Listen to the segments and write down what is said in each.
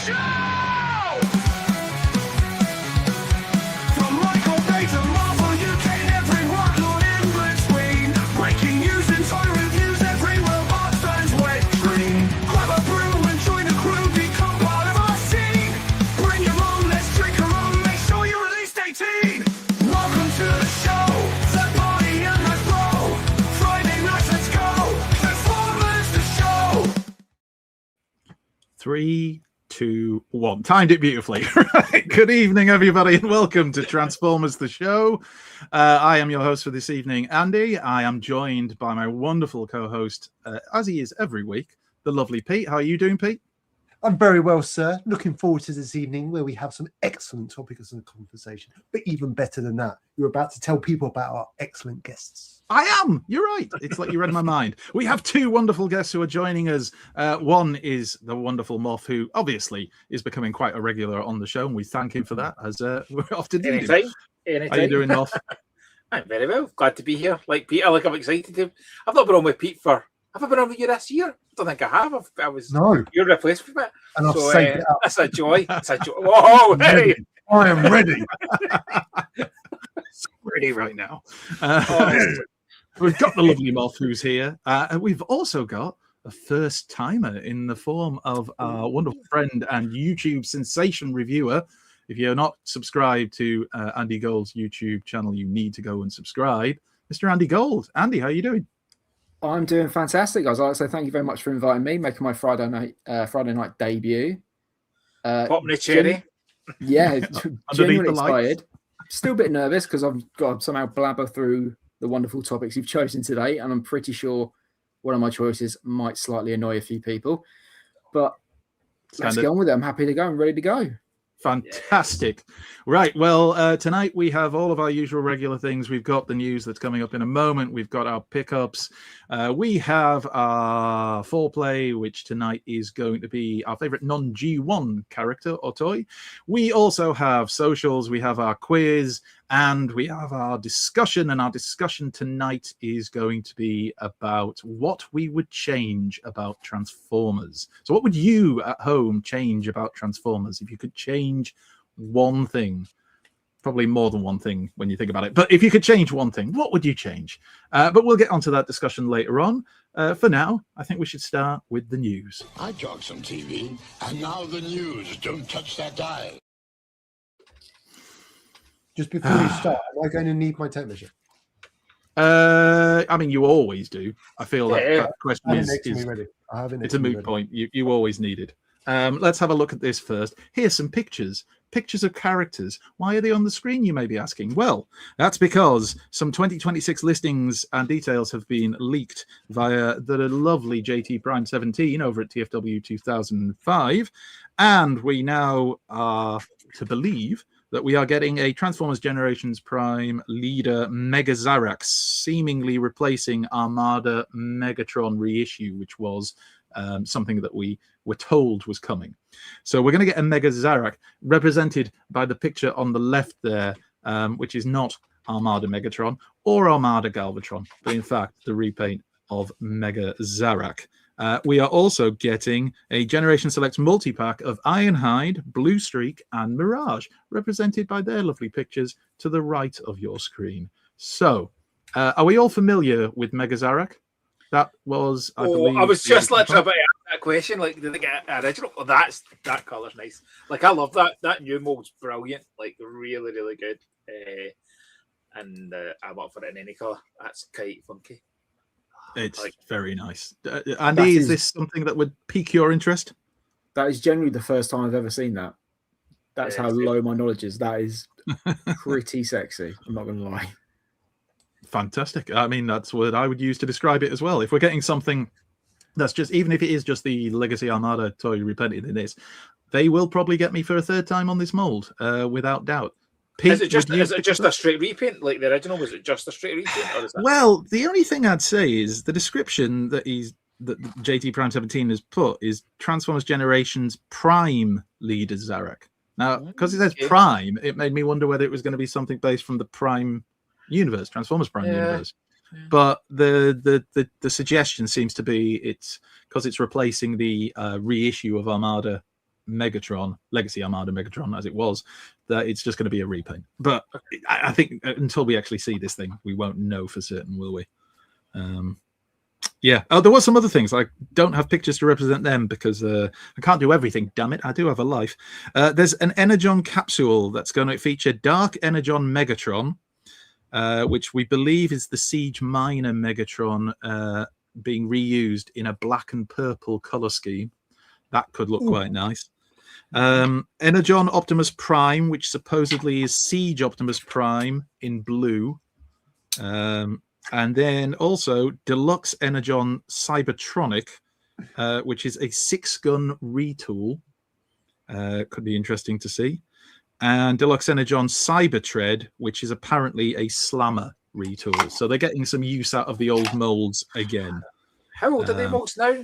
show! From Michael Bay to Marvel, UK and everyone all in between. Breaking news and toy reviews, every robot fan's wet dream. Grab a brew and join the crew, become part of our scene. Bring your own, let's drink our own, make sure you're at least 18. Welcome to the show, let's party and let's roll. Friday nights, let's go, Transformers the show. 3, 2, 1. Timed it beautifully. Right. Good evening, everybody, and welcome to Transformers the Show. I am your host for this evening, Andy. I am joined by my wonderful co-host, as he is every week, the lovely Pete. How are you doing, Pete? I'm very well, sir. Looking forward to this evening where we have some excellent topics of conversation. But even better than that, you're about to tell people about our excellent guests. I am. You're right. It's like you read my mind. We have two wonderful guests who are joining us. One is the wonderful Moff, who obviously is becoming quite a regular on the show, and we thank him for that, as we're often doing. Anytime. How are you doing, Moff? I'm very well. Glad to be here. Like Pete, I'm excited to. I've not been on with Pete for. Have I been on with you this year? I don't think I have. I was No. your replacement. And I've saved it up. That's a joy. It's a joy. Whoa, hey! I am ready. Ready right now. Oh, We've got the lovely Moff who's here. And we've also got a first timer in the form of our wonderful friend and YouTube sensation reviewer. If you're not subscribed to Andy Gold's YouTube channel, you need to go and subscribe. Mr. Andy Gold. Andy, how are you doing? I'm doing fantastic, guys. I'd like to say thank you very much for inviting me, making my Friday night debut. popping a cherry. Yeah, genuinely the lights. excited. Still a bit nervous because I've got to somehow blabber through the wonderful topics you've chosen today, and I'm pretty sure one of my choices might slightly annoy a few people. But let's get on with it. I'm happy to go. I'm ready to go. Fantastic. Right. Well, tonight we have all of our usual regular things. We've got the news that's coming up in a moment. We've got our pickups. We have our foreplay, which tonight is going to be our favorite non-G1 character or toy. We also have socials. We have our quiz, and we have our discussion. And our discussion tonight is going to be about what we would change about Transformers. So what would you at home change about Transformers if you could change one thing? Probably more than one thing when you think about it. But if you could change one thing, what would you change? But we'll get onto that discussion later on. For now, I think we should start with the news. I talk some TV, and now the news. Don't touch that dial. Just before you start, am I going to need my tape measure? I mean, you always do. I feel that question is ready. I have it. It's a moot point. You always need it. Let's have a look at this first. Here's some pictures. Pictures of characters. Why are they on the screen, you may be asking? Well, that's because some 2026 listings and details have been leaked via the lovely JT Prime 17 over at TFW 2005. And we now are to believe that we are getting a Transformers Generations Prime leader Mega Zarak, seemingly replacing Armada Megatron reissue, which was something that we were told was coming. So we're going to get a Mega Zarak represented by the picture on the left there, which is not Armada Megatron or Armada Galvatron, but in fact the repaint of Mega Zarak. We are also getting a Generation Select multi-pack of Ironhide, Blue Streak, and Mirage, represented by their lovely pictures to the right of your screen. So, are we all familiar with Mega Zarak? That was, I believe... I was just literally about to ask that question. Like, did they get original? Oh, that colour's nice. Like, I love that. That new mold's brilliant. Like, really, really good. And I'm up for it in any colour. That's quite funky. It's very nice. Andy, is this something that would pique your interest? That is generally the first time I've ever seen that. That's how low my knowledge is. That is pretty sexy. I'm not going to lie. Fantastic. I mean, that's what I would use to describe it as well. If we're getting something that's just, even if it is just the Legacy Armada toy repainted in this, they will probably get me for a third time on this mold, without doubt. Pete, is it just a straight repaint like the original? Was it just a straight repaint? Or is that... Well, the only thing I'd say is the description that JT Prime 17 has put is Transformers Generations Prime leader Zarak. Now, because it says Prime, it made me wonder whether it was going to be something based from the Prime universe, Transformers Prime universe. Yeah. But the suggestion seems to be it's because it's replacing the reissue of Armada Megatron, Legacy Armada Megatron, as it was, that it's just going to be a repaint. But I think until we actually see this thing, we won't know for certain, will we? Yeah. Oh, there were some other things. I don't have pictures to represent them because I can't do everything. Damn it, I do have a life. There's an Energon capsule that's going to feature Dark Energon Megatron, which we believe is the Siege Miner Megatron being reused in a black and purple color scheme. That could look quite nice. Energon Optimus Prime, which supposedly is Siege Optimus Prime in blue. And then also Deluxe Energon Cybertronic, which is a 6-gun retool. Could be interesting to see. And Deluxe Energon Cybertread, which is apparently a Slammer retool. So they're getting some use out of the old molds again. How old are they molds now?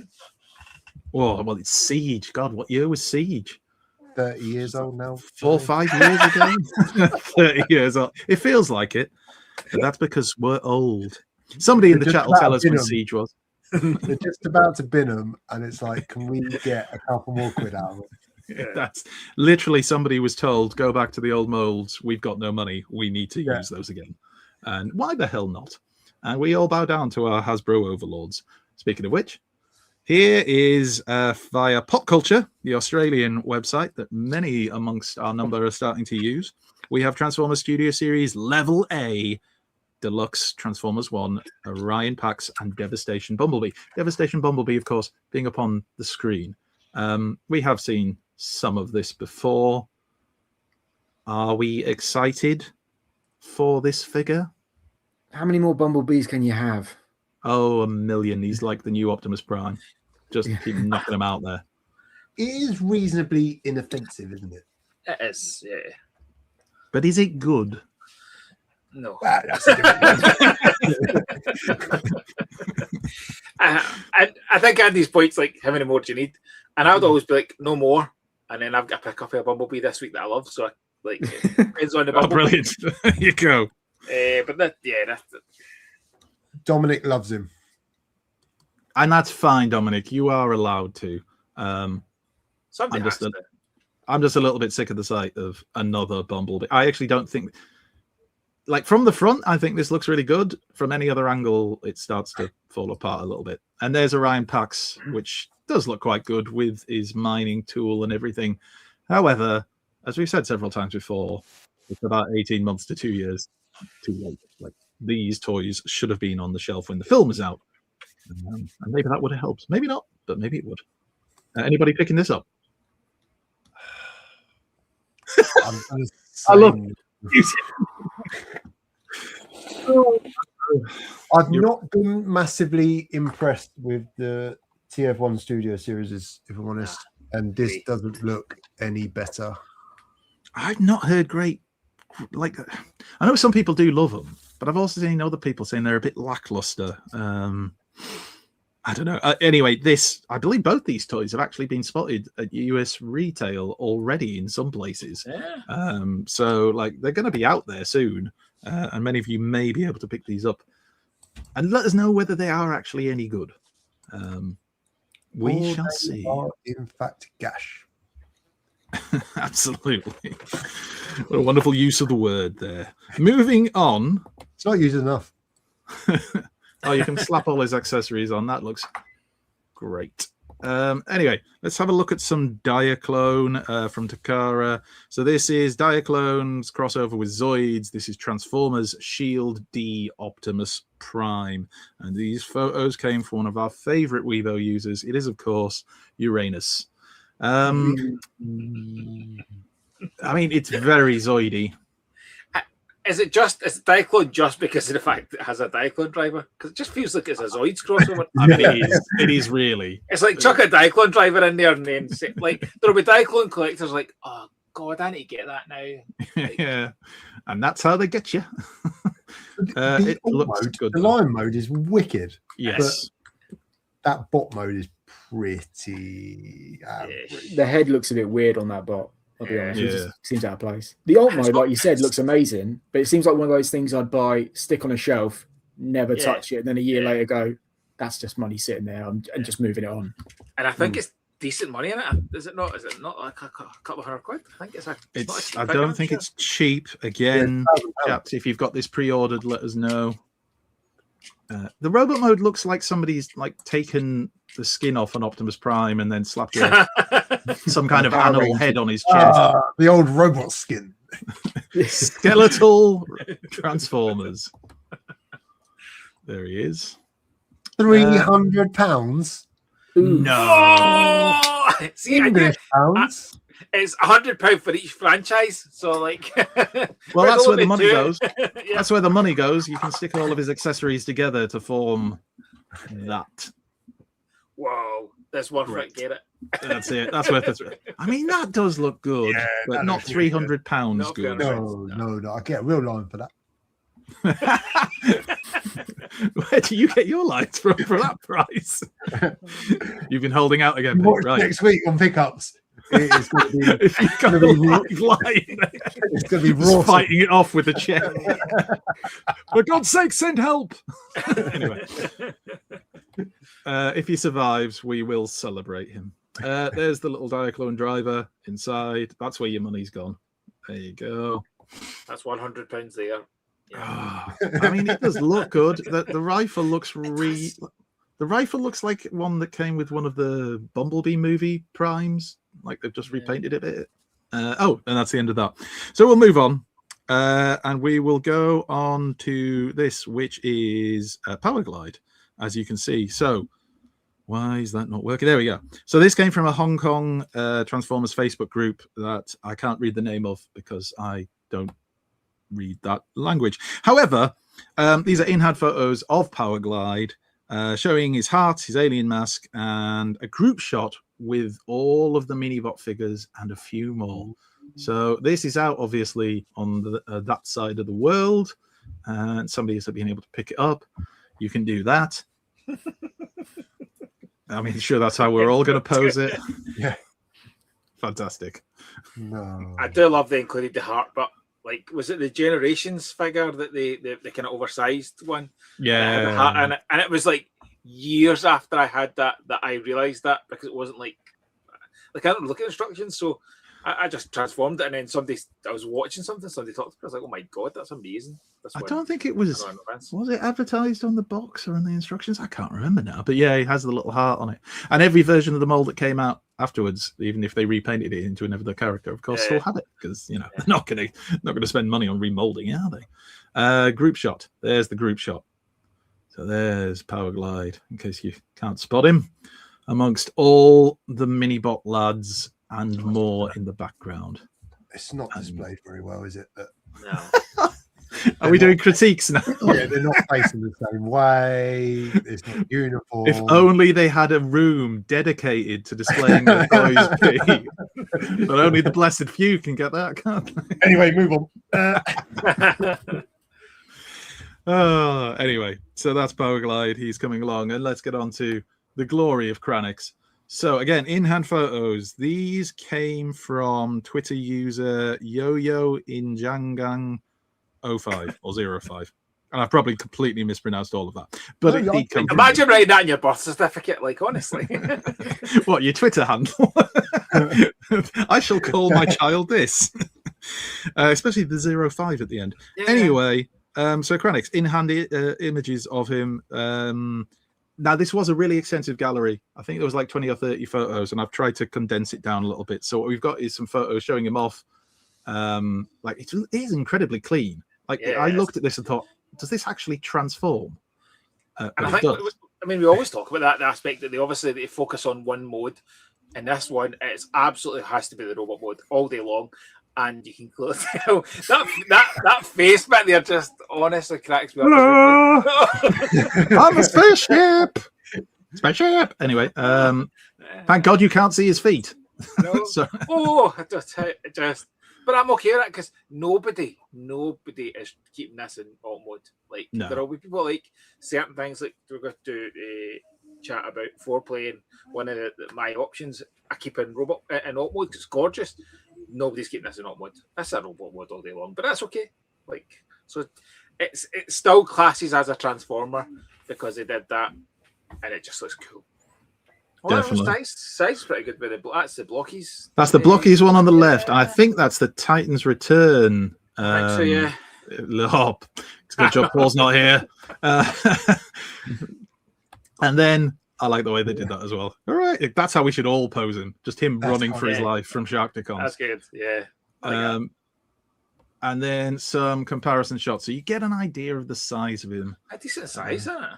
Oh, well, it's Siege. God, what year was Siege? 30 years old now. 4 or 5 years ago? 30 years old. It feels like it. But that's because we're old. Somebody in the chat will tell us when Siege was. They're just about to bin them, and it's like, can we get a couple more quid out of it? Yeah. That's literally somebody was told, go back to the old molds. We've got no money. We need to use those again. And why the hell not? And we all bow down to our Hasbro overlords. Speaking of which, here is via Pop Culture, the Australian website that many amongst our number are starting to use. We have Transformers Studio Series Level A, Deluxe Transformers 1, Orion Pax, and Devastation Bumblebee. Devastation Bumblebee, of course, being up on the screen. We have seen some of this before. Are we excited for this figure? How many more Bumblebees can you have? Oh, 1 million. He's like the new Optimus Prime. Just keep knocking them out there. It is reasonably inoffensive, isn't it? It is, yeah. But is it good? No. Well, that's a different I think at these points, like, how many more do you need? And I would always be like, no more. And then I've got to pick up a Bumblebee this week that I love. So, like, it depends on the Oh, Bumblebee. brilliant. There you go. But that's Dominic loves him. And that's fine, Dominic. You are allowed to. something. I'm just a little bit sick of the sight of another Bumblebee. I actually don't think, like, from the front, I think this looks really good. From any other angle, it starts to fall apart a little bit. And there's Orion Pax, which does look quite good with his mining tool and everything. However, as we've said several times before, it's about 18 months to 2 years too late. Like, these toys should have been on the shelf when the film was out. And maybe that would have helped. Maybe not, but maybe it would. Anybody picking this up? I look. I've not been massively impressed with the TF1 Studio series, if I'm honest, and this doesn't look any better. I've not heard great. Like, I know some people do love them, but I've also seen other people saying they're a bit lackluster. I don't know. Anyway, I believe both these toys have actually been spotted at US retail already in some places. Yeah. So, like, they're going to be out there soon, and many of you may be able to pick these up and let us know whether they are actually any good. We shall see. Are in fact gash. Absolutely. What a wonderful use of the word there. Moving on. It's not used enough. Oh, you can slap all his accessories on. That looks great. Anyway, let's have a look at some Diaclone from Takara. So this is Diaclone's crossover with Zoids. This is Transformers Shield D Optimus Prime. And these photos came from one of our favorite Weibo users. It is, of course, Uranus. I mean, it's very Zoidy. Is Diaclone just because of the fact that it has a Diaclone driver? Because it just feels like it's a Zoids crossover. I mean, it is really. It's like chuck a Diaclone driver in there and then say, like, there'll be Diaclone collectors like, oh god, I need to get that now. Like, yeah, and that's how they get you. It looks mode, good. The line mode is wicked. Yes, but that bot mode is pretty average. The head looks a bit weird on that bot. I'll be honest. It Yeah. just seems out of place. The alt mode, like you said, looks amazing, but it seems like one of those things I'd buy, stick on a shelf, never touch it, and then a year later go, that's just money sitting there and just moving it on. And I think it's decent money in it. Is it not? Is it not like a couple of £100? I think it's not a It's. cheap I figure, don't I'm think sure. it's cheap. Again, £1,000. chaps, if you've got this pre-ordered, let us know. The robot mode looks like somebody's like taken the skin off on Optimus Prime and then slapped some kind of animal head on his chest. The old robot skin. Skeletal Transformers. There he is. £300. No. Oh! See, English pounds. it's £100 for each franchise. So, like, Well, that's where the money Yeah. goes. That's where the money goes. You can stick all of his accessories together to form that. Whoa, there's one for it. Get it? That's it. That's worth it. I mean, that does look good, Yeah, but that not looks really £300 Not good. No. I get a real line for that. Where do you get your lights from for that price? You've been holding out again, Pete, Watch right? next week on pickups. It's going to be. If you got a live light, It's going to be just raw. fighting it off with a chair. For God's sake, send help! Anyway, if he survives, we will celebrate him. There's the little Diaclone driver inside. That's where your money's gone. There you go. That's £100 there. Ah, I mean, it does look good. The rifle looks the rifle looks like one that came with one of the Bumblebee movie primes. Like they've just repainted it a bit. And that's the end of that. So we'll move on, and we will go on to this, which is Powerglide, as you can see. So why is that not working? There we go. So this came from a Hong Kong Transformers Facebook group that I can't read the name of because I don't read that language. However, these are in-hand photos of Powerglide, showing his heart, his alien mask, and a group shot with all of the Minibot figures and a few more. So this is out obviously on that side of the world, and somebody has been able to pick it up. You can do that. I mean, sure, that's how we're all going to pose it. Yeah. Fantastic. No. I do love they included the heart, but like, was it the Generations figure that they kind of oversized one? That had the heart in it? And it was like years after I had that I realized that, because it wasn't like I don't look at instructions, so I just transformed it, and then I was watching something, somebody talked to me, I was like, oh my god, that's amazing. I don't think it was it advertised on the box or in the instructions? I can't remember now, but yeah, it has the little heart on it. And every version of the mold that came out afterwards, even if they repainted it into another character, of course, still had it, because they're not going to spend money on remolding, are they? Group shot. There's the group shot. So there's Powerglide, in case you can't spot him, amongst all the Minibot lads and more in the background. It's not displayed very well, is it? No. Are we doing critiques now? Yeah, they're not facing the same way. It's not uniform. If only they had a room dedicated to displaying the toys, Pete. But only the blessed few can get that, can't they? Anyway, move on. Anyway, so that's Powerglide. He's coming along, and let's get on to the glory of Kranix. So again, in-hand photos. These came from Twitter user Yo-Yo Injangang 05 or 05. And I've probably completely mispronounced all of that. But it did come from Imagine writing that in your birth certificate, like, honestly. What, your Twitter handle? I shall call my child this. Especially the 05 at the end. Yeah. Anyway, so Kranix, in-hand images of him. Now, this was a really extensive gallery. I think there was like 20 or 30 photos, and I've tried to condense it down a little bit. So what we've got is some photos showing him off. Like, it is incredibly clean. Like, I looked at this and thought, does this actually transform? And I think, I mean, we always talk about that, the aspect that they focus on one mode. And this one, it's absolutely has to be the robot mode all day long. And you can close tell that face back there just honestly cracks me up. I'm a spaceship. Spaceship. Anyway, thank God you can't see his feet. No. So, but I'm okay with that, because nobody is keeping this in alt mode. Like, No. there will be people like certain things, like we're going to chat about Fourplay, and one of my options I keep in robot in alt mode. It's gorgeous. Nobody's keeping this in alt mode. That's a robot mode all day long, but that's okay. Like, so it still classes as a transformer because they did that, and it just looks cool. Definitely. Size pretty good with that's the blockies. That's the blockies one on the left. And I think that's the Titans Return. I think so, yeah. Oh, it's a good job Paul's not here. And then I like the way they did that as well. All right, that's how we should all pose him. Just him running for his life from Sharkticons. That's good. Yeah. I like that. And then some comparison shots, so you get an idea of the size of him. A decent size, isn't it?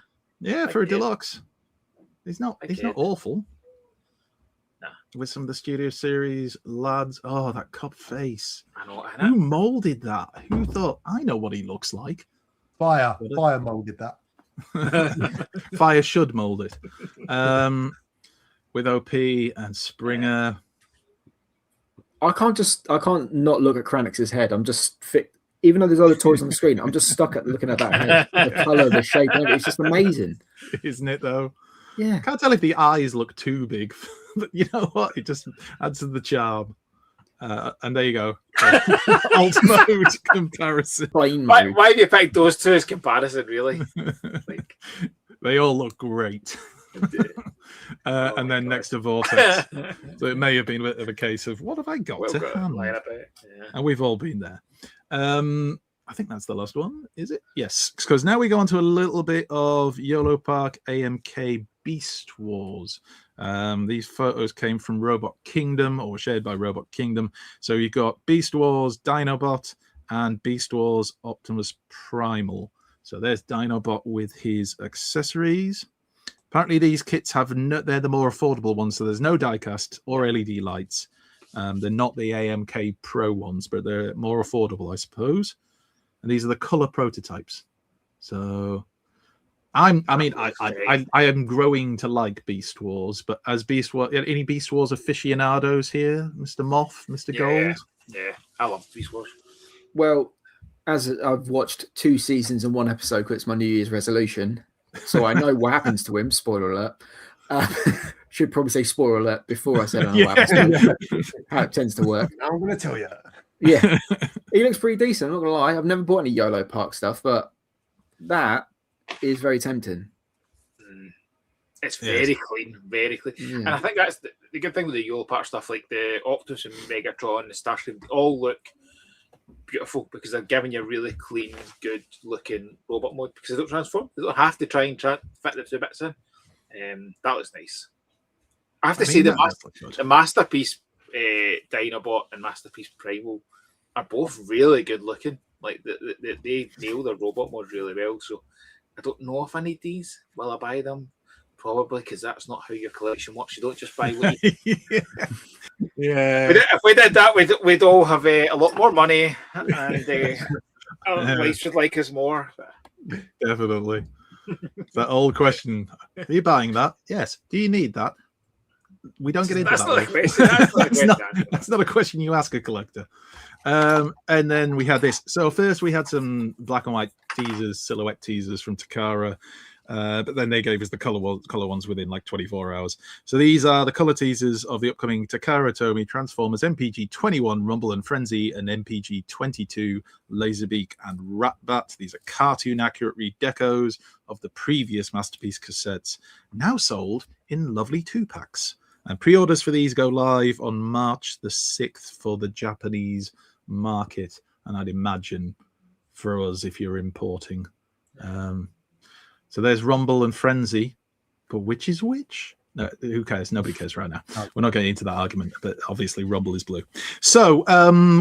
Yeah, for a deluxe. He's not awful. Nah. With some of the Studio Series lads. Oh, that cup face. I know. Who molded that? Who thought, I know what he looks like? Fire molded that. Fire should mold it. With OP and Springer. I can't not look at Kranix's head. I'm just fit. Even though there's other toys on the screen, I'm just stuck at looking at that head. The color, the shape, it's just amazing. Isn't it though? Yeah. Can't tell if the eyes look too big, but you know what? It just adds to the charm. And there you go. Alt mode comparison. Plain Why mode. have you picked those two as comparison, really? Like, They all look great. And then next to Vortex. So it may have been a bit of a case of what have I got to hand? Yeah. And we've all been there. I think that's the last one, is it? Yes, because now we go on to a little bit of YOLO Park AMK Beast Wars. These photos came from Robot Kingdom or shared by Robot Kingdom. So you've got Beast Wars Dinobot and Beast Wars Optimus Primal. So there's Dinobot with his accessories. Apparently these kits have they're the more affordable ones, so there's no diecast or LED lights. They're not the AMK Pro ones, but they're more affordable, I suppose. And these are the color prototypes. So I am growing to like Beast Wars, but as Beast Wars, any Beast Wars aficionados here, Mr. Moff, Mr. Gold? Yeah, I love Beast Wars. Well, as I've watched 2 seasons and 1 episode, because it's my New Year's resolution, so I know what happens to him. Spoiler alert. Should probably say spoiler alert before I said I know what happens to him. How it tends to work. I'm going to tell you. Yeah, he looks pretty decent. I'm not gonna lie. I've never bought any YOLO Park stuff, but that is very tempting. It's very clean, very clean. Yeah. And I think that's the good thing with the YOLO Park stuff, like the Optimus and Megatron and Starscream, all look beautiful because they're giving you a really clean, good looking robot mode because they don't transform. They don't have to try and fit the 2 bits in. That looks nice. I have to say the Masterpiece Dinobot and Masterpiece Primal are both really good looking. Like they nail their robot mode really well. So I don't know if I need these. Will I buy them? Probably, because that's not how your collection works. You don't just buy what you Yeah. If we did that, we'd all have a lot more money, and our wives would like us more. Definitely. That old question: are you buying that? Yes. Do you need that? We don't get into That's that. not a question. That's not a question you ask a collector. And then we had this. So first we had some black and white teasers, silhouette teasers from Takara. But then they gave us the color ones within like 24 hours. So these are the color teasers of the upcoming Takara Tomy Transformers MPG 21 Rumble and Frenzy and MPG 22 Laserbeak and Ratbat. These are cartoon accurate redecos of the previous Masterpiece cassettes, now sold in lovely 2-packs. And pre-orders for these go live on March the 6th for the Japanese market, and I'd imagine for us if you're importing. So there's Rumble and Frenzy, but which is which? No, who cares? Nobody cares right now. We're not getting into that argument, but obviously Rumble is blue. So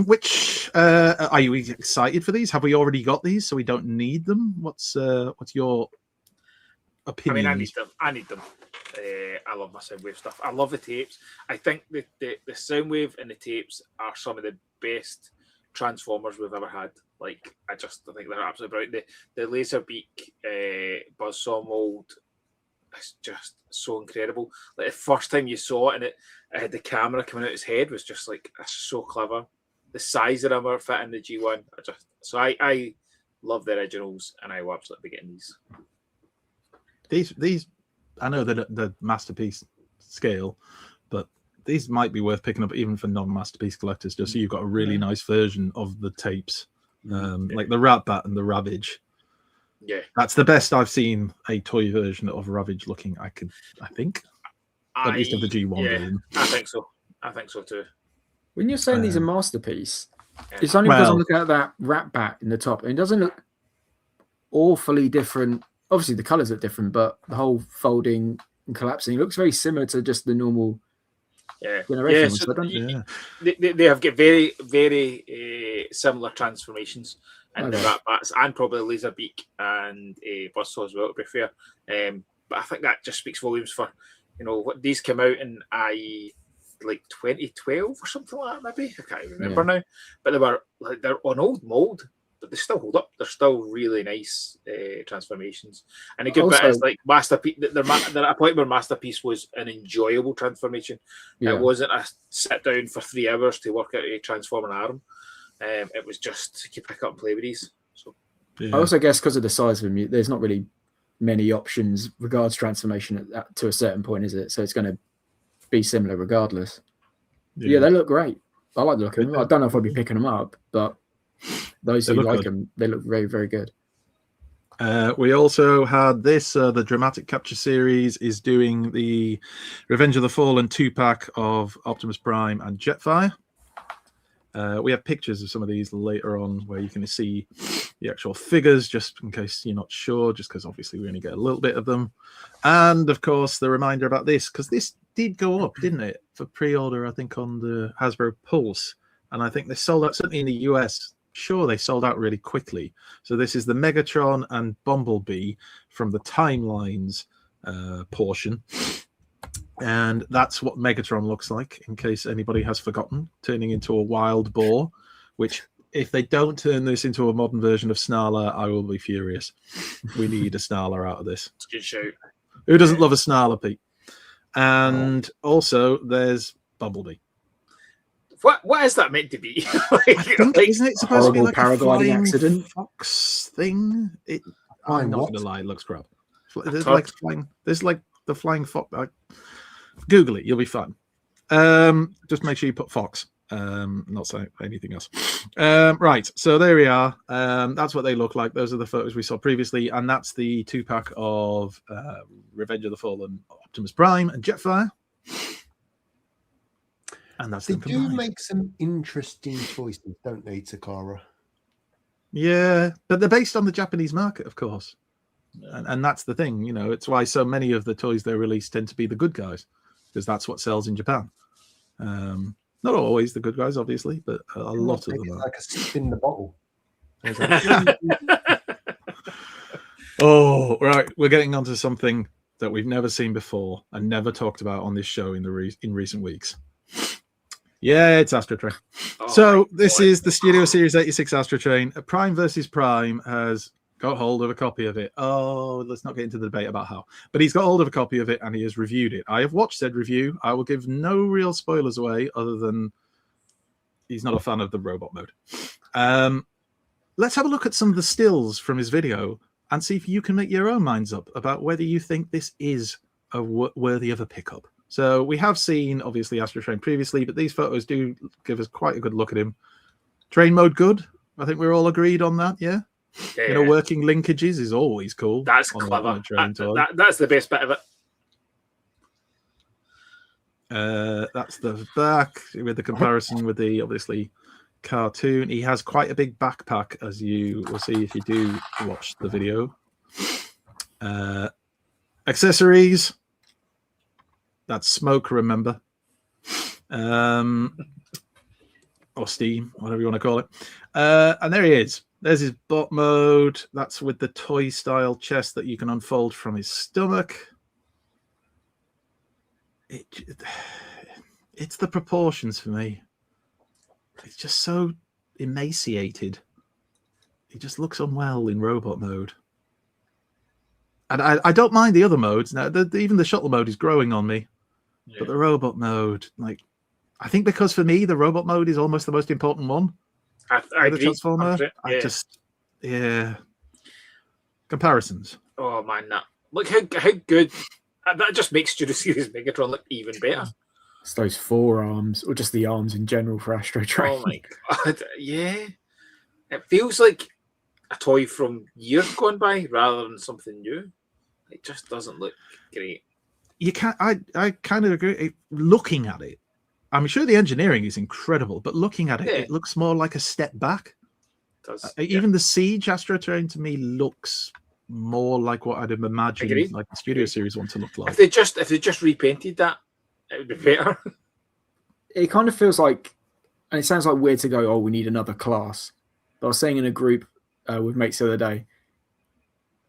which are you excited for these? Have we already got these, so we don't need them? What's your opinion? I mean, I need them. I love my Soundwave stuff. I love the tapes. I think the Soundwave and the tapes are some of the best Transformers we've ever had. Like, I think they're absolutely brilliant. The Laserbeak Buzzsaw mold is just so incredible. Like, the first time you saw it and it had the camera coming out his head was just like, that's so clever. The size of them are fit in the G1. I love the originals, and I will absolutely be getting these. These I know that the Masterpiece scale, but these might be worth picking up even for non-Masterpiece collectors, just so you've got a really nice version of the tapes. Like the Ratbat and the Ravage. Yeah, that's the best I've seen a toy version of Ravage looking. I think At least of the G1 yeah, version. I think so. I think so too. When you're saying these are masterpiece, Yeah. it's only because I'm Well- looking at that wrap back in the top. And it doesn't look awfully different. Obviously, the colors look different, but the whole folding and collapsing looks very similar to just the normal Yeah, generation yeah. ones. So So I don't- Yeah. they have got very, very similar transformations in the Okay. wrap bats and probably laser beak and buzzsaw as well, to be fair. But I think that just speaks volumes for, what these came out in like 2012 or something like that, maybe. I can't even remember now. But they're on old mold, but they still hold up. They're still really nice transformations. And the good bit is Also- like masterpiece. They're at a point where masterpiece was an enjoyable transformation. Yeah. It wasn't a sit down for 3 hours to work out a transform an arm. It was just you pick up and play with these. So Yeah. I also guess because of the size of them, there's not really many options regards transformation to a certain point, is it? So it's going to be similar regardless. Yeah, they look great. I like the look of them. I don't know if I'll be picking them up, but those They who look like good. them, they look very, very good. We also had this, the Dramatic Capture series is doing the Revenge of the Fallen 2-pack of Optimus Prime and Jetfire. We have pictures of some of these later on where you can see the actual figures, just in case you're not sure, just because obviously we only get a little bit of them. And of course, the reminder about this, because this did go up, didn't it, for pre-order, I think, on the Hasbro Pulse. And I think they sold out, certainly in the US, sure, they sold out really quickly. So this is the Megatron and Bumblebee from the Timelines portion. And that's what Megatron looks like, in case anybody has forgotten, turning into a wild boar, which if they don't turn this into a modern version of Snarler, I will be furious. We need a Snarler out of this. it's a good shout. Who doesn't love a Snarler, Pete? And also there's Bumblebee. What is that meant to be? I think, isn't it supposed to be horrible like a paragliding flying accident? fox thing? I'm Flying not what? gonna lie, it looks crap. There's Turd. like flying. There's like the flying fox. Google it, you'll be fine. Just make sure you put fox. Not saying anything else. Right, so there we are. That's what they look like. Those are the photos we saw previously, and that's the 2-pack of Revenge of the Fallen, Optimus Prime, and Jetfire. And that's They them do combined. make some interesting choices, don't they, Takara? Yeah, but they're based on the Japanese market, of course. And that's the thing, it's why so many of the toys they release tend to be the good guys, because that's what sells in Japan. Not always the good guys, obviously, but a lot of Maybe them it's are. like a spin in the bottle. Oh, right. We're getting onto something that we've never seen before and never talked about on this show in recent weeks. Yeah, it's Astro Train. Oh So my this God. is the Studio Series 86 Astro Train. Prime versus Prime has got hold of a copy of it. Oh, let's not get into the debate about how. But he's got hold of a copy of it and he has reviewed it. I have watched said review. I will give no real spoilers away other than he's not a fan of the robot mode. Let's have a look at some of the stills from his video and see if you can make your own minds up about whether you think this is worthy of a pickup. So we have seen, obviously, Astro Train previously, but these photos do give us quite a good look at him. Train mode good. I think we're all agreed on that, yeah? Yeah, Working linkages is always cool. that's on a clever. train toy. That's the best bit of it. That's the back with the comparison with the, obviously, cartoon. He has quite a big backpack, as you will see if you do watch the video. Accessories. That's smoke, remember. Or steam, whatever you want to call it. And there he is. There's his bot mode. That's with the toy style chest that you can unfold from his stomach. It's the proportions for me. It's just so emaciated. He just looks unwell in robot mode. And I don't mind the other modes. Now, even the shuttle mode is growing on me. But the robot mode, I think because for me, the robot mode is almost the most important one. I The agree. Transformer. 100%, yeah. Comparisons. Oh man, look how good that just makes Studio Series Megatron look even better. It's those forearms, or just the arms in general for Astro Train. Oh my God, yeah. It feels like a toy from years gone by rather than something new. It just doesn't look great. you can't. I kind of agree. Looking at it, I'm sure the engineering is incredible, but looking at it, it looks more like a step back. Even the Siege Astro Train to me looks more like what I'd have imagined like the Studio Series one to look like. If they just repainted that, it would be better. It kind of feels like, and it sounds like weird to go, oh, we need another class. But I was saying in a group with mates the other day,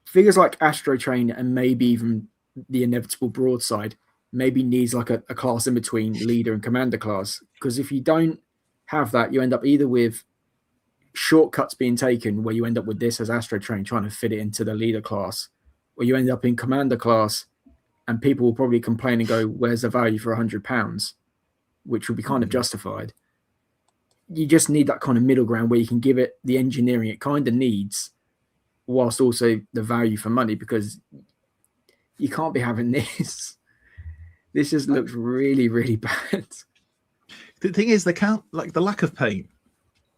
figures like Astro Train and maybe even the inevitable Broadside maybe needs like a class in between leader and commander class. Because if you don't have that, you end up either with shortcuts being taken where you end up with this as Astro Train trying to fit it into the leader class, or you end up in commander class and people will probably complain and go, where's the value for £100, which would be kind of justified. You just need that kind of middle ground where you can give it the engineering it kind of needs whilst also the value for money, because you can't be having this. This just looks really, really bad. The thing is, they can't, like the lack of paint.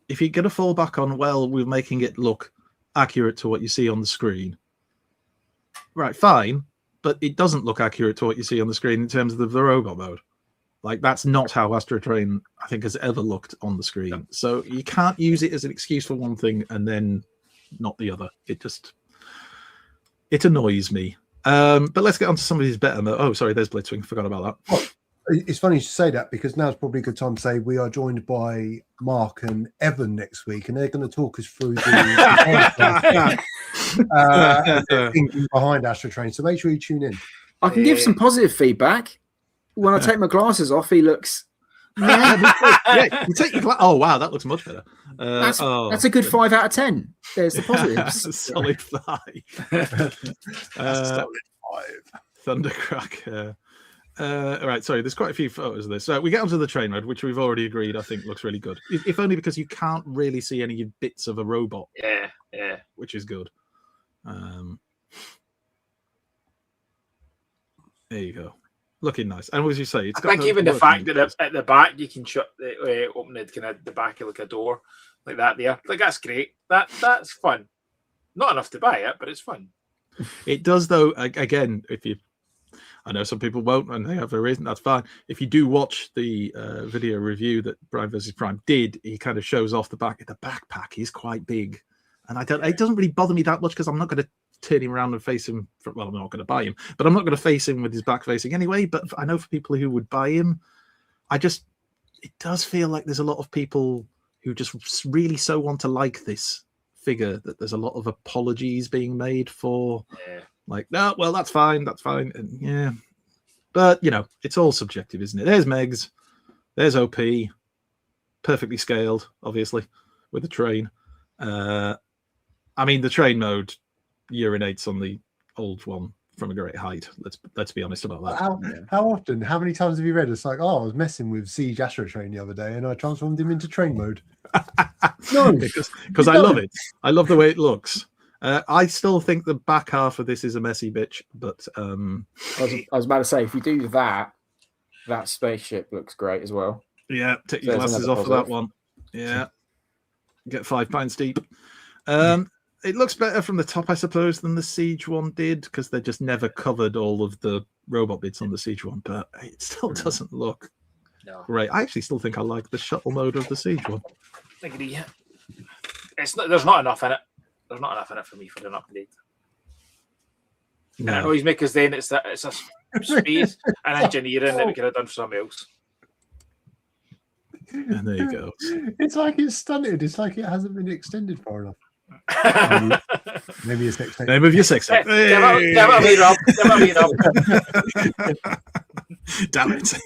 If you're going to fall back on, well, we're making it look accurate to what you see on the screen. Right, fine. But it doesn't look accurate to what you see on the screen in terms of the robot mode. Like, that's not how Astro Train, I think, has ever looked on the screen. No. So you can't use it as an excuse for one thing and then not the other. It annoys me. But let's get on to some of these better. Oh, sorry, there's Blitzwing. Forgot about that. Well, it's funny you say that, because now's probably a good time to say we are joined by Mark and Evan next week, and they're going to talk us through the thinking behind Astro Train. So make sure you tune in. I can give some positive feedback. When I take my glasses off, he looks. Yeah, you take your oh wow, that looks much better. That's a good 5 out of 10. There's the positives. Solid 5. Solid 5. Thundercracker. All right, sorry, there's quite a few photos of this. So we get onto the train mode, which we've already agreed I think looks really good. If only because you can't really see any bits of a robot. Yeah. Which is good. There you go. Looking nice. And as you say, it's I think even the fact that at the back you can shut open it, kind of the back of like a door like that there. Like, that's great. That's fun. Not enough to buy it, but it's fun. It does, though. Again, I know some people won't, and they have a reason. That's fine. If you do watch the video review that Prime vs. Prime did, he kind of shows off the back. The backpack is quite big, and it doesn't really bother me that much because I'm not going to turn him around and face him. Well, I'm not going to buy him, but I'm not going to face him with his back facing anyway. But I know for people who would buy him, it does feel like there's a lot of people who just really so want to like this figure that there's a lot of apologies being made for. Like, no, well, that's fine, and yeah, but it's all subjective, isn't it? There's Megs, there's OP, perfectly scaled, obviously, with the train. I mean, the train mode urinates on the old one from a great height. Let's be honest about that. How often? How many times have you read? It's like, I was messing with Siege Astro Train the other day, and I transformed him into train mode. No, because I love it. I love the way it looks. I still think the back half of this is a messy bitch, but I was about to say, if you do that spaceship looks great as well. Yeah, take your glasses off of that one. Yeah, get £5 deep. It looks better from the top, I suppose, than the Siege one did, because they just never covered all of the robot bits on the Siege one, but it still doesn't look great. I actually still think I like the shuttle mode of the Siege one. There's not enough in it. There's not enough in it for me for an upgrade. No. And it always makes us then it's a space and engineering that we could have done for something else. And there you go. It's like it's stunted. It's like it hasn't been extended far enough. Maybe your sex tape. Name of your sex tape. Hey. Give it a Rob. Damn it.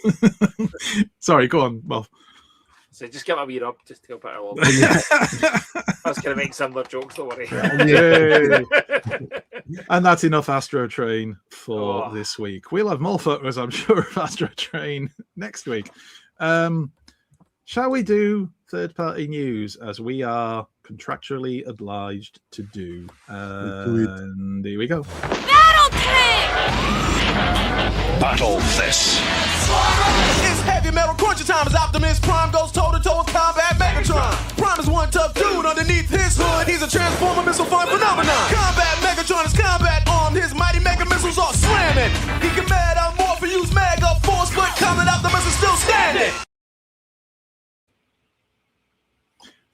Sorry, go on, Moff. So just give it a wee rub just to help it along. I was going to make similar jokes, don't worry. And that's enough Astro Train for this week. We'll have more photos, I'm sure, of Astro Train next week. Shall we do third-party news, as we are contractually obliged to do? And here we go. Battle tank! Battle this. It's heavy metal cruncher time as Optimus Prime goes toe-to-toe with Combat Megatron. Prime is one tough dude underneath his hood. He's a transformer missile fire phenomenon. Combat Megatron is combat armed. His mighty mega missiles are slamming. He can metamorph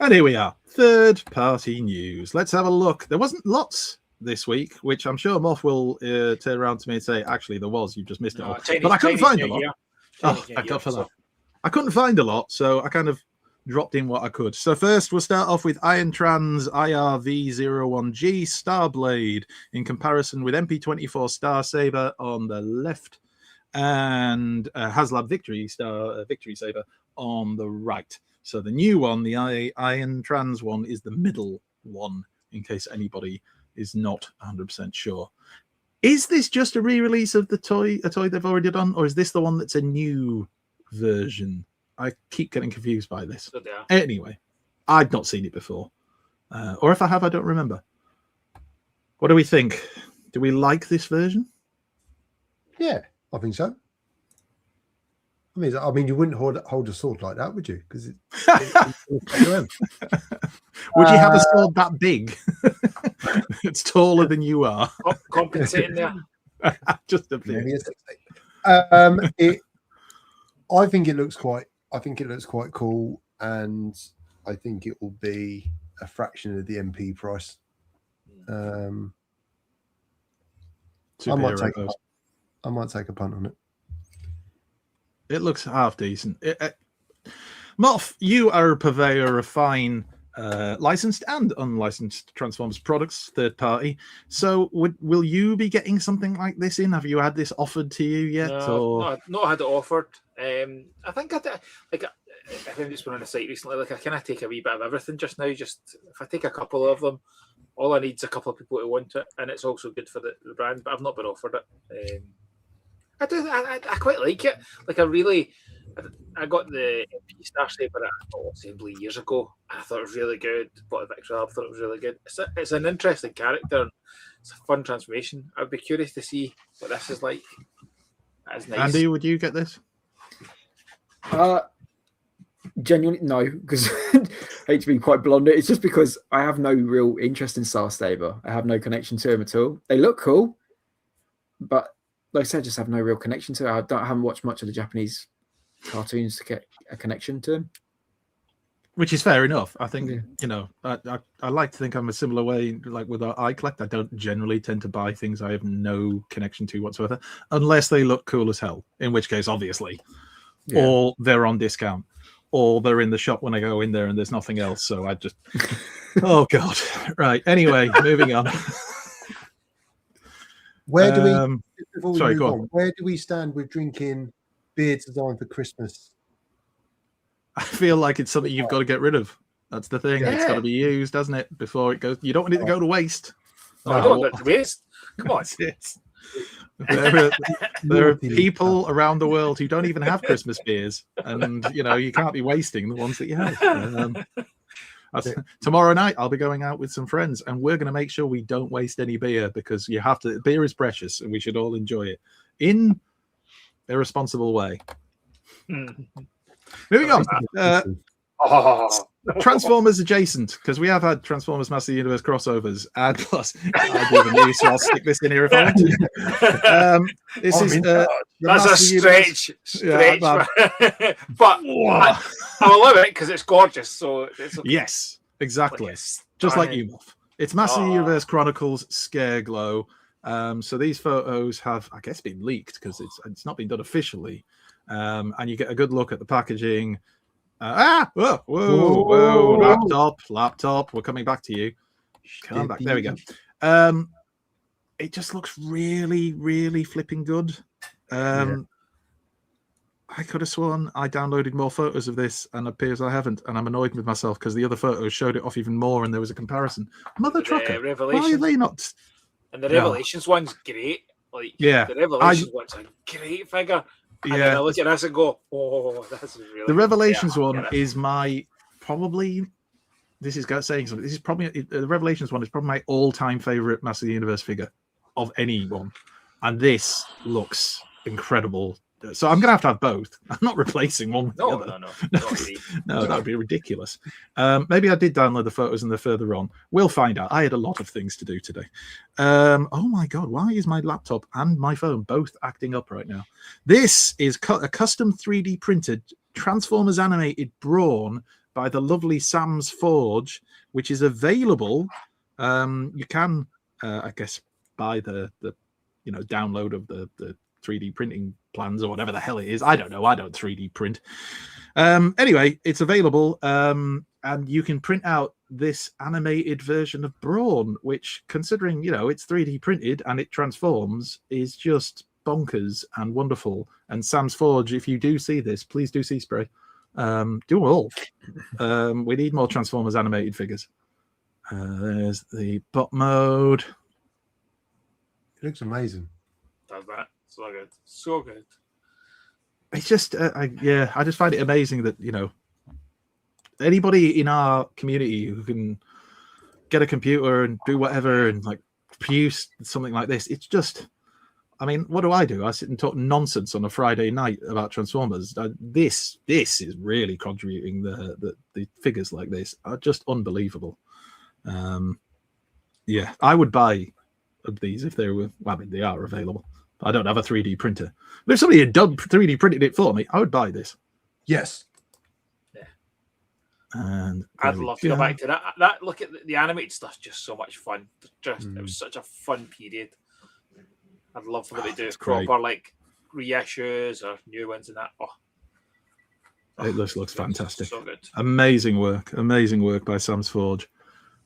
And here we are, third-party news. Let's have a look. There wasn't lots this week, which I'm sure Moff will turn around to me and say, actually, there was. You've just missed it all. But I couldn't find a lot. Oh, thank God for that. I couldn't find a lot, so I kind of dropped in what I could. So first, we'll start off with Iron Trans IRV01G Starblade in comparison with MP24 Star Saber on the left and HasLab Victory Saber on the right. So the new one, the Iron Trans one, is the middle one, in case anybody is not 100% sure. Is this just a re-release of a toy they've already done, or is this the one that's a new version? I keep getting confused by this. Anyway, I'd not seen it before. Or if I have, I don't remember. What do we think? Do we like this version? Yeah, I think so. I mean, you wouldn't hold a sword like that, would you? Because would you have a sword that big? It's taller than you are. Compensating there. Just a bit. Maybe I think it looks quite cool, and I think it will be a fraction of the MP price. I might take a punt on it. It looks half decent. Moff, you are a purveyor of fine licensed and unlicensed Transformers products, third party. So will you be getting something like this in? Have you had this offered to you yet? No, not had it offered. I think I think it's been on the site recently. Like I kind of take a wee bit of everything just now. Just if I take a couple of them, all I need is a couple of people to want it, and it's also good for the brand. But I've not been offered it. I quite like it. Like I got the MP Star Saber at Assembly years ago. I thought it was really good. Bought a Victor, I thought it was really good. It's an interesting character. And it's a fun transformation. I'd be curious to see what this is like. That is nice. Andy, would you get this? Genuinely, no, because I hate to be quite blunt. It's just because I have no real interest in Star Saber. I have no connection to him at all. They look cool, but like I said, I just have no real connection to it. I haven't watched much of the Japanese cartoons to get a connection to him. Which is fair enough. I think, you know, I like to think I'm a similar way, like with our iCollect. I don't generally tend to buy things I have no connection to whatsoever, unless they look cool as hell, in which case, obviously, or they're on discount, or they're in the shop when I go in there and there's nothing else. So I just, oh God. Right. Anyway, moving on. Where do we, before we sorry, move on, where do we stand with drinking beer designed for Christmas? I feel like it's something you've got to get rid of. That's the thing. It's got to be used, doesn't it? Before it goes, you don't want it to go to waste. I don't want it to waste. Come on. There are people around the world who don't even have Christmas beers, and you know you can't be wasting the ones that you have. Tomorrow night I'll be going out with some friends, and we're going to make sure we don't waste any beer, because you have to. Beer is precious, and we should all enjoy it in a responsible way. Moving on. Transformers adjacent, because we have had Transformers Master Universe crossovers, and plus I do the news, so I'll stick this in here if I want to. This is that's a stretch, but I love it because it's gorgeous. So it's yes, exactly, just like you, Moff. It's Master Universe Chronicles Scare Glow. So these photos have, I guess, been leaked because it's not been done officially, and you get a good look at the packaging. Whoa, laptop. We're coming back to you. Come back. There we go. It just looks really, really flipping good. I could have sworn I downloaded more photos of this, and it appears I haven't, and I'm annoyed with myself because the other photos showed it off even more, and there was a comparison. Mother trucker, why are they not? And the Revelations one's great. Like, the Revelations one's a great figure. And then I look at this and go, oh, that's really the Revelations one is my probably. This is saying something. This is probably the Revelations one is probably my all-time favorite Master of the Universe figure of anyone, and this looks incredible. So I'm gonna have to have both. I'm not replacing one with the other. No, that would be ridiculous. Maybe I did download the photos and they're further on. We'll find out. I had a lot of things to do today. Oh my God, why is my laptop and my phone both acting up right now? This is a custom 3D printed Transformers animated Brawn by the lovely Sam's Forge, which is available. You can, I guess, buy the download of the 3D printing plans or whatever the hell it is. I don't know. I don't 3D print. Anyway, it's available, and you can print out this animated version of Brawn, which, considering it's 3D printed and it transforms, is just bonkers and wonderful. And Sam's Forge, if you do see this, please do see spray. Do them all. We need more Transformers animated figures. There's the bot mode. It looks amazing. Does that so good, so good. It's just, I just find it amazing that anybody in our community who can get a computer and do whatever and like produce something like this. It's just, I mean, what do? I sit and talk nonsense on a Friday night about Transformers. This is really contributing. The figures like this are just unbelievable. I would buy these if they were. Well, I mean, they are available. I don't have a 3D printer. But if somebody had done 3D printed it for me, I would buy this. Yes. Yeah. And I'd love to go back to that. That look at the animated stuff's just so much fun. It was such a fun period. I'd love for them to do proper like reissues or new ones and that. It looks fantastic. So good. Amazing work by Sam's Forge.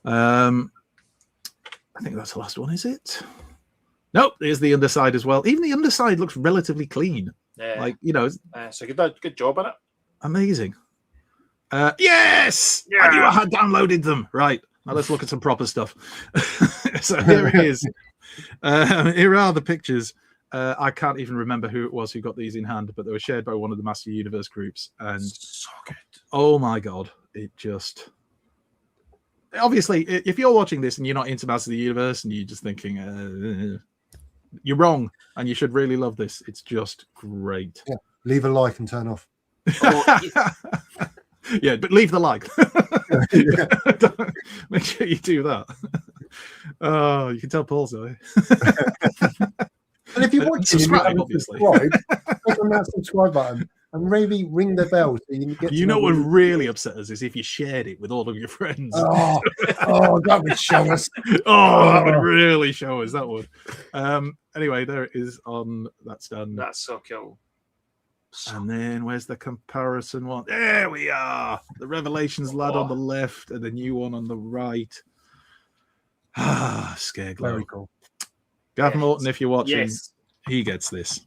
I think that's the last one, is it? Nope, there's the underside as well. Even the underside looks relatively clean. Yeah. So good job on it. Amazing. Yes! Yeah. I knew I had downloaded them. Right. Now let's look at some proper stuff. So here it is. Here are the pictures. I can't even remember who it was who got these in hand, but they were shared by one of the Master Universe groups. And so good. Oh my God. It just... Obviously, if you're watching this and you're not into Master of the Universe and you're just thinking, you're wrong, and you should really love this. It's just great. Yeah. Leave a like and turn off. Yeah, but leave the like. Make sure you do that. Oh, you can tell Paul's away. And if you want to subscribe, obviously, click on that subscribe button and maybe ring the bell so you get. What would really upset us is if you shared it with all of your friends. Oh, that would show us. That would really show us. That would. Anyway, there it is on that stand. That's so cool. And then where's the comparison one? There we are. The Revelations lad on the left and the new one on the right. Scareglow. Very cool. Gavin Morton, if you're watching, Yes. he gets this.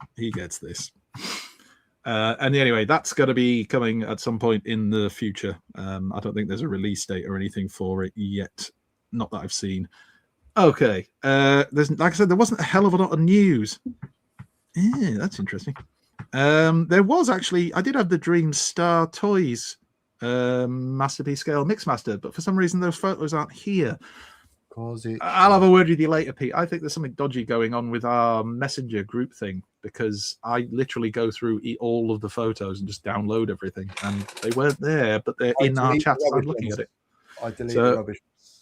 And anyway, that's going to be coming at some point in the future. I don't think there's a release date or anything for it yet. Not that I've seen. Okay. There's, like I said, there wasn't a hell of a lot of news. Yeah, that's interesting. There was actually, I did have the Dream Star Toys Masterpiece Scale Mixmaster, but for some reason those photos aren't here. I'll have a word with you later, Pete. I think there's something dodgy going on with our Messenger group thing, because I literally go through all of the photos and just download everything, and they weren't there, but they're in our chat. I'm looking at it. I deleted the rubbish.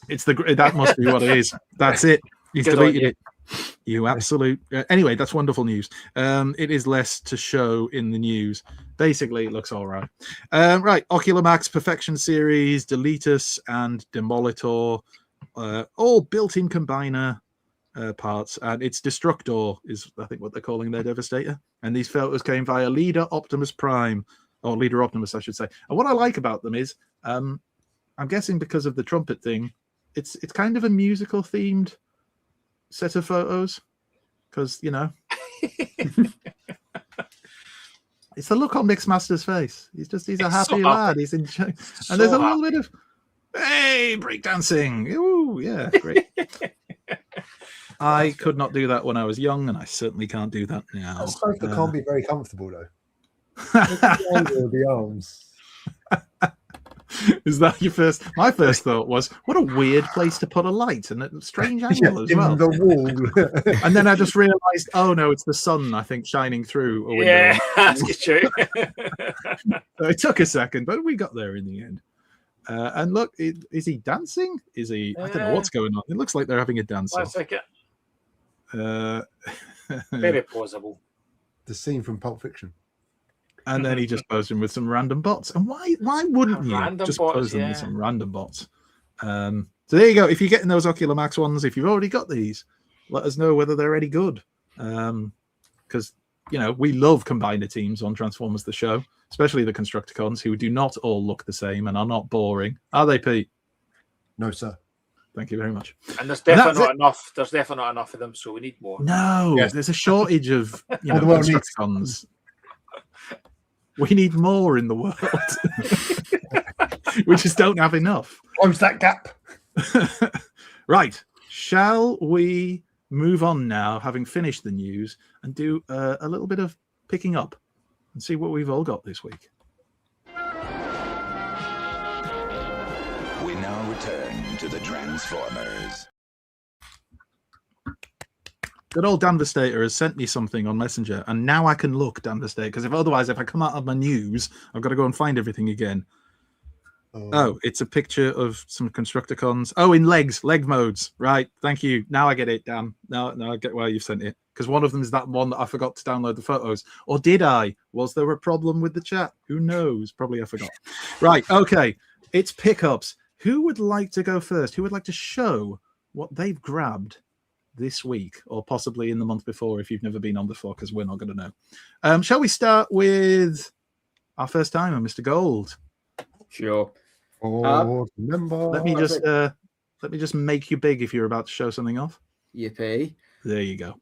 It's that must be what it is. That's it. He's deleted it. You absolute. Anyway, that's wonderful news. It is less to show in the news. Basically, it looks all right. Right, Ocular Max Perfection Series, Deletus, and Demolitor, all built-in combiner parts, and it's Destructor is, I think, what they're calling their Devastator. And these photos came via Leader Optimus Prime, or Leader Optimus, I should say. And what I like about them is, I'm guessing because of the trumpet thing, it's kind of a musical themed set of photos, because it's the look on Mixmaster's face. He's a happy lad. He's enjoying, and there's a little bit of breakdancing. Ooh, yeah, great. I could not do that when I was young, and I certainly can't do that now. I suppose it can't be very comfortable though. Look at the angle of the arms. Is that your first? My first thought was, what a weird place to put a light, and a strange angle as well. In the wall. And then I just realised, oh no, it's the sun, I think, shining through a window. Yeah, that's true. It took a second, but we got there in the end. And look, is he dancing? Is he? I don't know what's going on. It looks like they're having a dance. Let's take it. Very plausible. The scene from Pulp Fiction. And then he just posed them with some random bots. And why wouldn't you Random just bots, pose them yeah. with some random bots? So there you go. If you're getting those Ocular Max ones, if you've already got these, let us know whether they're any good. Because, we love combiner teams on Transformers the Show, especially the Constructicons, who do not all look the same and are not boring. Are they, Pete? No, sir. Thank you very much. And there's definitely not enough. There's definitely not enough of them, so we need more. No, Yes. there's a shortage of the world needs- Constructicons. We need more in the world. We just don't have enough. Close that gap. Right. Shall we move on now, having finished the news, and do a little bit of picking up and see what we've all got this week? We now return to the Transformers. Good old Dan Vestator has sent me something on Messenger, and now I can look, Dan Vestator, because if I come out of my news, I've got to go and find everything again. Oh, it's a picture of some Constructicons. Oh, in leg modes. Right. Thank you. Now I get it, Dan. Now I get why you've sent it. Because one of them is that one that I forgot to download the photos. Or did I? Was there a problem with the chat? Who knows? Probably I forgot. Right. Okay. It's pickups. Who would like to go first? Who would like to show what they've grabbed this week, or possibly in the month before if you've never been on before, because we're not going to know. Shall we start with our first timer, Mr. Gold? Sure. Remember. Let me just make you big if you're about to show something off. Yippee. There you go.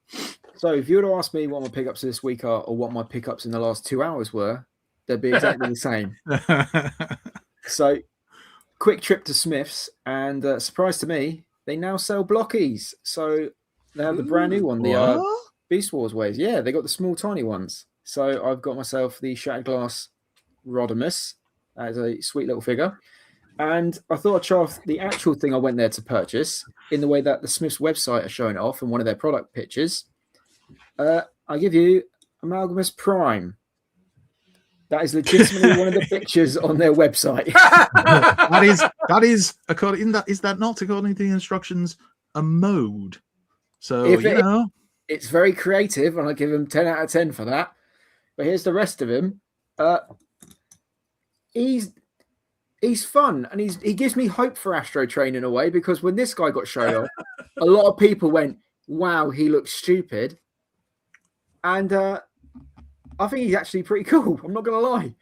So if you were to ask me what my pickups this week are, or what my pickups in the last 2 hours were, they'd be exactly the same. So quick trip to Smith's, and surprise to me, they now sell blockies. So they have the brand new one, the Beast Wars ways. Yeah, they got the small, tiny ones. So I've got myself the Shattered Glass Rodimus as a sweet little figure. And I thought I'd show off the actual thing I went there to purchase in the way that the Smiths website are showing it off in one of their product pictures. I give you Amalgamus Prime. That is legitimately one of the pictures on their website. that is according is that not according to the instructions a mode? So it's very creative, and I give him 10 out of 10 for that. But here's the rest of him. He's fun, and he gives me hope for Astro Train in a way, because when this guy got shown off, a lot of people went, "Wow, he looks stupid," and I think he's actually pretty cool. I'm not gonna lie.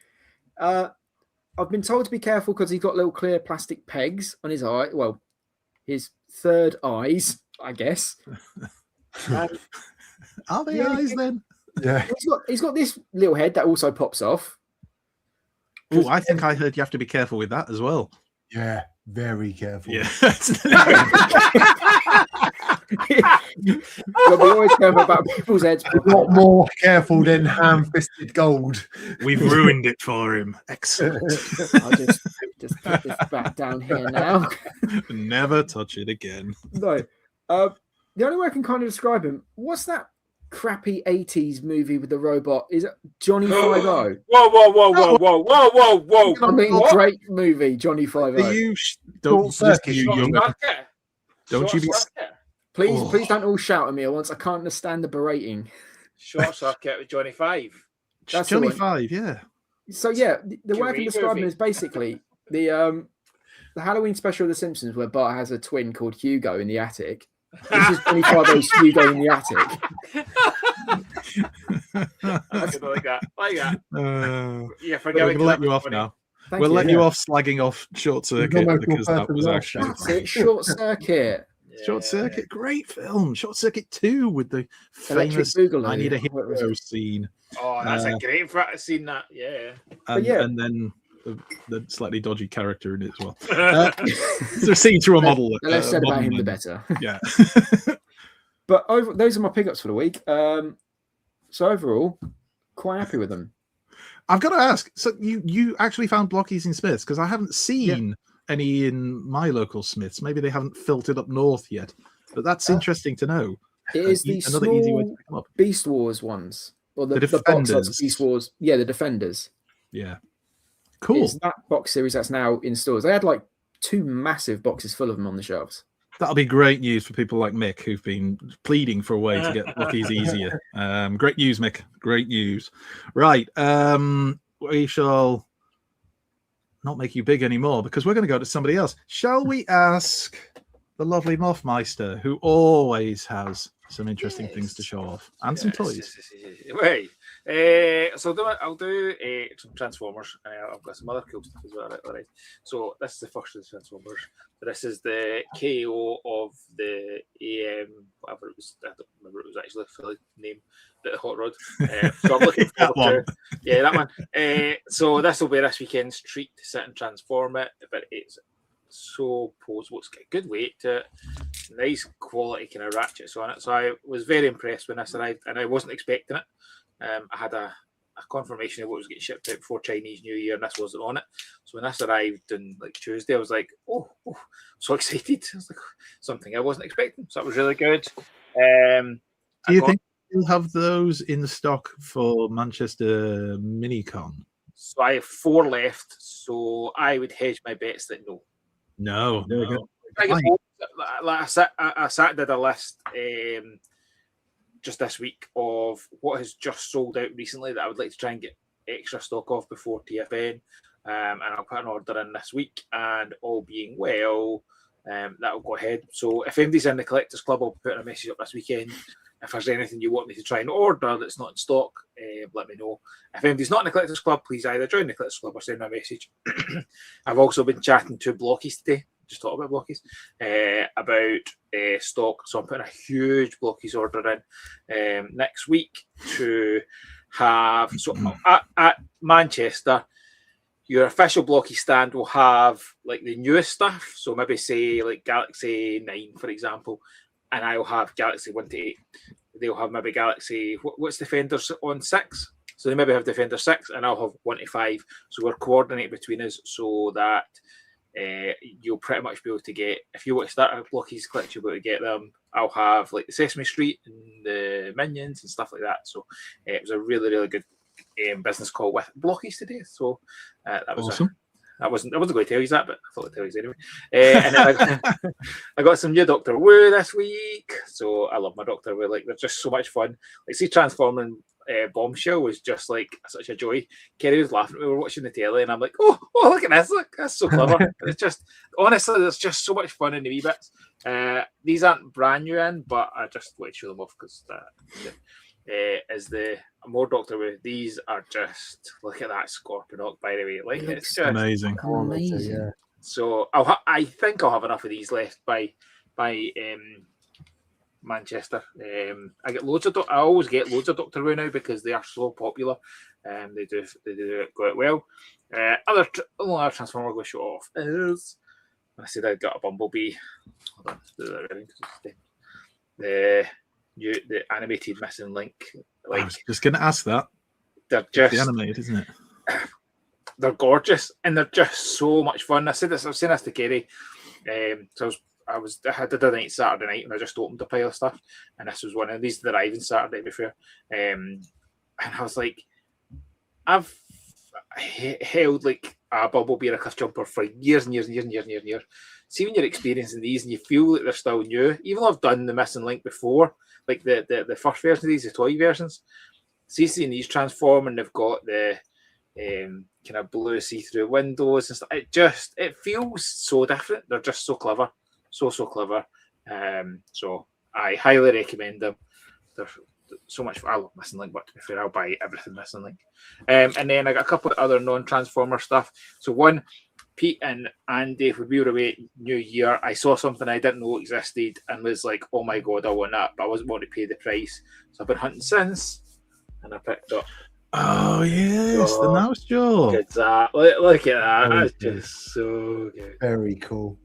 I've been told to be careful because he's got little clear plastic pegs on his eye. Well, his third eyes, I guess. Are they eyes then? Yeah. He's got this little head that also pops off. Oh, I think I heard you have to be careful with that as well. Yeah, very careful. Yeah. You'll be always careful about people's heads. A lot more careful than ham-fisted gold. We've ruined it for him. Excellent. I'll just put this back down here now. Never touch it again. No. The only way I can kind of describe him, what's that crappy 80s movie with the robot? Is it Johnny 5-0? Whoa. I mean, great movie, Johnny 5-0. Don't you be... Please don't all shout at me at once. I can't understand the berating. Short Circuit with Johnny 5. That's Johnny 5, yeah. So yeah, the way I can describe him is basically the Halloween special of The Simpsons where Bart has a twin called Hugo in the attic. This is Johnny 5-0's Hugo in the attic. like that. Yeah, We're going to let you off now. We'll let you off slagging off Short Circuit because that was actually... That's it, Short Circuit. Short Circuit, great film. Short Circuit 2 with the famous I Need a Hero scene. Oh, that's a great scene, that. Yeah. And then the slightly dodgy character in it as well. So seen through a model. The less said about him, the better. Yeah. But those are my pickups for the week. So overall, quite happy with them. I've got to ask, so you actually found blockies in Smiths? Because I haven't seen any in my local Smiths. Maybe they haven't filtered up north yet. But that's interesting to know. It is the another easy way to pick them up. Beast Wars ones. Or the Defenders. box of Beast Wars. Yeah, the Defenders. Yeah. Cool. It's that box series that's now in stores. They had like 2 massive boxes full of them on the shelves. That'll be great news for people like Mick who've been pleading for a way to get Blockies easier. Great news, Mick. Great news. Right. We shall not make you big anymore because we're going to go to somebody else. Shall we ask the lovely Moffmeister, who always has some interesting things to show off and some toys? Right. So I'll do some Transformers. I've got some other cool stuff as well. Right. So this is the first of the Transformers. This is the KO of the whatever it was. I don't remember it was actually fully named, the Hot Rod. So I'm looking forward to that one. So this will be this weekend's treat to sit and transform it, but it's so posable. It's got a good weight to it, nice quality kind of ratchets on it. So I was very impressed when this arrived, and I wasn't expecting it. I had a confirmation of what was getting shipped out before Chinese New Year, and this wasn't on it. So when this arrived on like Tuesday, I was like, oh so excited. I was like, something I wasn't expecting. So that was really good. Do you think you'll have those in stock for Manchester Minicon? So I have 4 left. So I would hedge my bets that no. No. I sat did a list just this week of what has just sold out recently that I would like to try and get extra stock of before TFN, and I'll put an order in this week, and all being well, that'll go ahead. So if anybody's in the Collectors Club, I'll be putting a message up this weekend. If there's anything you want me to try and order that's not in stock, let me know. If anybody's not in the Collectors Club, please either join the Collectors Club or send me a message. I've also been chatting to Blockies today, just talk about Blockies, about stock. So I'm putting a huge Blockies order in next week to have. So at Manchester, your official Blockies stand will have like the newest stuff. So maybe say like Galaxy 9, for example. And I'll have Galaxy 1 to 8. They'll have maybe Galaxy, what's Defenders on 6? So they maybe have Defender 6, and I'll have 1 to 5. So we're coordinating between us so that you'll pretty much be able to get, if you want to start a Blockies collection, you'll be able to get them. I'll have like the Sesame Street and the Minions and stuff like that. So it was a really, really good business call with Blockies today. So that was awesome. I wasn't going to tell you that, but I thought I'd tell you anyway. And then I got some new Doctor Who this week. So I love my Doctor Who. Like, they're just so much fun. Like, see, Transforming Bombshell was just like such a joy. Kerry was laughing. We were watching the telly, and I'm like, oh, look at this. Look, that's so clever. It's just, honestly, there's just so much fun in the wee bits. These aren't brand new in, but I just want to show them off because is the more Doctor Who. These are just, look at that Scorponok, by the way. Like, it's just amazing. Yeah. So I think I'll have enough of these left by Manchester. I always get loads of Doctor Who now because they are so popular. They do it quite well. Other Transformer I'm going to show off is, I said I got a Bumblebee. Hold on, let's do that ready. The animated Missing Link. Like, I was just going to ask that. They're just animated, isn't it? They're gorgeous and they're just so much fun. I've seen this to Kerry. So I did a night Saturday night and I just opened a pile of stuff, and this was one of these that arrived on Saturday before. And I was like, I've held like a Bumblebee or a Cliff Jumper for years and years and years and years and years and years. See, when you're experiencing these and you feel like they're still new, even though I've done the Missing Link before, like the first version of these, the toy versions, seeing these transform and they've got the kind of blue see-through windows and stuff. It feels so different. They're just so clever, so clever. So I highly recommend them. They're so much fun. I love Missing Link, but to be fair, I'll buy everything Missing Link. And then I got a couple of other non-Transformer stuff. So one, Pete and Andy, when we were away New Year, I saw something I didn't know existed and was like, oh my god, I want that, but I wasn't willing to pay the price. So I've been hunting since, and I picked up. Oh yes, the mouse jaw. Look at that! Look at that! That's just so good. Very cool.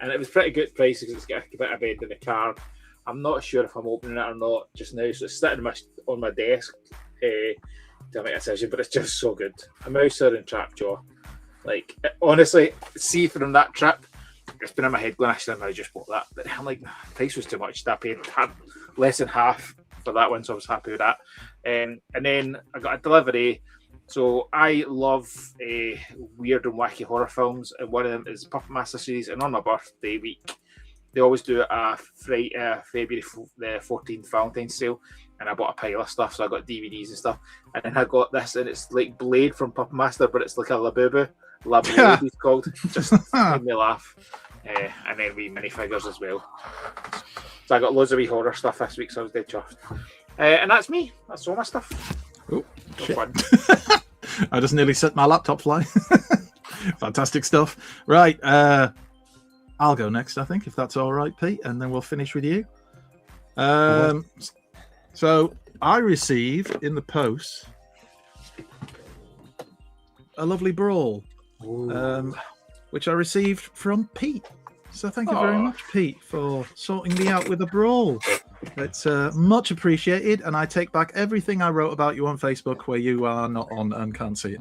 And it was pretty good price because it's got a bit of bed in the car. I'm not sure if I'm opening it or not just now, so it's sitting on my desk to make a decision. But it's just so good. A mouser and Trapjaw. Like, honestly, see from that trip, it's been in my head going, actually, I just bought that. But I'm like, the price was too much. I paid less than half for that one, so I was happy with that. And then I got a delivery. So I love weird and wacky horror films, and one of them is Puppet Master series. And on my birthday week, they always do a February the 14th Valentine's sale, and I bought a pile of stuff. So I got DVDs and stuff, and then I got this, and it's like Blade from Puppet Master, but it's like a Labubu. Labubu it's called. Just made me laugh. And then wee minifigures as well. So I got loads of wee horror stuff this week, so I was dead chuffed. And that's me. That's all my stuff. Oh, shit. Fun. I just nearly set my laptop flying. Fantastic stuff. Right. I'll go next, I think, if that's all right, Pete, and then we'll finish with you. So I received in the post a lovely brawl, which I received from Pete. So thank you very much, Pete, for sorting me out with a brawl. It's much appreciated, and I take back everything I wrote about you on Facebook where you are not on and can't see it.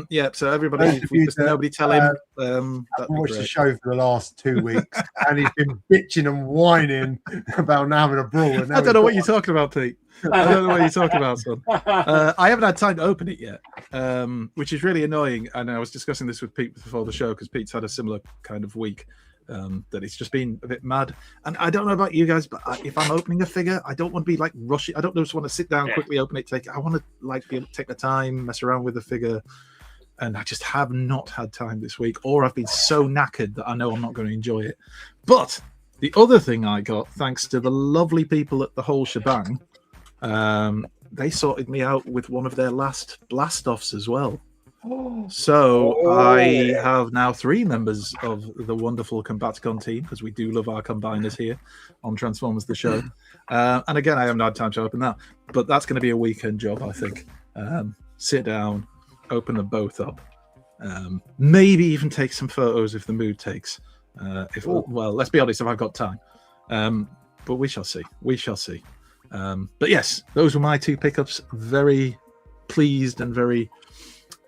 Yeah, so everybody, if we just nobody tell him. I've watched the show for the last 2 weeks, and he's been bitching and whining about now having a brawl. I don't know what you're talking about, Pete. I don't know what you're talking about, son. I haven't had time to open it yet, which is really annoying. And I was discussing this with Pete before the show because Pete's had a similar kind of week. That it's just been a bit mad, and I don't know about you guys, but if I'm opening a figure, I don't want to be like rushing. I don't just want to sit down quickly, open it, take it. I want to like be able to take the time, mess around with the figure, and I just have not had time this week, or I've been so knackered that I know I'm not going to enjoy it. But the other thing I got, thanks to the lovely people at the whole shebang, they sorted me out with one of their last blast-offs as well. So I have now 3 members of the wonderful Combaticon team, because we do love our combiners here on Transformers the show. And again, I haven't had time to open that, but that's going to be a weekend job, I think. Sit down, open them both up, maybe even take some photos if the mood takes. Well, let's be honest, if I've got time. But we shall see. We shall see. But yes, those were my 2 pickups. Very pleased and very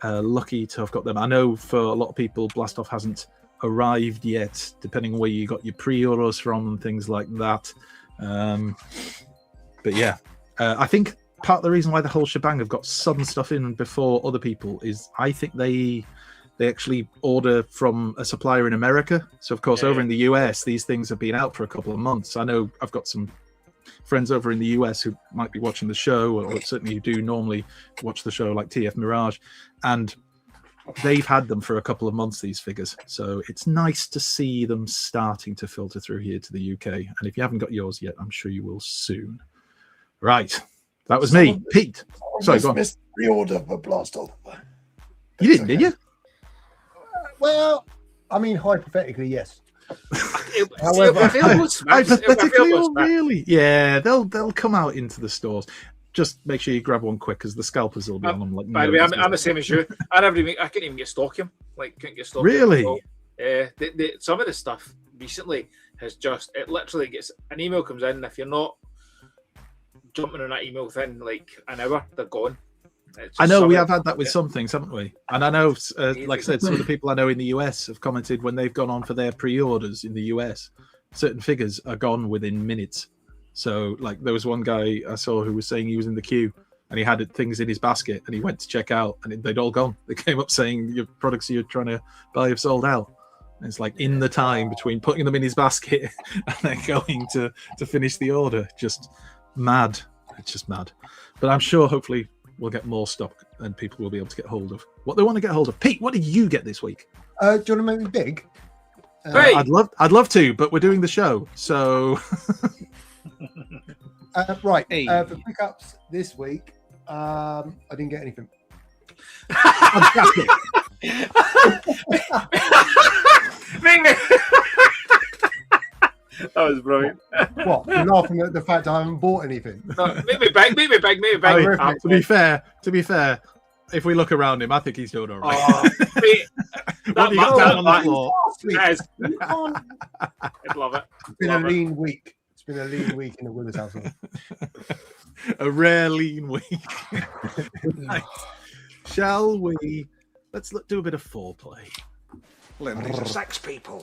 lucky to have got them. I know for a lot of people, Blastoff hasn't arrived yet, depending on where you got your pre-orders from and things like that. But yeah, I think part of the reason why the whole shebang have got some stuff in before other people is I think they actually order from a supplier in America. So of course, over in the US, these things have been out for a couple of months. I know I've got some friends over in the US who might be watching the show, or certainly do normally watch the show, like TF Mirage, and they've had them for a couple of months, these figures. So it's nice to see them starting to filter through here to the UK. And if you haven't got yours yet, I'm sure you will soon. Right. That was me, Pete. Sorry, go on. Missed pre-order for Blastoff. You didn't, did you? Well, I mean, hypothetically, yes. However, hypothetically, really? Yeah, they'll come out into the stores. Just make sure you grab one quick, because the scalpers will be on them. Like, by the way, I'm the same as you. I couldn't even get stock him. Like, couldn't get stock. Really? Some of the stuff recently has just, it literally gets, an email comes in, and if you're not jumping on that email within like an hour, they're gone. I know we have had that with some things, haven't we? And I know, like I said, some of the people I know in the US have commented when they've gone on for their pre-orders in the US, certain figures are gone within minutes. So, like, there was one guy I saw who was saying he was in the queue and he had things in his basket and he went to check out and they'd all gone. They came up saying your products you're trying to buy have sold out. And it's like in the time between putting them in his basket and then going to finish the order. Just mad. It's just mad. But I'm sure hopefully we'll get more stock and people will be able to get hold of what they want to get hold of. Pete, what did you get this week? Do you want to make me big? I'd love to, but we're doing the show, so right. For pickups this week, I didn't get anything. That was brilliant. What? You're laughing at the fact I haven't bought anything. No, make me beg. To be fair, if we look around him, I think he's doing all right. That you got down on the floor? I'd love it. It's been a lean week. It's been a lean week in the Willis household. A rare lean week. Right. Shall we? Let's do a bit of foreplay. Lynn, these are sex people.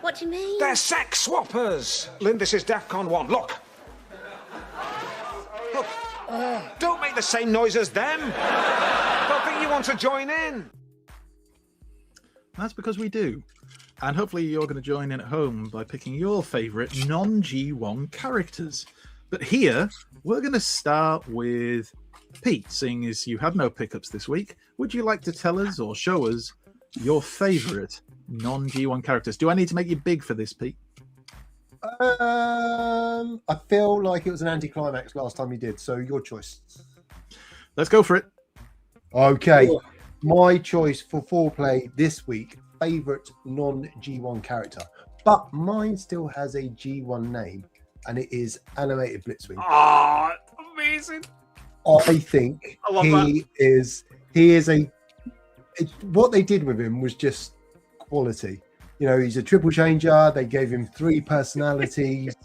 What do you mean? They're sex swappers. Lynn, this is DEFCON 1. Look. Look. Don't make the same noise as them. Don't think you want to join in. That's because we do. and hopefully you're going to join in at home by picking your favorite non-G1 characters. But here, we're going to start with Pete, seeing as you had no pickups this week. Would you like to tell us or show us your favorite non-G1 characters? Do I need to make you big for this, Pete? I feel like it was an anticlimax last time you did, so your choice. Let's go for it. Okay, my choice for Fourplay this week, favorite non-G1 character, but mine still has a G1 name, and it is Animated Blitzwing. Oh, amazing! I think I love he is what they did with him was just quality. You know, he's a triple changer. They gave him 3 personalities.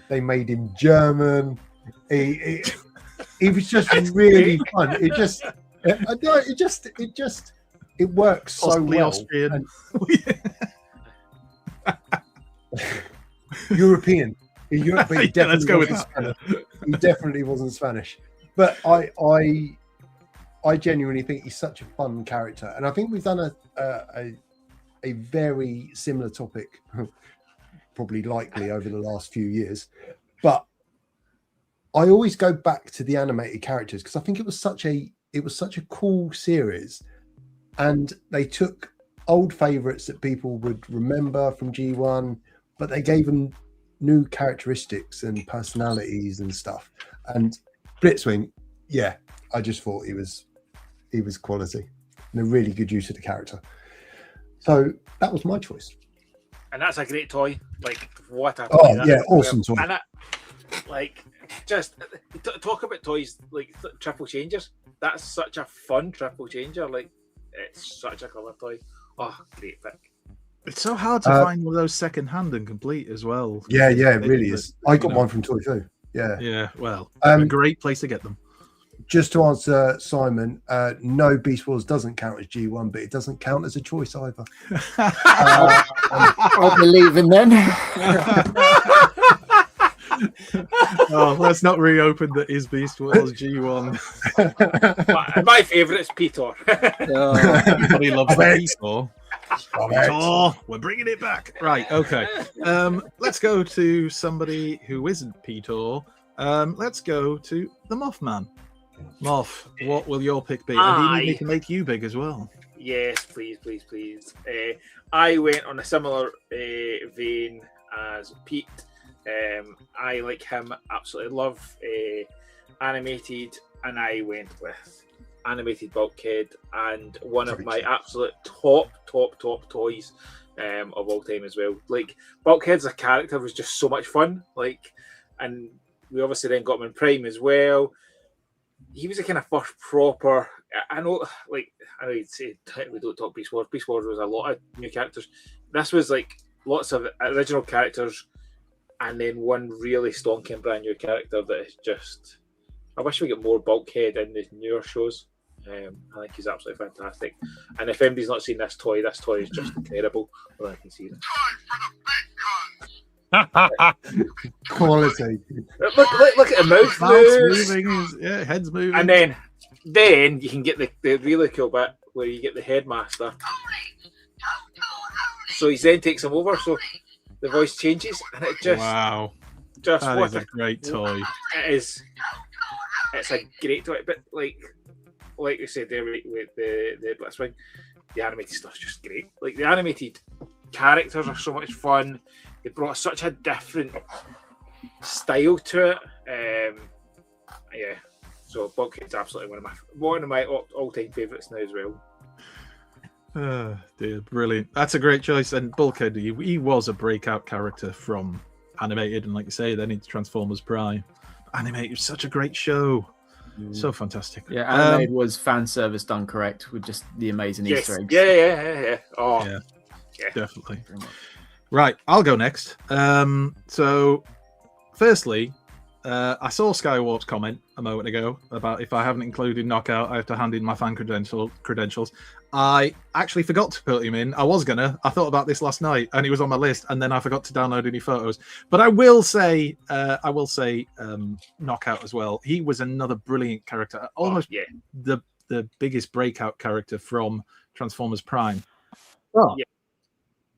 They made him German. He was just really fun. It works so Possibly well. Austrian. European. But he Yeah, let's go with wasn't that. Spanish. He definitely wasn't Spanish. But I genuinely think he's such a fun character, and I think we've done a very similar topic, probably likely over the last few years. But I always go back to the animated characters because I think it was such a cool series, and they took old favorites that people would remember from G1, but they gave them new characteristics and personalities and stuff. And Blitzwing, yeah, I just thought he was quality and a really good use of the character. So that was my choice. And that's a great toy. Like, what a Oh, toy. yeah, awesome toy. And just talk about toys like triple changers. That's such a fun triple changer. Like, it's such a clever toy. Oh, great pick. It's so hard to find one of those second-hand and complete as well. Yeah, it really is. I got mine from Toy too. Yeah, well, a great place to get them. Just to answer Simon, no, Beast Wars doesn't count as G1, but it doesn't count as a choice either. I believe in them. Oh, let's not reopen the Is Beast Wars G1. My favourite is Peter. Everybody loves Peter. Peter, we're bringing it back. Right, okay. Let's go to somebody who isn't Peter. Let's go to the Moff Man. Moff, what will your pick be? And do you need me to make you big as well? Yes, please. I went on a similar vein as Pete. I like him, absolutely love animated, and I went with animated Bulkhead, and one of my absolute top toys of all time as well. Like, Bulkhead as a character was just so much fun. Like, and we obviously then got him in Prime as well. He was a kind of first proper. I know you'd say we don't talk Beast Wars. Beast Wars was a lot of new characters. This was like lots of original characters, and then one really stonking brand new character that is just. I wish we get more Bulkhead in the newer shows. I think he's absolutely fantastic. And if anybody's not seen this toy is just incredible. Well, I can see it. Quality. Look at the mouth moving, head's moving. And then you can get the really cool bit where you get the headmaster. So he then takes him over, so the voice changes, and it just that is a great toy. It is. It's a great toy, but like we said there with the Blitzwing, the animated stuff's just great. Like, the animated characters are so much fun. They brought such a different style to it. Yeah. So Bulkhead's absolutely one of my all-time favourites now as well. Oh, dear, brilliant. That's a great choice. And Bulkhead, he was a breakout character from animated, and like you say, then into Transformers Prime. Animated was such a great show. So fantastic. Yeah, animated was fan service done correct with just the amazing Easter eggs. Yeah. Oh, yeah. Definitely. Right, I'll go next. So, firstly, I saw Skywarp's comment a moment ago about if I haven't included Knockout, I have to hand in my fan credentials. I actually forgot to put him in. I thought about this last night, and he was on my list, and then I forgot to download any photos. But I will say Knockout as well. He was another brilliant character, almost the biggest breakout character from Transformers Prime. Oh. Yeah.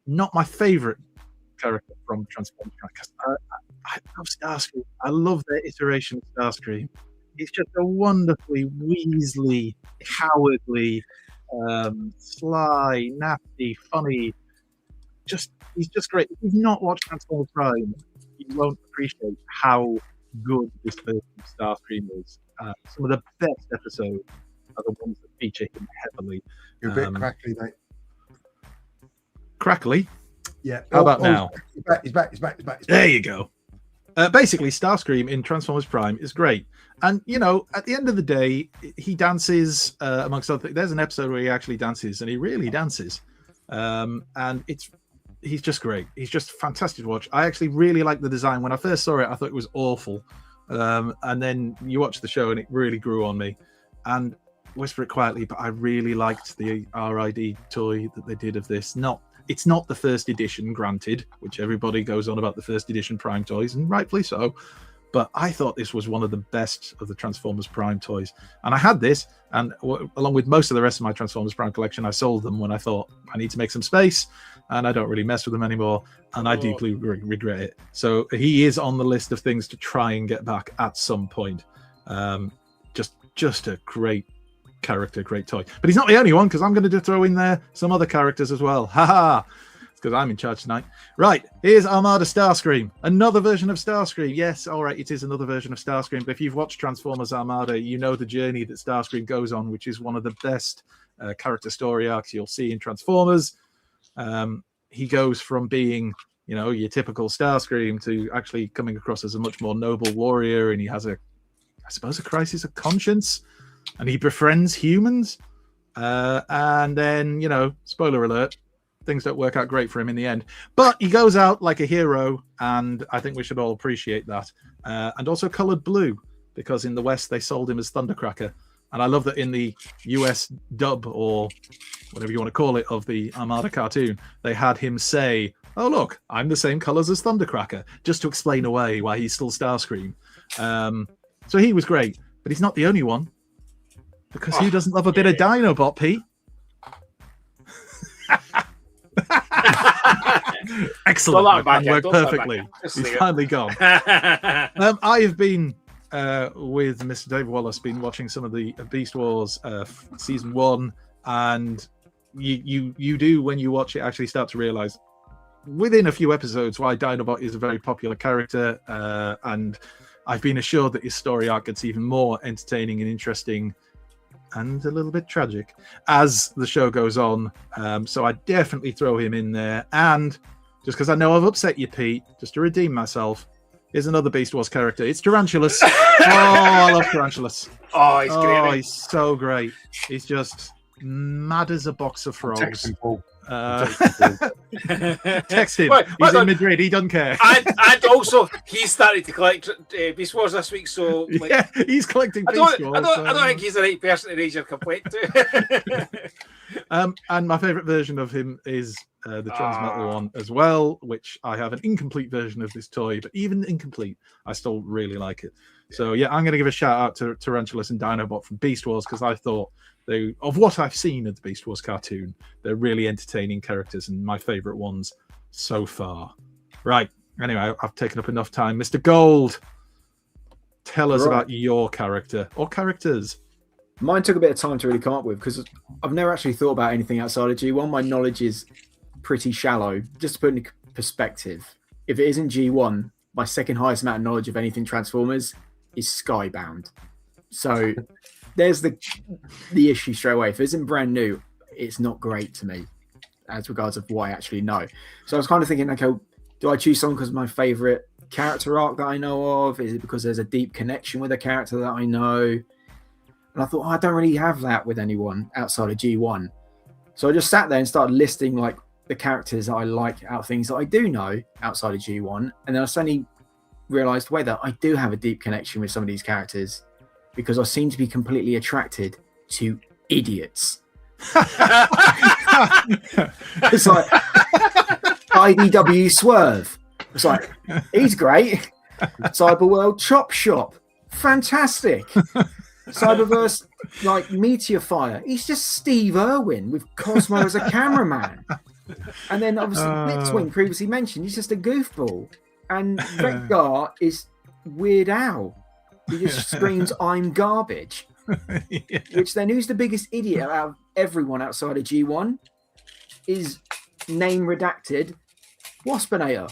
not my favorite character from Transformers. I love Starscream. I love their iteration of Starscream. He's just a wonderfully Weasley, cowardly, sly, nasty, funny. He's just great. If you've not watched Transformers Prime, you won't appreciate how good this version of Starscream is. Some of the best episodes are the ones that feature him heavily. You're a bit crackly, mate. Crackly? Yeah. How about now? He's back. There you go. Basically, Starscream in Transformers Prime is great. And, you know, at the end of the day, he dances, amongst other things. There's an episode where he actually dances, and he really dances. And he's just great. He's just fantastic to watch. I actually really like the design. When I first saw it, I thought it was awful. And then you watch the show, and it really grew on me. And whisper it quietly, but I really liked the RID toy that they did of this. It's not the first edition, granted, which everybody goes on about the first edition Prime toys, and rightfully so. But I thought this was one of the best of the Transformers Prime toys. And I had this, and along with most of the rest of my Transformers Prime collection, I sold them when I thought I need to make some space, and I don't really mess with them anymore, and I deeply regret it. So he is on the list of things to try and get back at some point. Just a great character, great toy. But he's not the only one, because I'm going to throw in there some other characters as well. Haha! Because I'm in charge tonight. Right, here's Armada Starscream. Another version of Starscream. Yes, all right, it is another version of Starscream. But if you've watched Transformers Armada, you know the journey that Starscream goes on, which is one of the best character story arcs you'll see in Transformers. He goes from being, you know, your typical Starscream to actually coming across as a much more noble warrior, and he has a crisis of conscience, and he befriends humans. And then, you know, spoiler alert, things don't work out great for him in the end, but he goes out like a hero, and I think we should all appreciate that. And also colored blue, because in the West they sold him as Thundercracker, and I love that in the US dub, or whatever you want to call it, of the Armada cartoon, they had him say, "Oh look, I'm the same colors as Thundercracker," just to explain away why he's still Starscream. So he was great, but he's not the only one, because who doesn't love a bit of Dinobot, Pete? Excellent. Well, that worked perfectly. He's finally gone. I have been with Mr. David Wallace, been watching some of the Beast Wars season 1, and you do, when you watch it, actually start to realize within a few episodes why Dinobot is a very popular character, and I've been assured that his story arc gets even more entertaining and interesting, and a little bit tragic as the show goes on. So I definitely throw him in there. And just because I know I've upset you, Pete, just to redeem myself, here's another Beast Wars character. It's Tarantulas. Oh, I love Tarantulas. Oh, he's great. Oh, he's so great. He's just mad as a box of frogs. Text him. He's in Madrid. He doesn't care. And also, he started to collect Beast Wars this week. So yeah, he's collecting Beast Wars. I don't think he's the right person to raise your complaint to. And my favourite version of him is the Transmetal one as well, which I have an incomplete version of this toy, but even incomplete, I still really like it. So yeah, I'm going to give a shout out to Tarantulas and Dinobot from Beast Wars, because I thought of what I've seen of the Beast Wars cartoon, they're really entertaining characters and my favourite ones so far. Right, anyway, I've taken up enough time. Mr. Gold, tell us about your character or characters. Mine took a bit of time to really come up with, because I've never actually thought about anything outside of G1. My knowledge is pretty shallow. Just to put in perspective, if it isn't G1, my second highest amount of knowledge of anything Transformers is Skybound. So there's the issue straight away. If it isn't brand new, it's not great to me as regards of what I actually know. So I was kind of thinking, okay, do I choose someone because of my favourite character arc that I know of? Is it because there's a deep connection with a character that I know? And I thought, I don't really have that with anyone outside of G1. So I just sat there and started listing like the characters that I like out of things that I do know outside of G1. And then I suddenly realised, wait, that I do have a deep connection with some of these characters, because I seem to be completely attracted to idiots. It's like IDW Swerve. It's like, he's great. Cyberworld Chop Shop, fantastic. Cyberverse, like Meteor Fire, he's just Steve Irwin with Cosmo as a cameraman. And then obviously Blitzwing, previously mentioned, he's just a goofball. And Redgar is Weird Al. He just screams, "I'm garbage." Yeah. Which then, who's the biggest idiot out of everyone outside of G1? Is name redacted Waspinator.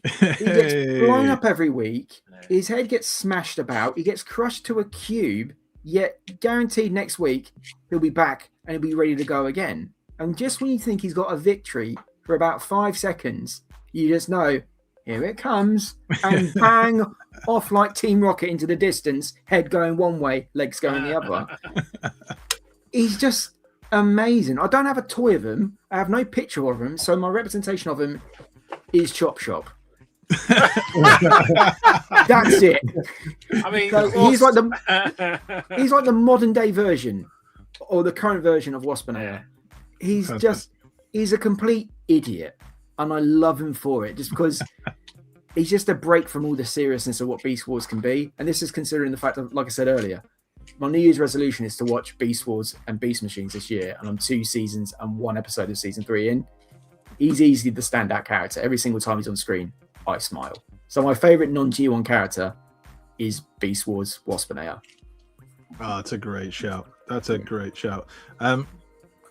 He gets blown up every week. His head gets smashed about. He gets crushed to a cube. Yet guaranteed next week he'll be back and he'll be ready to go again. And just when you think he's got a victory for about 5 seconds, you just know, here it comes, and bang off like Team Rocket into the distance, head going one way, legs going the other. He's just amazing. I don't have a toy of him. I have no picture of him, so my representation of him is Chop Shop. That's it. I mean, so he's like the modern day version or the current version of Waspinator. He's a complete idiot, and I love him for it, just because he's just a break from all the seriousness of what Beast Wars can be. And this is considering the fact that, like I said earlier, my New Year's resolution is to watch Beast Wars and Beast Machines this year, and I'm 2 seasons and 1 episode of season 3 in. He's easily the standout character. Every single time he's on screen, I smile. So my favorite non-G1 character is Beast Wars Waspinator. Oh, that's a great shout. That's a great shout.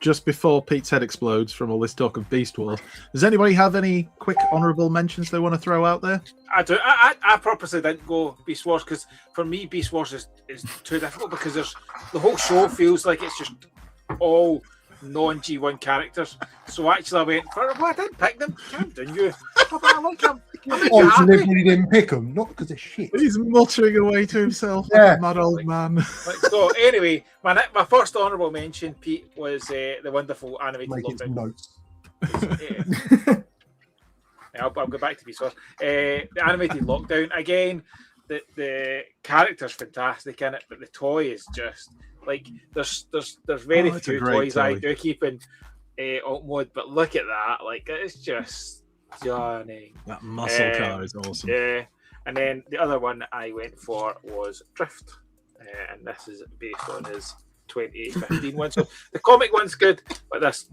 Just before Pete's head explodes from all this talk of Beast Wars, does anybody have any quick honourable mentions they want to throw out there? I do. I purposely didn't go Beast Wars because for me Beast Wars is too difficult, because there's the whole show feels like it's just all non-G1 characters. So actually I went for, well, I didn't pick them. Calm down, you. Oh, but I like them. Oh, so everybody didn't pick them, not because of shit. He's muttering away to himself like a mad old man. So anyway, my first honourable mention, Pete, was the wonderful animated Lockdown. Notes. I'll go back to Beast Wars. The animated Lockdown, again, the character's fantastic in it, but the toy is just like there's very few toys I do keep in alt mode, but look at that, like it's just stunning. That muscle car is awesome. Yeah, and then the other one I went for was Drift, and this is based on his 2015 one. So the comic one's good, but this.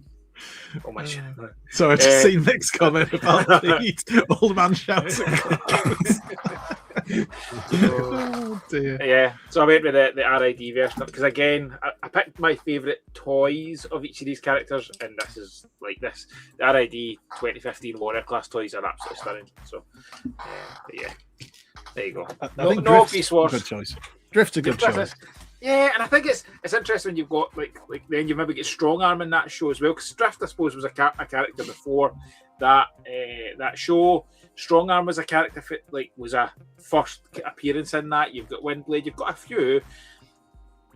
Oh my shit! So I've just seen Nick's comment about the old man shouts at oh dear. Yeah, so I went with the RID version because again, I picked my favourite toys of each of these characters, and this is like this. The RID 2015 Warrior Class toys are absolutely stunning. So, yeah, there you go. I think no Beast Wars. Good choice. Drift's a good choice. Yeah, and I think it's interesting when you've got like then you maybe get Strong Arm in that show as well, because Drift I suppose was a character before that that show. Strong Arm was a character was a first appearance in that. You've got Windblade, you've got a few.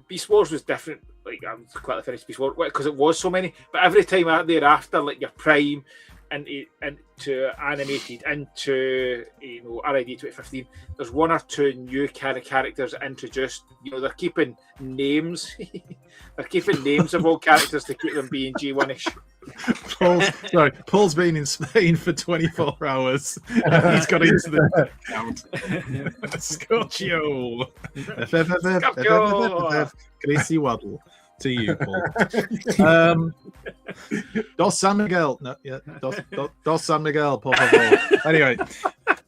Beast Wars was different. Like I'm quite finished Beast Wars because it was so many, but every time out thereafter, like your Prime into animated into RID 2015, there's 1 or 2 new kind of characters introduced. They're keeping names. They're keeping names of all characters to keep them being G1ish. Paul's been in Spain for 24 hours. He's got into the count. Scotcho. Gracie Waddle. To you, Paul. Dos San Miguel. No, yeah. Dos San Miguel, por favor. Anyway,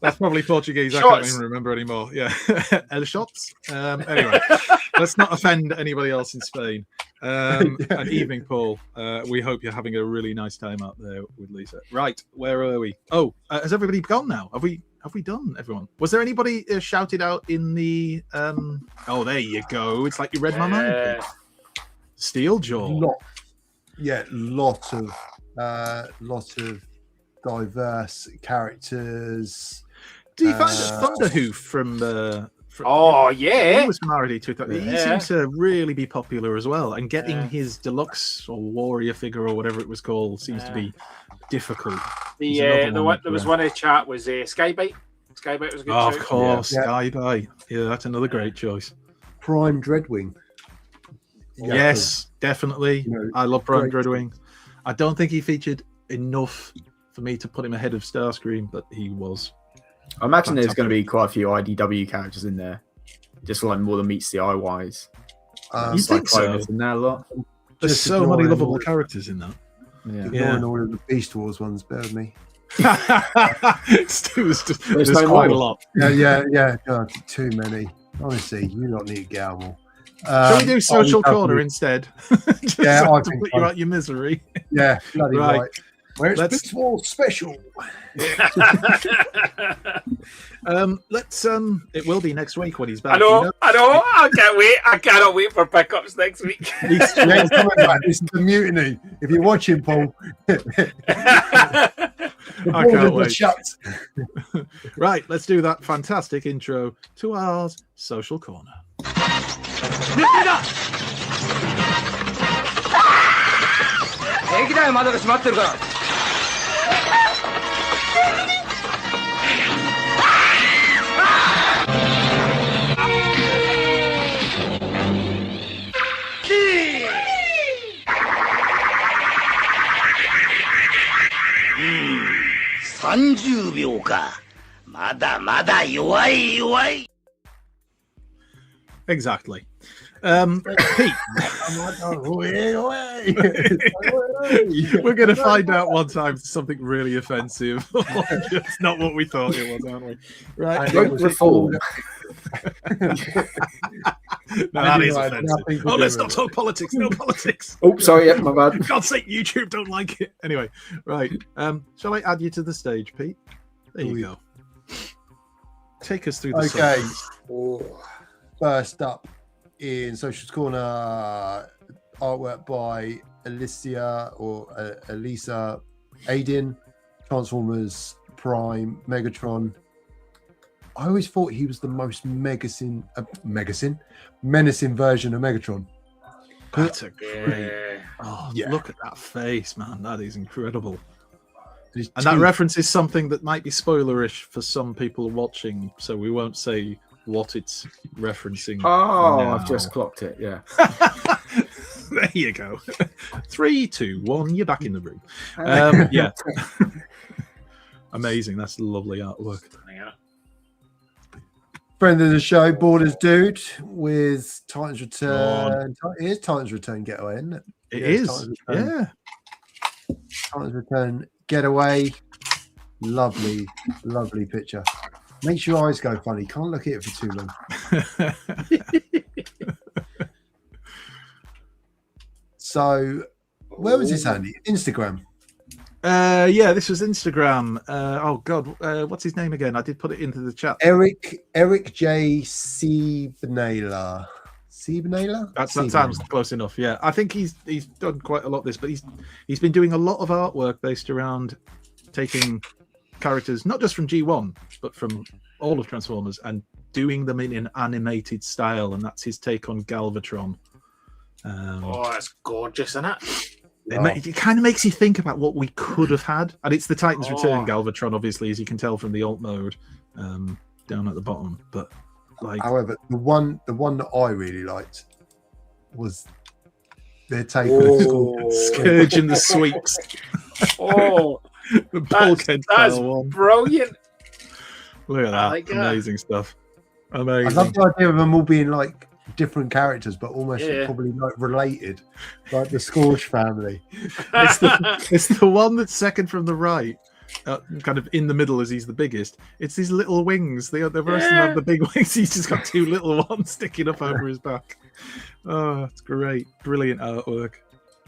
that's probably Portuguese. I can't even remember anymore. Yeah. El shots. Anyway, let's not offend anybody else in Spain. And evening, Paul. We hope you're having a really nice time out there with Lisa. Right, where are we? Oh, has everybody gone now? Have we done, everyone? Was there anybody shouted out in the... Oh, there you go. It's like you read my mind. Steeljaw. Lot of diverse characters. Do you find that Thunderhoof from oh yeah, he was from RD 2000. He seems to really be popular as well, and getting his deluxe or warrior figure or whatever it was called seems to be difficult. There was one in the chat was Skybite. Skybite was a good shout. Of course, Skybite. Yeah, that's another great choice. Prime Dreadwing. Yes, definitely. I love Prime Dreadwing. I don't think he featured enough for me to put him ahead of Starscream, but he was. I imagine there's going to be quite a few IDW characters in there, just like more than meets the eye wise. You think so? In there a lot. There's so many lovable characters in that. Ignoring all of the Beast Wars ones, bear with me. There's quite a lot. Yeah. God, too many. Honestly, you not need to get out more. Shall we do Social Corner instead? Yeah, I to think put you out your misery. Yeah, bloody right. Where it's Let's- Beast Wars special. Let's it will be next week when he's back. I know. I can't wait. I cannot wait for pickups next week. Yeah, it's coming back. This is the mutiny. If you're watching, Paul, the I borders can't are wait. shut. Right, let's do that fantastic intro to our Social Corner. 平気だよ、窓が閉まってるから。30秒か。まだまだ弱い弱い。 Exactly. Pete, we're going to find out one time something really offensive. It's not what we thought it was, aren't we? Right. Reform. No, that is offensive. Oh, let's not talk politics. No politics. Oh, sorry, yeah, my bad. For God's sake, YouTube don't like it. Anyway, right. Shall I add you to the stage, Pete? There you go. Take us through the Okay. First up in Socials Corner, artwork by Elisa Aiden, Transformers Prime Megatron. I always thought he was the most menacing version of Megatron. That's a great. Oh, look at that face, man. That is incredible. And that reference is something that might be spoilerish for some people watching, so we won't say what it's referencing. Oh, now. I've just clocked it. Yeah. There you go. 3, 2, 1. You're back in the room. Yeah. Amazing. That's lovely artwork. Friend of the show, Borders Dude, with Titans Return. It is Titans Return Getaway, isn't it? It is. Titans Return Getaway. Lovely, lovely picture. Makes your eyes go funny. Can't look at it for too long. So, where was this, Andy? Instagram. Yeah, this was Instagram. Oh God, what's his name again? I did put it into the chat. Eric J. Siebnailer. That sounds close enough. Yeah, I think he's done quite a lot of this, but he's been doing a lot of artwork based around taking characters not just from G1 but from all of Transformers and doing them in an animated style, and that's his take on Galvatron. Oh, that's gorgeous, isn't it? It kind of makes you think about what we could have had, and it's the Titans Return Galvatron, obviously, as you can tell from the alt mode down at the bottom. But however, the one that I really liked was their take on Scourge in the Sweeps. Oh, the bulkhead that's style one. Brilliant. Look at that, like amazing stuff. Amazing. I love the idea of them all being like different characters, but almost probably like related, like the Scourge family. It's the one that's second from the right, kind of in the middle as he's the biggest. It's these little wings. The rest of them have the big wings. He's just got two little ones sticking up over his back. Oh, it's great. Brilliant artwork.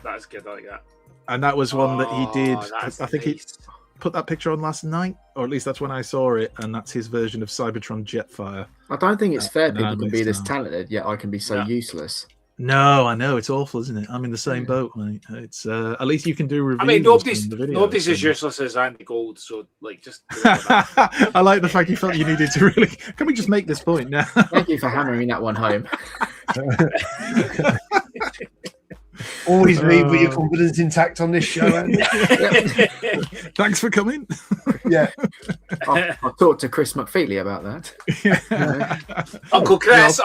That's good. I like that. And that was one that he did. I think he nice. put that picture on last night, or at least that's when I saw it, and that's his version of Cybertron Jetfire. I don't think it's fair people anime can be this style. talented, yet I can be so useless. No, I know, it's awful, isn't it? I'm in the same boat, mate. It's at least you can do reviews. I mean, nobody's from the videos, as useless as Andy Gold, so like just. I like the fact you felt you needed to really. Can we just make this point now? Thank you for hammering that one home. Always leave with your confidence intact on this show, Andy. Thanks for coming. Yeah. I'll talk to Chris McFeely about that. Uncle Chris,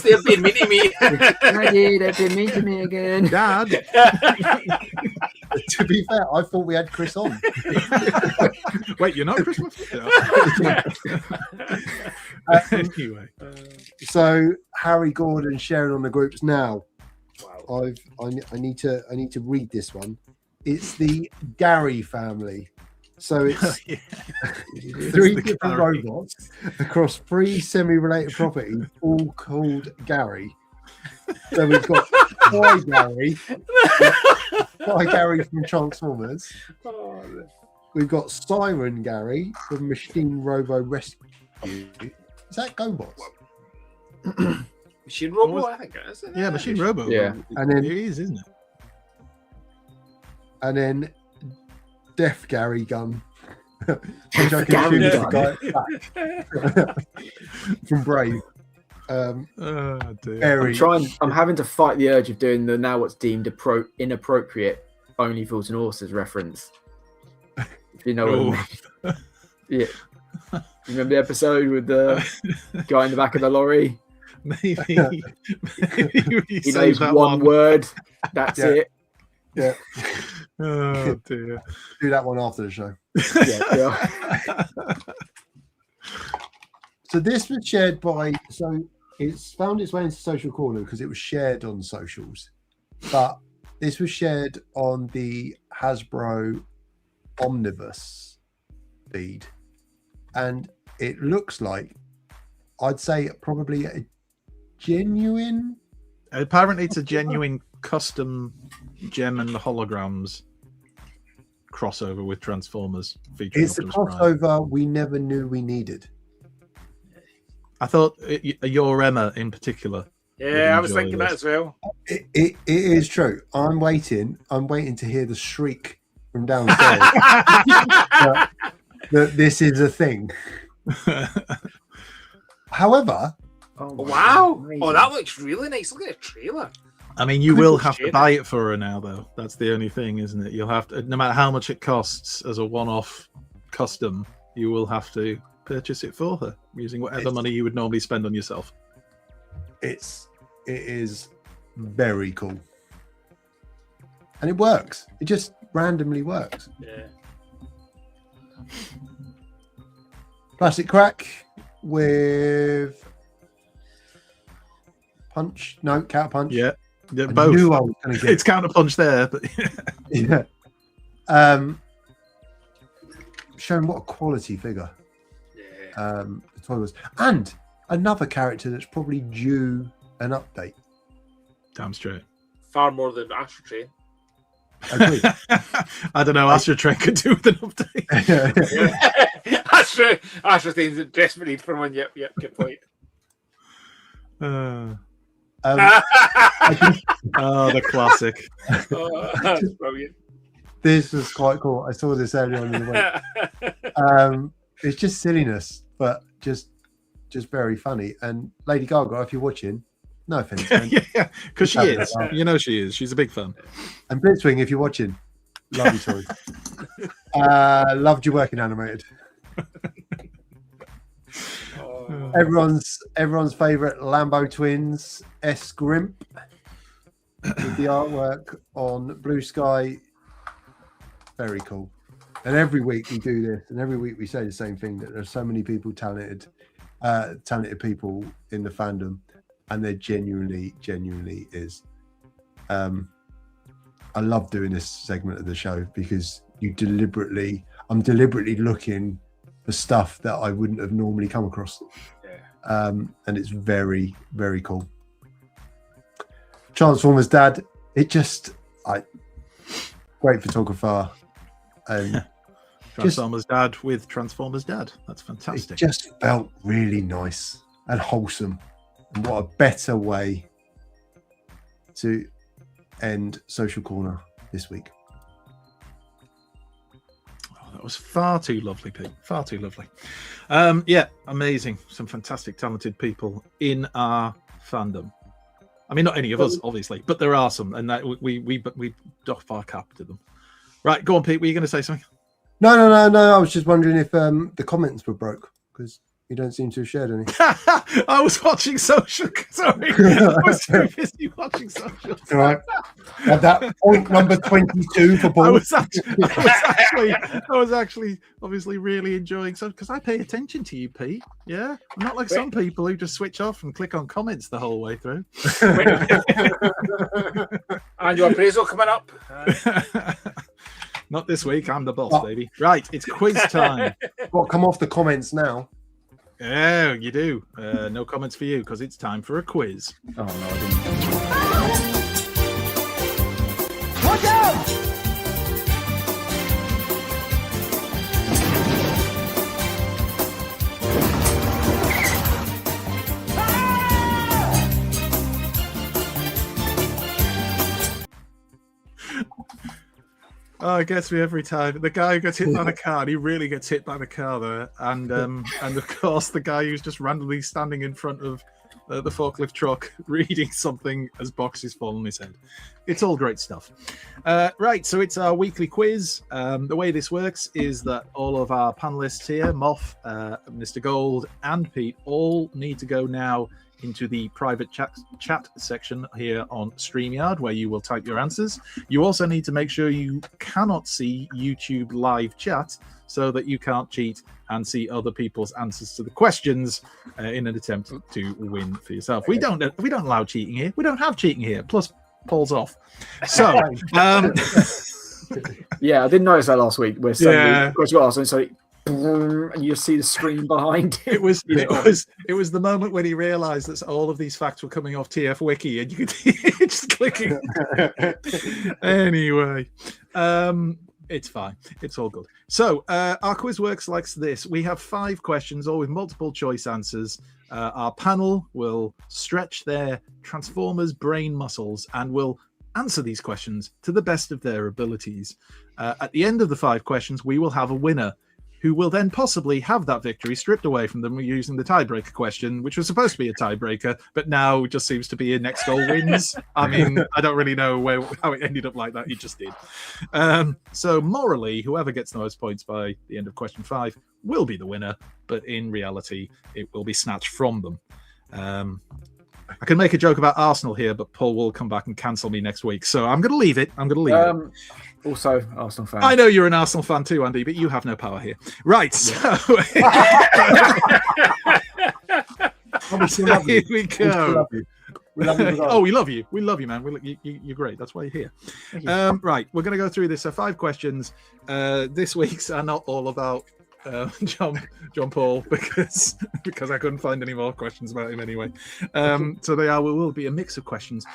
they've been meeting me. They've been meeting me again. Dad. To be fair, I thought we had Chris on. Wait, you're not Chris McFeely? Anyway. So Harry Gordon sharing on the groups now. I need to read this one. It's the Gary family. So it's three different robots across 3 semi-related properties, all called Gary. So we've got Spy Gary from Transformers. We've got Siren Gary from Machine Robo Rescue. Is that GoBots? Machine Robo, I think it is. Isn't it? Yeah, Machine Robo. Yeah. And then it is, isn't it? And then Deaf Gary Gun. Which I can assume is the guy from Brave. Oh, dear. I'm having to fight the urge of doing the now what's deemed inappropriate Only Fools and Horses reference. If you know what I mean. Yeah. You remember the episode with the guy in the back of the lorry? Maybe he knows one word. That's it. Yeah. Oh dear. Do that one after the show. Yeah. So this was shared by, so it's found its way into Social Corner because it was shared on socials, but this was shared on the Hasbro Omnibus feed, and it looks like, I'd say probably a genuine. Apparently, it's a genuine custom gem and holograms crossover with Transformers featuring. It's a Optimus Prime. crossover we never knew we needed. I thought your Emma in particular. Yeah, I was thinking that as well. It is true. I'm waiting to hear the shriek from downstairs that this is a thing. However, wow! Oh, that looks really nice. Look at the trailer. I mean, you will have to buy it for her now, though. That's the only thing, isn't it? You'll have to, no matter how much it costs as a one-off custom, you will have to purchase it for her using whatever money you would normally spend on yourself. It is very cool, and it works. It just randomly works. Yeah. Plastic Crack with Punch. No, Counter Punch. Yeah, I both. knew I was gonna get It's Counter Punch there, but yeah. Showing what a quality figure. Yeah. The toy was, and another character that's probably due an update. damn straight. Far more than Astro Train. Agreed. I don't know. Astro Train could do with an update. Astro Train's in desperate need for one. Yep, good point. Oh, the classic. Oh, that's brilliant. This was quite cool. I saw this earlier on in the week. It's just silliness, but just very funny. And Lady Gaga, if you're watching, no offense, man. Yeah, because she is. You know she is. She's a big fan. And Blitzwing, if you're watching, love you, Tori. Loved your work in animated. Everyone's favorite Lambo twins, S Grimp, with the artwork on Blue Sky. Very cool. And every week we do this, and every week we say the same thing, that there's so many people, talented people in the fandom, and there genuinely is. I love doing this segment of the show because I'm deliberately looking for stuff that I wouldn't have normally come across. Yeah. And it's very, very cool. Transformers Dad, great photographer. And Transformers Dad with Transformers Dad. That's fantastic. It just felt really nice and wholesome. And what a better way to end Social Corner this week. Oh, that was far too lovely, Pete. Far too lovely. Yeah, amazing. Some fantastic, talented people in our fandom. I mean, not any of us, obviously, but there are some, and that we doff our cap to them. Right, go on, Pete. Were you going to say something? No. I was just wondering if the comments were broke because you don't seem to have shared any. I was watching social. Sorry, I was so busy watching social. All right. Have that point number 22 for Paul. I was actually obviously really enjoying so because I pay attention to you, Pete. Yeah, I'm not like some people who just switch off and click on comments the whole way through. And your appraisal coming up. Not this week. I'm the boss, baby. Right, it's quiz time. Well, come off the comments now. Oh, you do. No comments for you because it's time for a quiz. Oh, no, I didn't. Watch out! Oh, it gets me every time. The guy who gets hit by the car, and he really gets hit by the car there. And of course, the guy who's just randomly standing in front of the forklift truck reading something as boxes fall on his head. It's all great stuff. Right, so it's our weekly quiz. The way this works is that all of our panelists here, Moff, Mr. Gold, and Pete, all need to go now into the private chat section here on StreamYard, where you will type your answers. You also need to make sure you cannot see YouTube live chat so that you can't cheat and see other people's answers to the questions in an attempt to win for yourself. We don't allow cheating here. We don't have cheating here. Plus, Paul's off. So, yeah, I didn't notice that last week. Where so and you see the screen behind it. It was the moment when he realized that all of these facts were coming off TF Wiki, and you could just clicking. Anyway, it's fine. It's all good. So our quiz works like this. We have 5 questions, all with multiple choice answers. Our panel will stretch their Transformers brain muscles and will answer these questions to the best of their abilities. At the end of the 5 questions, we will have a winner who will then possibly have that victory stripped away from them using the tiebreaker question, which was supposed to be a tiebreaker, but now just seems to be a next goal wins. I mean, I don't really know how it ended up like that. It just did. So morally, whoever gets the most points by the end of question 5 will be the winner, but in reality, it will be snatched from them. I can make a joke about Arsenal here, but Paul will come back and cancel me next week. So I'm going to leave it. it. Also, Arsenal fan. I know you're an Arsenal fan too, Andy, but you have no power here. Right. So here we go. We love you. We love you, man. You're great. That's why you're here. Right. We're going to go through this. So 5 questions. This week's are not all about John Paul because I couldn't find any more questions about him anyway. So will be a mix of questions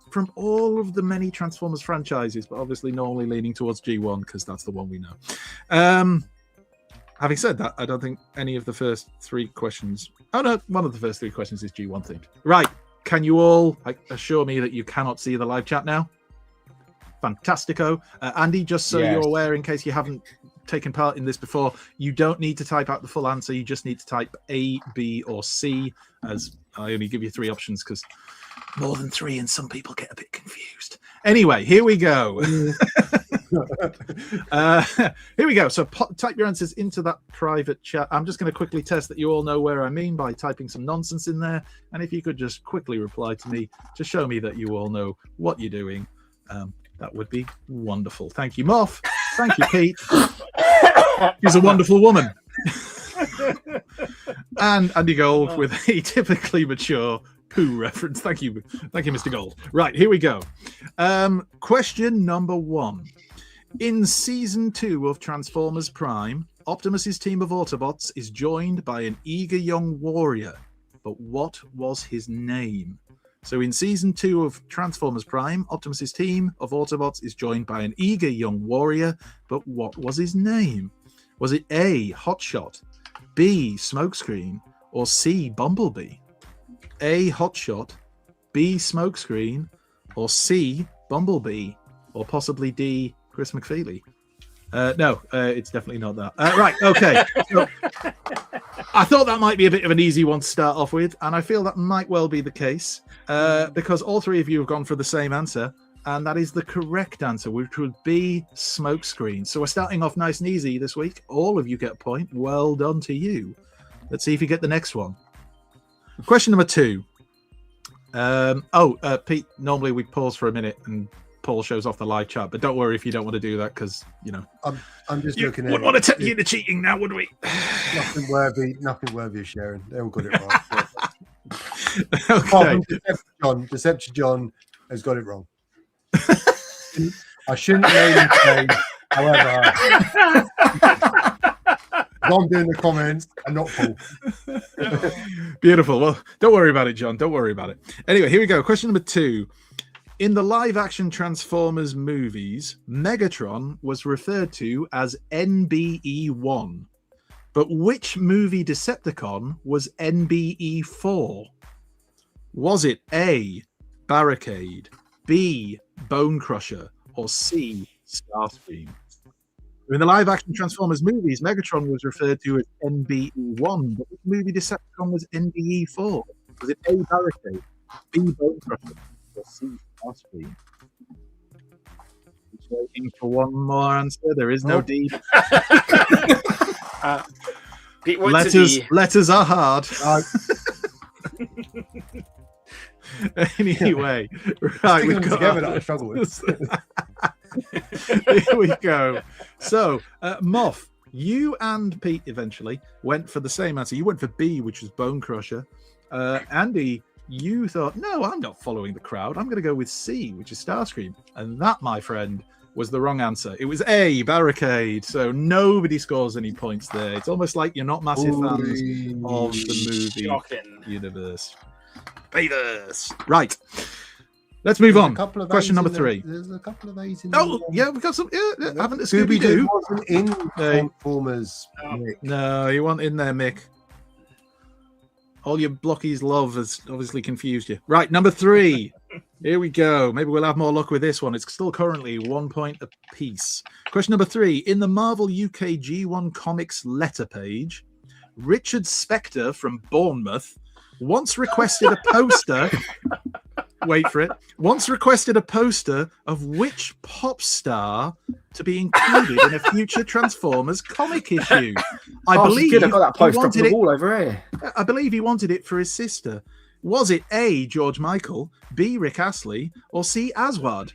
from all of the many Transformers franchises, but obviously normally leaning towards G1 because that's the one we know. Having said that, I don't think any of the first 3 questions. Oh no, one of the first 3 questions is G1 themed. Right? Can you all assure me that you cannot see the live chat now? Fantastico. Andy, just so you're aware, in case you haven't taken part in this before, you don't need to type out the full answer. You just need to type A, B, or C, as I only give you 3 options because more than 3 and some people get a bit confused. Anyway, here we go. Here we go. So type your answers into that private chat. I'm just going to quickly test that you all know where I mean by typing some nonsense in there. And if you could just quickly reply to me to show me that you all know what you're doing, that would be wonderful. Thank you, Moff. Thank you, Pete. She's a wonderful woman. And Andy Gold with a typically mature poo reference. Thank you, Mr. Gold. Right, here we go. Question number 1. In season 2 of Transformers Prime, Optimus's team of Autobots is joined by an eager young warrior. But what was his name? So in season 2 of Transformers Prime, Optimus's team of Autobots is joined by an eager young warrior, but what was his name? Was it A, Hotshot, B, Smokescreen, or C, Bumblebee? A, Hotshot, B, Smokescreen, or C, Bumblebee, or possibly D, Chris McFeely? No, it's definitely not that. Right, okay. So, I thought that might be a bit of an easy one to start off with, and I feel that might well be the case, because all 3 of you have gone for the same answer, and that is the correct answer, which would be Smokescreen. So we're starting off nice and easy this week. All of you get a point. Well done to you. Let's see if you get the next one. Question number 2. Pete, normally we pause for a minute and Paul shows off the live chat, but don't worry if you don't want to do that, because I'm just looking at. Wouldn't want to tempt you into cheating now, would we? Nothing worthy of sharing. They all got it wrong. Okay. Deception John has got it wrong. I shouldn't name his name. However, I'm doing the comments and not Paul. Beautiful. Well, don't worry about it, John. Don't worry about it. Anyway, here we go. Question number 2. In the live-action Transformers movies, Megatron was referred to as NBE1. But which movie Decepticon was NBE4? Was it A, Barricade, B, Bone Crusher, or C, Starscream? In the live-action Transformers movies, Megatron was referred to as NBE1, but which movie Decepticon was NBE4? Was it A, Barricade, B, Bone Crusher, or C, Starscream? Waiting for one more answer. There is no D. Pete, what's a D? Letters are hard. Anyway, right, we've got together that I struggle with. Here we go. So, Moff, you and Pete eventually went for the same answer. You went for B, which was Bone Crusher. Andy, you thought, no, I'm not following the crowd. I'm going to go with C, which is Starscream. And that, my friend, was the wrong answer. It was A, Barricade. So nobody scores any points there. It's almost like you're not massive fans of the movie universe. Beavers. Right. Let's move on. Question number 3. There's a couple of A's in yeah, we've got some. Yeah, haven't Scooby-Doo wasn't in Transformers. No, you weren't in there, Mick. All your blockies love has obviously confused you. Right, number 3. Here we go. Maybe we'll have more luck with this one. It's still currently 1 point apiece. Question number 3. In the Marvel UK G1 Comics letter page, Richard Spector from Bournemouth once requested a poster. Wait for it. Once requested a poster of which pop star to be included in a future Transformers comic issue. I believe I've got that poster up on the wall over here. I believe he wanted it for his sister. Was it A, George Michael, B, Rick Astley, or C, Aswad?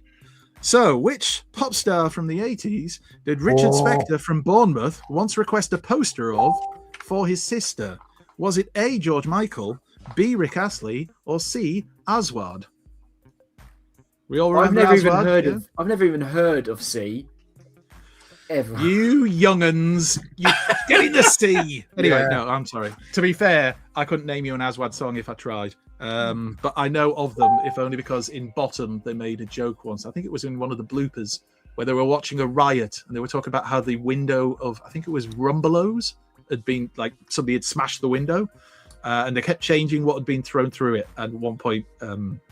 So, which pop star from the 80s did Richard Spector from Bournemouth once request a poster of for his sister? Was it A, George Michael, B, Rick Astley, or C, Aswad? We all remember I've never even heard of C. Ever. You young'uns, you get in the sea. Anyway, no, I'm sorry. To be fair, I couldn't name you an Aswad song if I tried. But I know of them, if only because in Bottom they made a joke once. I think it was in one of the bloopers where they were watching a riot and they were talking about how the window of, I think it was Rumbelows, had been like somebody had smashed the window. And they kept changing what had been thrown through it. And at one point,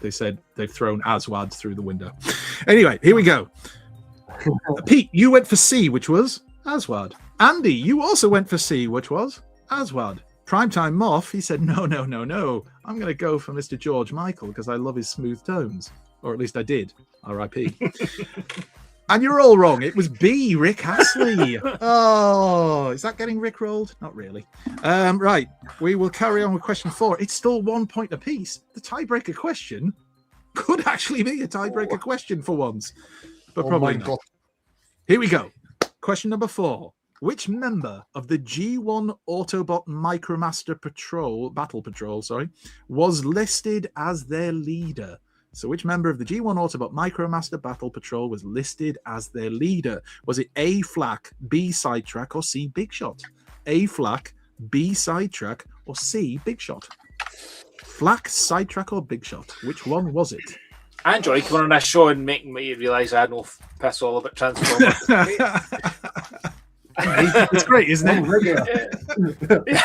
they said they've thrown Aswad through the window. Anyway, here we go. Pete, you went for C, which was Aswad. Andy, you also went for C, which was Aswad. PrimeTimeMoff, he said, no. I'm going to go for Mr. George Michael because I love his smooth tones. Or at least I did. R.I.P. And you're all wrong. It was B, Rick Astley. Oh, is that getting rickrolled? Not really. Right. We will carry on with question 4. It's still 1 point apiece. The tiebreaker question could actually be a tiebreaker question for once. But probably not. Here we go. Question number 4. Which member of the G1 Autobot Micromaster Battle Patrol, was listed as their leader? So which member of the G1 Autobot Micromaster Battle Patrol was listed as their leader? Was it A, Flak, B, Sidetrack, or C, Big Shot? A, Flak, B, Sidetrack, or C, Big Shot? Flak, Sidetrack, or Big Shot? Which one was it? I enjoy coming on this show and making me realise I had no piss all about Transformers. It's great, isn't it?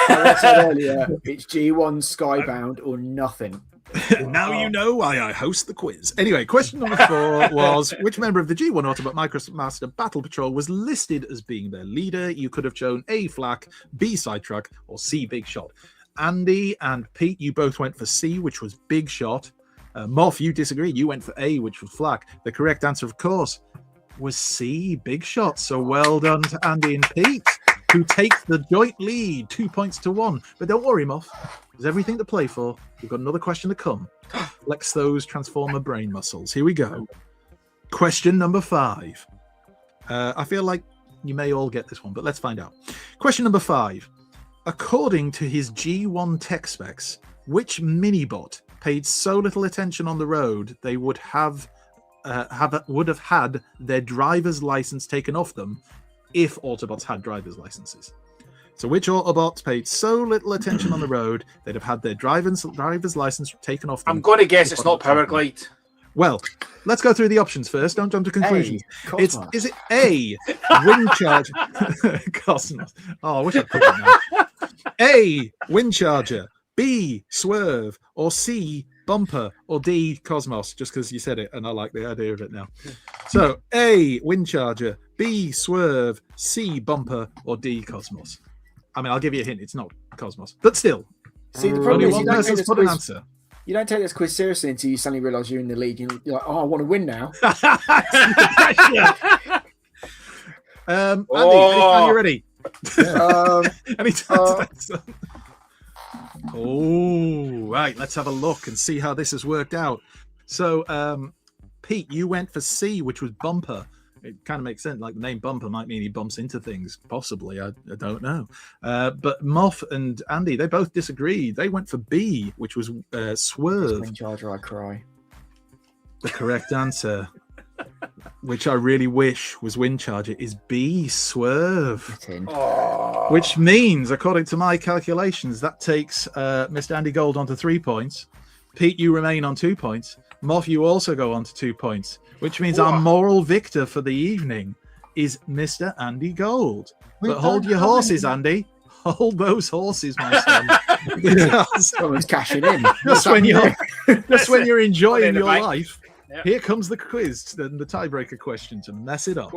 I said earlier, it's G1 Skybound or nothing. Now you know why I host the quiz. Anyway, question number 4 was which member of the G1 Autobot Micromaster Battle Patrol was listed as being their leader? You could have chosen A, Flak, B, Sidetrack, or C, Big Shot. Andy and Pete, you both went for C, which was Big Shot. Moff, you disagreed. You went for A, which was Flak. The correct answer, of course, was C, Big Shot. So well done to Andy and Pete, who take the joint lead, 2 points to 1. But don't worry, Moff. There's everything to play for. We've got another question to come. Flex those Transformer brain muscles. Here we go. Question number 5. I feel like you may all get this one, but let's find out. Question number 5. According to his G1 tech specs, which minibot paid so little attention on the road they would have would have had their driver's license taken off them if Autobots had driver's licenses? So which Autobots paid so little attention on the road they'd have had their driver's license taken off them? I'm going to guess it's not Powerglide. Well, let's go through the options first. Don't jump to conclusions. Cosmos. Is it A, wind charger? Cosmos. Oh, I wish I could now. A, wind charger. B, swerve. Or C, bumper. Or D, Cosmos. Just because you said it and I like the idea of it now. So A, wind charger. B, swerve. C, bumper. Or D, Cosmos. I mean, I'll give you a hint. It's not Cosmos. But still. See, the problem Only is one person's put an answer. you don't take this quiz seriously until you suddenly realise you're in the league. You're like, oh, I want to win now. Andy, are you ready? Oh, right. Let's have a look and see how this has worked out. So, Pete, you went for C, which was bumper. It kind of makes sense. Like the name bumper might mean he bumps into things. Possibly. I don't know. But Moff and Andy, they both disagreed. They went for B, which was swerve. Wind charger, I cry. The correct answer, which I really wish was wind charger, is B, swerve. Which means, according to my calculations, that takes Mr. Andy Gold onto 3 points. Pete, you remain on 2 points. Moff, you also go on to 2 points, which means our moral victor for the evening is Mr. Andy Gold. But hold your horses, Andy. Hold those horses, my son. Because someone's cashing in. Just when you're enjoying your life, here comes the quiz, the tiebreaker question to mess it up.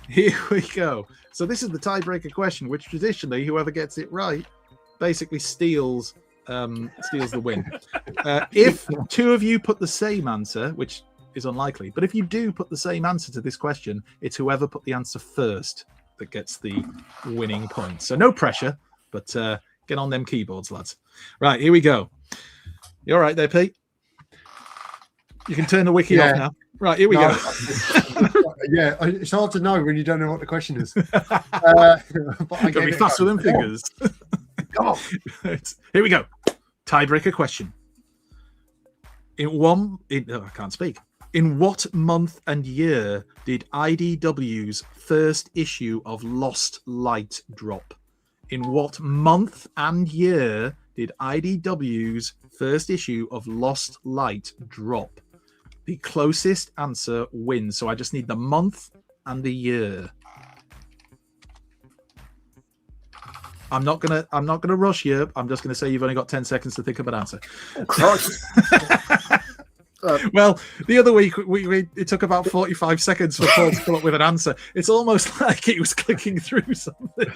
Here we go. So this is the tiebreaker question, which traditionally, whoever gets it right, basically steals the win. If two of you put the same answer, which is unlikely, but if you do put the same answer to this question, it's whoever put the answer first that gets the winning point. So no pressure, but get on them keyboards, lads. Right, here we go. You all right there, Pete? You can turn the wiki off now. Right, here we go. Yeah, it's hard to know when you don't know what the question is. Got to be faster than fingers. Here we go. Tiebreaker question. I can't speak. In what month and year did IDW's first issue of Lost Light drop? In what month and year did IDW's first issue of Lost Light drop? The closest answer wins. So I just need the month and the year. I'm not gonna rush you. I'm just gonna say you've only got 10 seconds to think of an answer. Well, the other week it took about 45 seconds for Paul to come up with an answer. It's almost like he was clicking through something.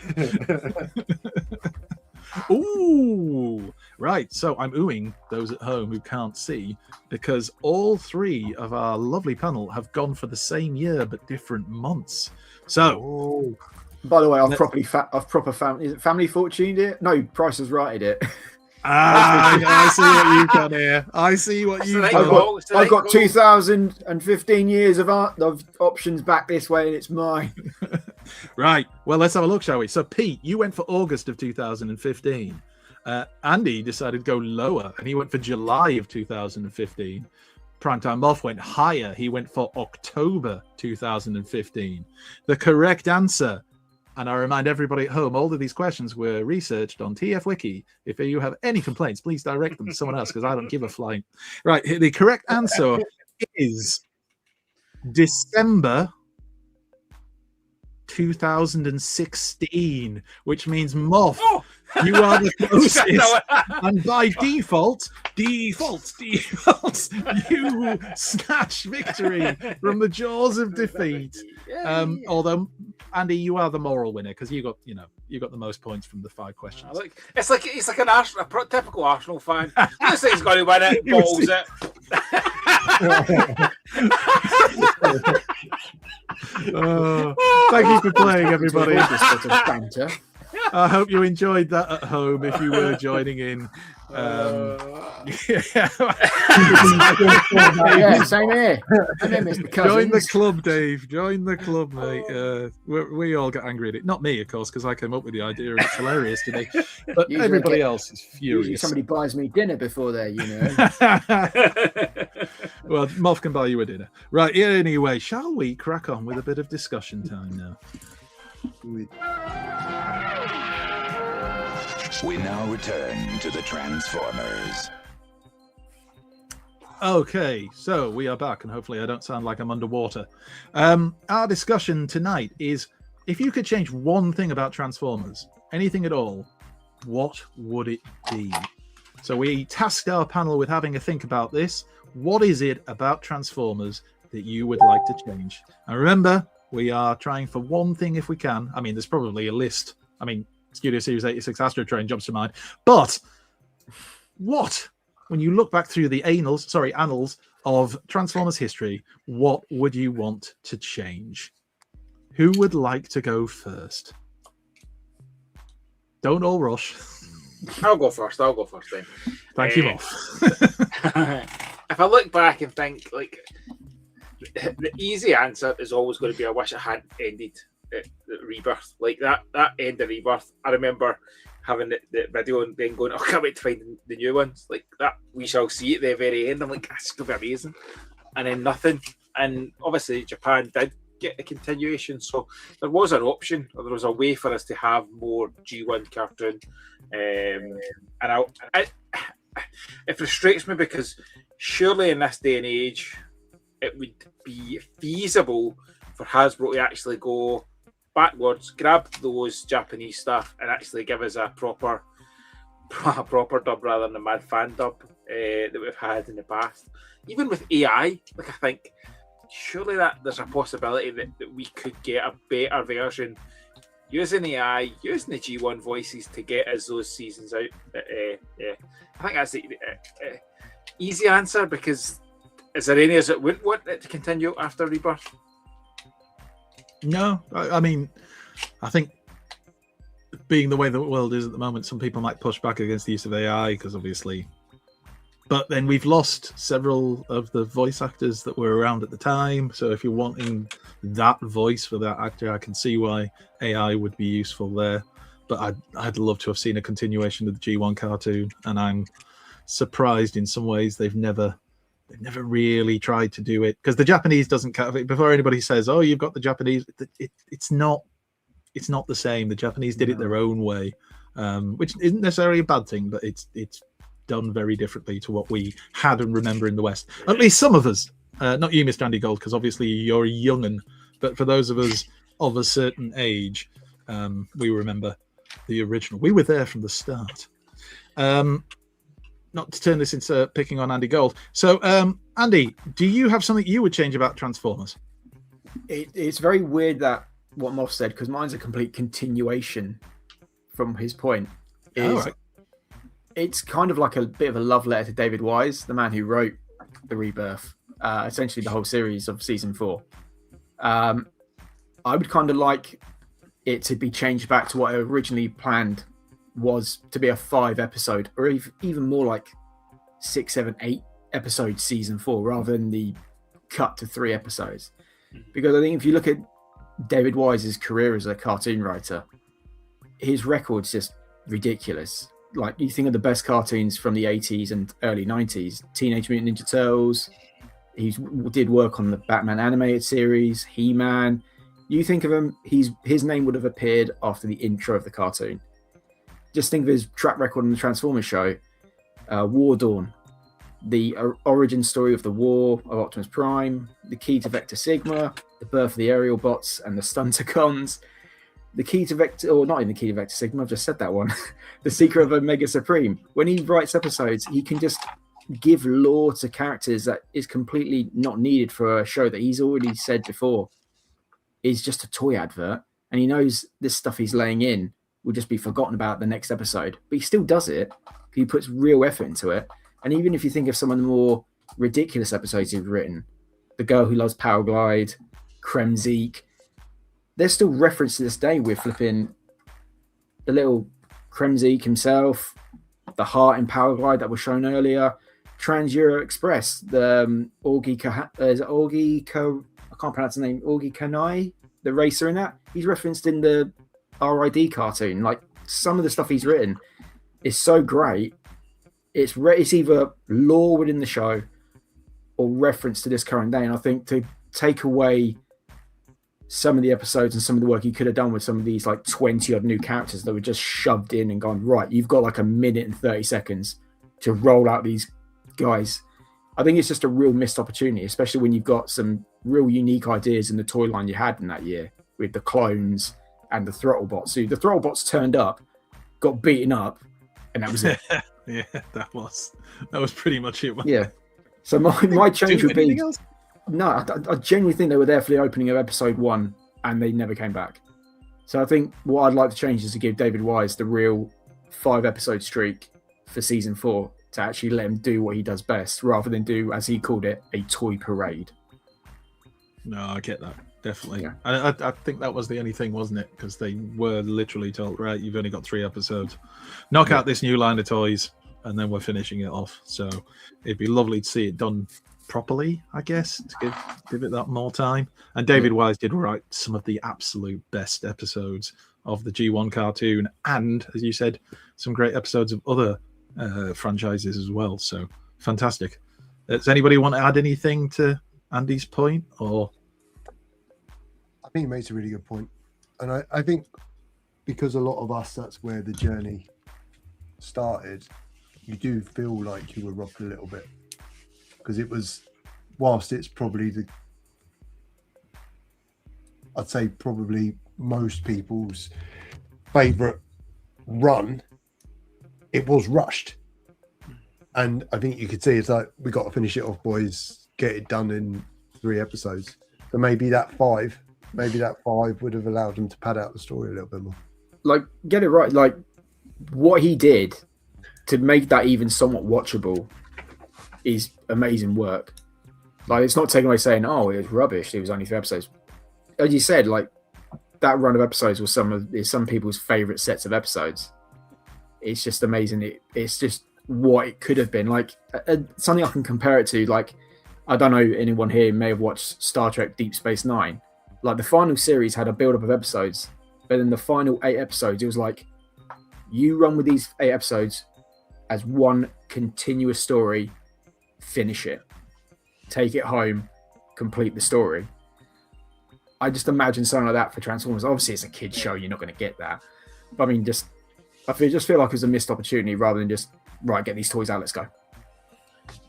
Ooh, right. So I'm oohing those at home who can't see, because all three of our lovely panel have gone for the same year but different months. So, by the way, I've proper family fortuned it. No, Price has righted it. I see what you've done here. I see what you've done. I've got 2015 years of options back this way, and it's mine. Right. Well, let's have a look, shall we? So, Pete, you went for August of 2015. Andy decided to go lower, and he went for July of 2015. PrimeTimeMoff went higher. He went for October 2015. The correct answer, and I remind everybody at home, all of these questions were researched on TF Wiki. If you have any complaints, please direct them to someone else, because I don't give a flying. Right, the correct answer is December 2016, which means Moff, you are the closest, and by default, you snatch victory from the jaws of defeat. Although, Andy, you are the moral winner, because you got the most points from the 5 questions. It's like an typical Arsenal fan. This thing's got to win it, balls it. Thank you for playing, everybody. I hope you enjoyed that at home if you were joining in. Yeah, same here. Join the club, Dave. Join the club, mate. We all got angry at it. Not me, of course, because I came up with the idea and it's hilarious to me. But everybody else is furious. Usually somebody buys me dinner before there, Well, Moff can buy you a dinner. Right, yeah, anyway, shall we crack on with a bit of discussion time now? We now return to the Transformers. Okay, so we are back, and hopefully I don't sound like I'm underwater. Our discussion tonight is, if you could change one thing about Transformers, anything at all, what would it be? So we tasked our panel with having a think about this. What is it about Transformers that you would like to change? And remember, we are trying for one thing if we can. I mean, there's probably a list. I mean, Studio Series 86 Astro Train jumps to mind. But what, when you look back through the annals of Transformers history, what would you want to change? Who would like to go first? Don't all rush. I'll go first then. Thank you, Moff. If I look back and think, like, the easy answer is always going to be, I wish it had ended at Rebirth. Like that end of Rebirth, I remember having the video and then going, I can't wait to find the new ones. Like that, we shall see at the very end. I'm like, that's going to be amazing. And then nothing. And obviously Japan did get a continuation, so there was an option, or there was a way for us to have more G1 cartoon. And it frustrates me because surely in this day and age it would be feasible for Hasbro to actually go backwards, grab those Japanese stuff and actually give us a proper dub rather than a mad fan dub that we've had in the past. Even with AI, like, I think surely that there's a possibility that we could get a better version using AI, using the G1 voices to get us those seasons out. Yeah, I think that's the easy answer, because is there any that wouldn't want it to continue after Rebirth? No, I mean, I think being the way the world is at the moment, some people might push back against the use of AI because obviously, but then we've lost several of the voice actors that were around at the time. So if you're wanting that voice for that actor, I can see why AI would be useful there. But I'd love to have seen a continuation of the G1 cartoon, and I'm surprised in some ways they've never really tried to do it, because the Japanese doesn't count. Before anybody says, "Oh, you've got the Japanese," it's not the same. The Japanese did it their own way, which isn't necessarily a bad thing, but it's done very differently to what we had and remember in the West. At least some of us, not you, Mr. Andy Gold, because obviously you're a young'un, but for those of us of a certain age, we remember the original. We were there from the start. Not to turn this into picking on Andy Gold. So, Andy, do you have something you would change about Transformers? It's very weird that what Moff said, because mine's a complete continuation from his point. Right. It's kind of like a bit of a love letter to David Wise, the man who wrote The Rebirth, essentially the whole series of season 4. I would kind of like it to be changed back to what I originally planned was to be a 5-episode, or even more like 6, 7, 8 episode season 4, rather than the cut to 3 episodes. Because I think if you look at David Wise's career as a cartoon writer, his record's just ridiculous. Like, you think of the best cartoons from the 80s and early 90s, Teenage Mutant Ninja Turtles, he did work on the Batman animated series, He-Man. You think of him, his name would have appeared after the intro of the cartoon. Just think of his track record on the Transformers show, War Dawn, the origin story of the war of Optimus Prime, the key to Vector Sigma, the birth of the aerial bots and the Stunticons, the key to Vector, or not even the key to Vector Sigma, I've just said that one, the secret of Omega Supreme. When he writes episodes, he can just give lore to characters that is completely not needed for a show that he's already said before is just a toy advert, and he knows this stuff he's laying in will just be forgotten about the next episode, but he still does it. He puts real effort into it. And even if you think of some of the more ridiculous episodes he's written, The Girl Who Loves Power Glide, Kremzeek, there's still reference to this day with flipping the little Kremzeek himself, the heart in Power Glide that was shown earlier, Trans-Euro Express, the I can't pronounce the name, Augie Kanai, the racer in that. He's referenced in the RID cartoon. Like, some of the stuff he's written is so great. It's either lore within the show, or reference to this current day. And I think to take away some of the episodes and some of the work he could have done with some of these like 20 odd new characters that were just shoved in and gone, right, you've got like a minute and 30 seconds to roll out these guys. I think it's just a real missed opportunity, especially when you've got some real unique ideas in the toy line you had in that year with the clones and the Throttlebots. So the Throttlebots turned up, got beaten up, and that was it. Yeah, that was pretty much it. Yeah. So my change would be no. I genuinely think they were there for the opening of episode 1, and they never came back. So I think what I'd like to change is to give David Wise the real 5-episode streak for season 4 to actually let him do what he does best, rather than do, as he called it, a toy parade. No, I get that. Definitely. Yeah. I think that was the only thing, wasn't it? Because they were literally told, right, you've only got 3 episodes. Knock out this new line of toys, and then we're finishing it off. So it'd be lovely to see it done properly, I guess, to give it that more time. And David Wise did write some of the absolute best episodes of the G1 cartoon, and, as you said, some great episodes of other franchises as well. So fantastic. Does anybody want to add anything to Andy's point? Or I think he makes a really good point. And I think because a lot of us, that's where the journey started, you do feel like you were robbed a little bit. Because it was, whilst it's probably I'd say probably most people's favourite run, it was rushed. And I think you could see it's like, we got to finish it off, boys, get it done in 3 episodes. So maybe that 5 would have allowed them to pad out the story a little bit more. Like, get it right. Like, what he did to make that even somewhat watchable is amazing work. Like, it's not taking away saying, oh, it was rubbish, it was only 3 episodes. As you said, like, that run of episodes was some people's favorite sets of episodes. It's just amazing. It's just what it could have been. Like, something I can compare it to, like, I don't know, anyone here may have watched Star Trek Deep Space Nine. Like, the final series had a build-up of episodes, but in the final 8 episodes, it was like, you run with these 8 episodes as one continuous story, finish it, take it home, complete the story. I just imagine something like that for Transformers. Obviously, it's a kid's show, you're not going to get that. But I mean, I feel like it was a missed opportunity rather than just, right, get these toys out, let's go.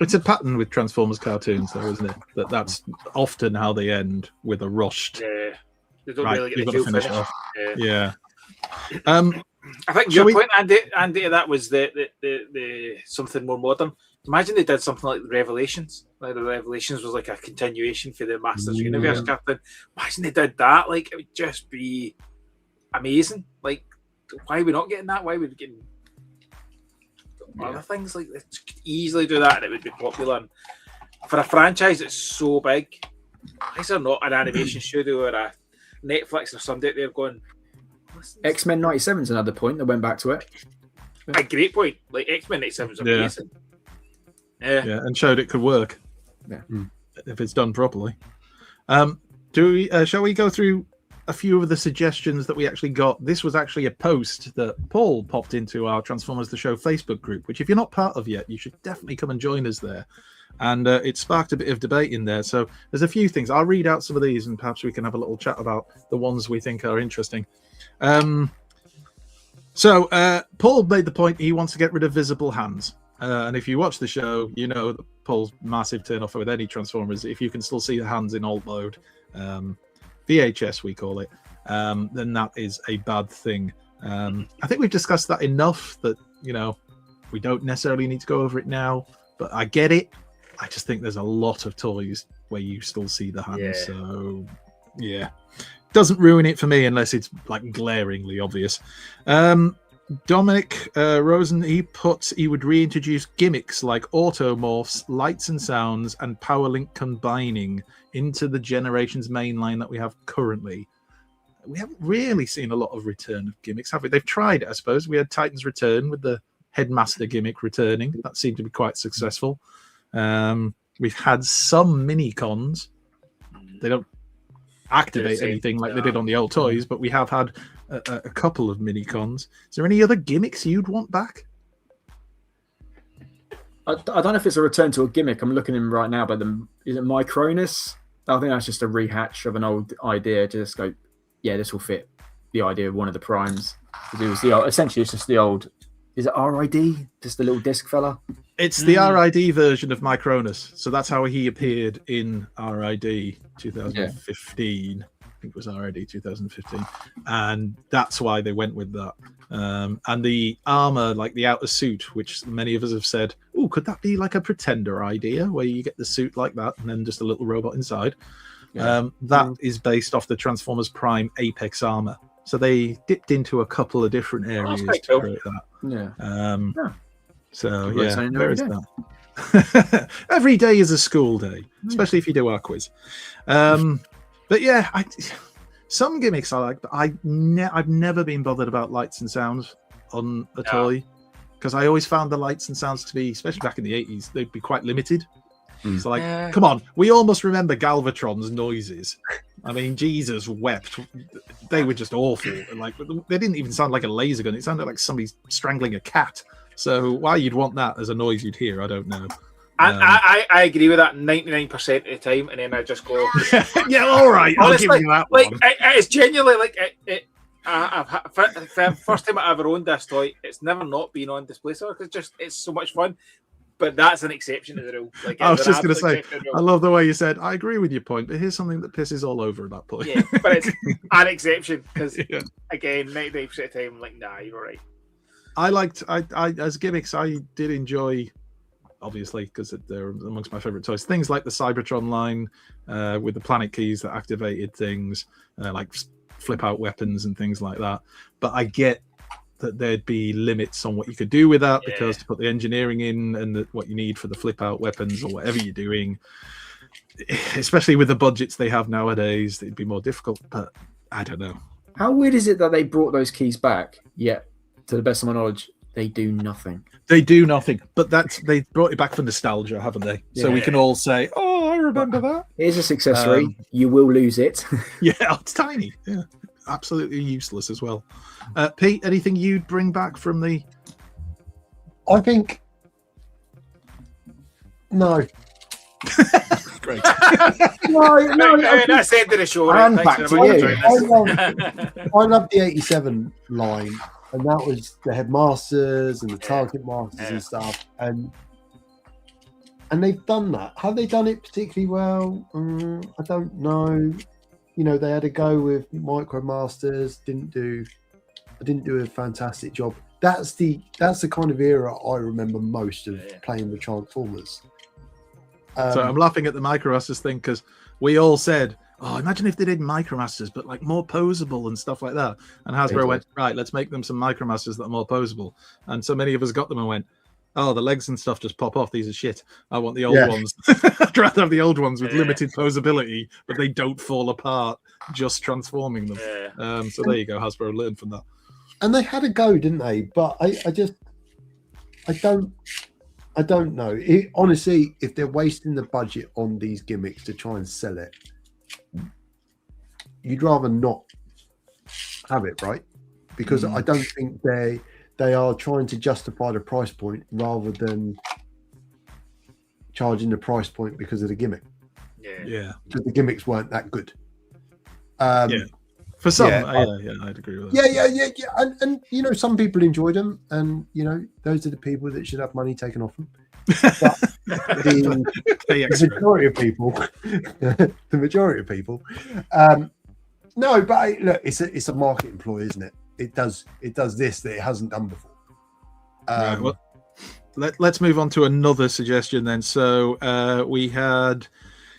it's a pattern with Transformers cartoons, though, isn't it? That's often how they end, with a rushed. Yeah, they don't right, really get you've the got to full finish finish. it off. Yeah. I think your point, Andy, to that was the something more modern. Imagine they did something like Revelations. Like the Revelations was like a continuation for the Masters Universe cartoon. Imagine they did that. Like, it would just be amazing. Like, why are we not getting that? Why are we getting other things? Like, they could easily do that and it would be popular. And for a franchise that's so big, why is there not an animation studio or a Netflix or something they're going? X-Men 97 is another point that went back to it. A great point. Like, X-Men 97 is amazing. Yeah, and showed it could work. Yeah, if it's done properly. Shall we go through a few of the suggestions that we actually got? This was actually a post that Paul popped into our Transformers the Show Facebook group, which if you're not part of yet, you should definitely come and join us there. And it sparked a bit of debate in there. So there's a few things. I'll read out some of these and perhaps we can have a little chat about the ones we think are interesting. So Paul made the point he wants to get rid of visible hands. And if you watch the show, you know that Paul's massive turn off with any Transformers. If you can still see the hands in alt mode, VHS we call it, then that is a bad thing. I think we've discussed that enough that, you know, we don't necessarily need to go over it now, but I get it. I just think there's a lot of toys where you still see the hands. Yeah. So, yeah. Doesn't ruin it for me unless it's like glaringly obvious. Dominic Rosen, he would reintroduce gimmicks like automorphs, lights and sounds, and power link combining into the Generations mainline that we have currently. We haven't really seen a lot of return of gimmicks, have we? They've tried it, I suppose. We had Titans Return with the Headmaster gimmick returning. That seemed to be quite successful. We've had some mini cons. They don't activate anything like they did on the old toys, but we have had a couple of mini cons. Is there any other gimmicks you'd want back? I don't know if it's a return to a gimmick. I'm looking in right now, but is it Micronus? I think that's just a rehatch of an old idea. Just go, yeah, this will fit the idea of one of the primes. It was essentially it's just the old. Is it RID? Just the little disc fella. It's the RID version of Micronus. So that's how he appeared in RID 2015. I think it was RID 2015, and that's why they went with that. And the armor, like the outer suit, which many of us have said, oh, could that be like a Pretender idea where you get the suit like that and then just a little robot inside? That is based off the Transformers Prime Apex armor. So they dipped into a couple of different areas to create that. So yeah, there is that. Every day is a school day, especially if you do our quiz. But yeah, some gimmicks I like, but I've never been bothered about lights and sounds on a toy, because I always found the lights and sounds to be, especially back in the 80s, they'd be quite limited. So like, come on, we almost remember Galvatron's noises. I mean, Jesus wept. They were just awful. Like, they didn't even sound like a laser gun. It sounded like somebody strangling a cat. So why you'd want that as a noise you'd hear, I don't know. I agree with that 99% of the time, and then I just go, yeah, all right. Honestly, I'll give you that like one. it's genuinely like first time I ever owned this toy. It's never not been on display, so it's so much fun. But that's an exception to the rule. Like, I was just going to say, I love the way you said, I agree with your point, but here's something that pisses all over that point. Yeah, but it's an exception because, again, 99% of the time, I'm like, nah, you're right. I as gimmicks, I did enjoy, obviously, because they're amongst my favorite toys, things like the Cybertron line with the planet keys that activated things, like flip out weapons and things like that. But I get that there'd be limits on what you could do with that, because to put the engineering in and what you need for the flip out weapons or whatever you're doing, especially with the budgets they have nowadays, it'd be more difficult. But I don't know. How weird is it that they brought those keys back? Yet, to the best of my knowledge, they do nothing. They do nothing, but they brought it back for nostalgia, haven't they? So we can all say, "Oh, I remember that." Here's a successory. You will lose it. Yeah, it's tiny. Yeah, absolutely useless as well. Pete, anything you'd bring back from the? I think no. Great. no. That's the end of the show. And Right? back to you. I love the 87 line, and that was the headmasters and the target masters and stuff, and they've done that. Have they done it particularly well? I don't know. You know, they had a go with Micromasters, didn't do a fantastic job. That's the kind of era I remember most of playing with Transformers. So I'm laughing at the Micromasters thing because we all said, "Oh, imagine if they did Micromasters, but like more posable and stuff like that." And Hasbro went, "Right, let's make them some Micromasters that are more posable." And so many of us got them and went, "Oh, the legs and stuff just pop off. These are shit. I want the old ones." I'd rather have the old ones with limited posability, but they don't fall apart just transforming them. So there you go. Hasbro learned from that. And they had a go, didn't they? But I don't know. Honestly, if they're wasting the budget on these gimmicks to try and sell it, you'd rather not have it, right? Because I don't think they are trying to justify the price point rather than charging the price point because of the gimmick. Yeah. Because the gimmicks weren't that good. For some, I'd agree with that. Yeah. And you know, some people enjoy them, and you know, those are the people that should have money taken off them. But the majority of people, no. But look, it's a market employ, isn't it? It does this that it hasn't done before. Right, well, let's move on to another suggestion then. So we had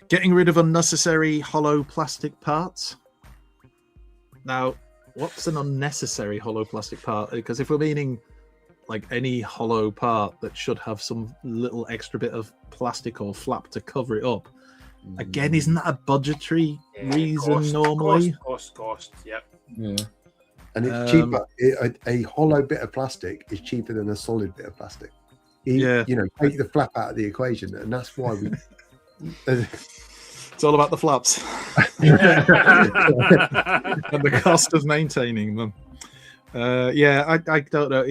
getting rid of unnecessary hollow plastic parts. Now, what's an unnecessary hollow plastic part? Because if we're meaning like any hollow part that should have some little extra bit of plastic or flap to cover it up, again, isn't that a budgetary reason normally? Cost, yep. Yeah. And it's cheaper. A hollow bit of plastic is cheaper than a solid bit of plastic. You know, take the flap out of the equation, and that's why we. It's all about the flaps and the cost of maintaining them. I don't know.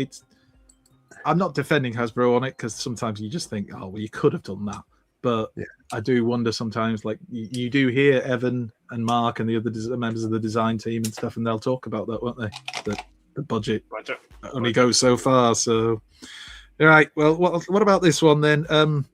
I'm not defending Hasbro on it because sometimes you just think, oh, well, you could have done that. But I do wonder sometimes, like you do hear Evan and Mark and the other members of the design team and stuff, and they'll talk about that, won't they? The budget only goes so far. So, all right. Well, what about this one then?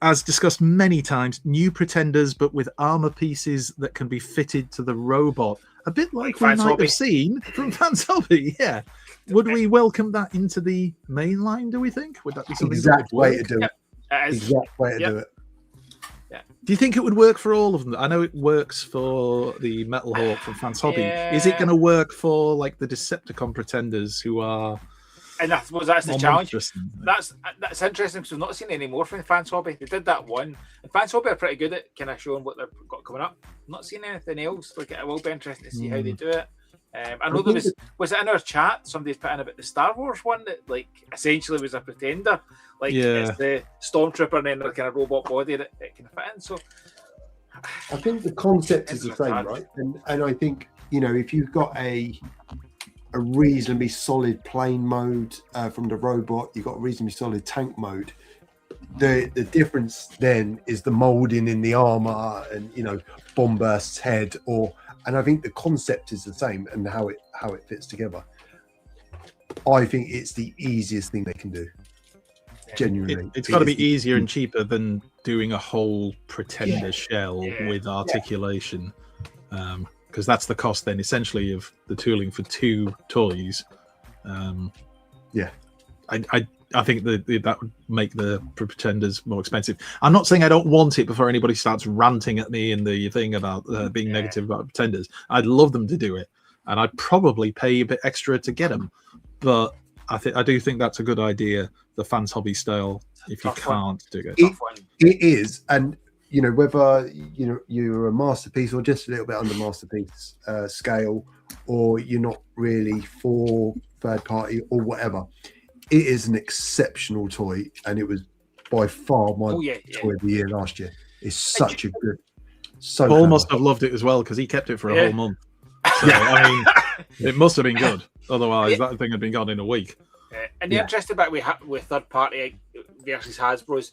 As discussed many times, new Pretenders, but with armor pieces that can be fitted to the robot. A bit like we might have seen from Fans Hobby, yeah. Would we welcome that into the main line, do we think? Would that be something exact that would way work? to do it? Exact way to do it. Yeah. Do you think it would work for all of them? I know it works for the Metal Hawk from Fans Hobby. Is it going to work for like the Decepticon Pretenders who are... And I suppose that's the challenge. That's interesting because we've not seen any more from Fans Hobby. They did that one. And Fans Hobby are pretty good at kind of showing what they've got coming up. Not seen anything else. Like, it will be interesting to see how they do it. I know there was it in our chat, somebody's put in about the Star Wars one that like essentially was a pretender. Like it's the Stormtrooper and then the kind of robot body that it can fit in. So I think the concept is the same, right? And I think, you know, if you've got a reasonably solid plane mode from the robot, you've got a reasonably solid tank mode. The difference then is the molding in the armor and, you know, Bombast's head, and I think the concept is the same and how it fits together. I think it's the easiest thing they can do. Genuinely, it's got to be easier and cheaper than doing a whole Pretender shell with articulation. Because that's the cost then essentially of the tooling for 2 toys. I think that would make the Pretenders more expensive. I'm not saying I don't want it before anybody starts ranting at me in the thing about being negative about Pretenders. I'd love them to do it, and I'd probably pay a bit extra to get them. But I do think that's a good idea, the Fans Hobby style. If you can't do it, it is, and you know, whether you know you're a masterpiece or just a little bit under masterpiece scale, or you're not really for third party or whatever, it is an exceptional toy, and it was by far my toy of the year last year. It's such a good. Paul must have loved it as well because he kept it for a whole month. So, I mean, it must have been good. Otherwise, that thing had been gone in a week. And the interesting bit with third party versus Hasbro's,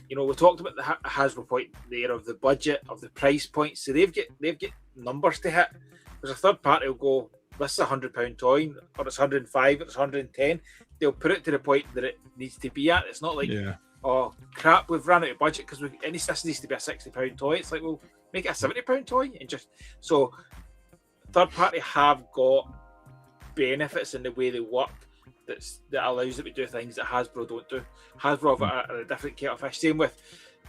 you know, we talked about the Hasbro point there of the budget, of the price point. So they've got numbers to hit. There's a third party will go, this is £100 toy, or it's 105, or it's 110. They'll put it to the point that it needs to be at. It's not like, oh crap, we've run out of budget because this needs to be a £60 toy. It's like, well, make it a £70 toy, and just so third party have got benefits in the way they work that allows it to do things that Hasbro don't do. Hasbro have a different kettle of fish. Same with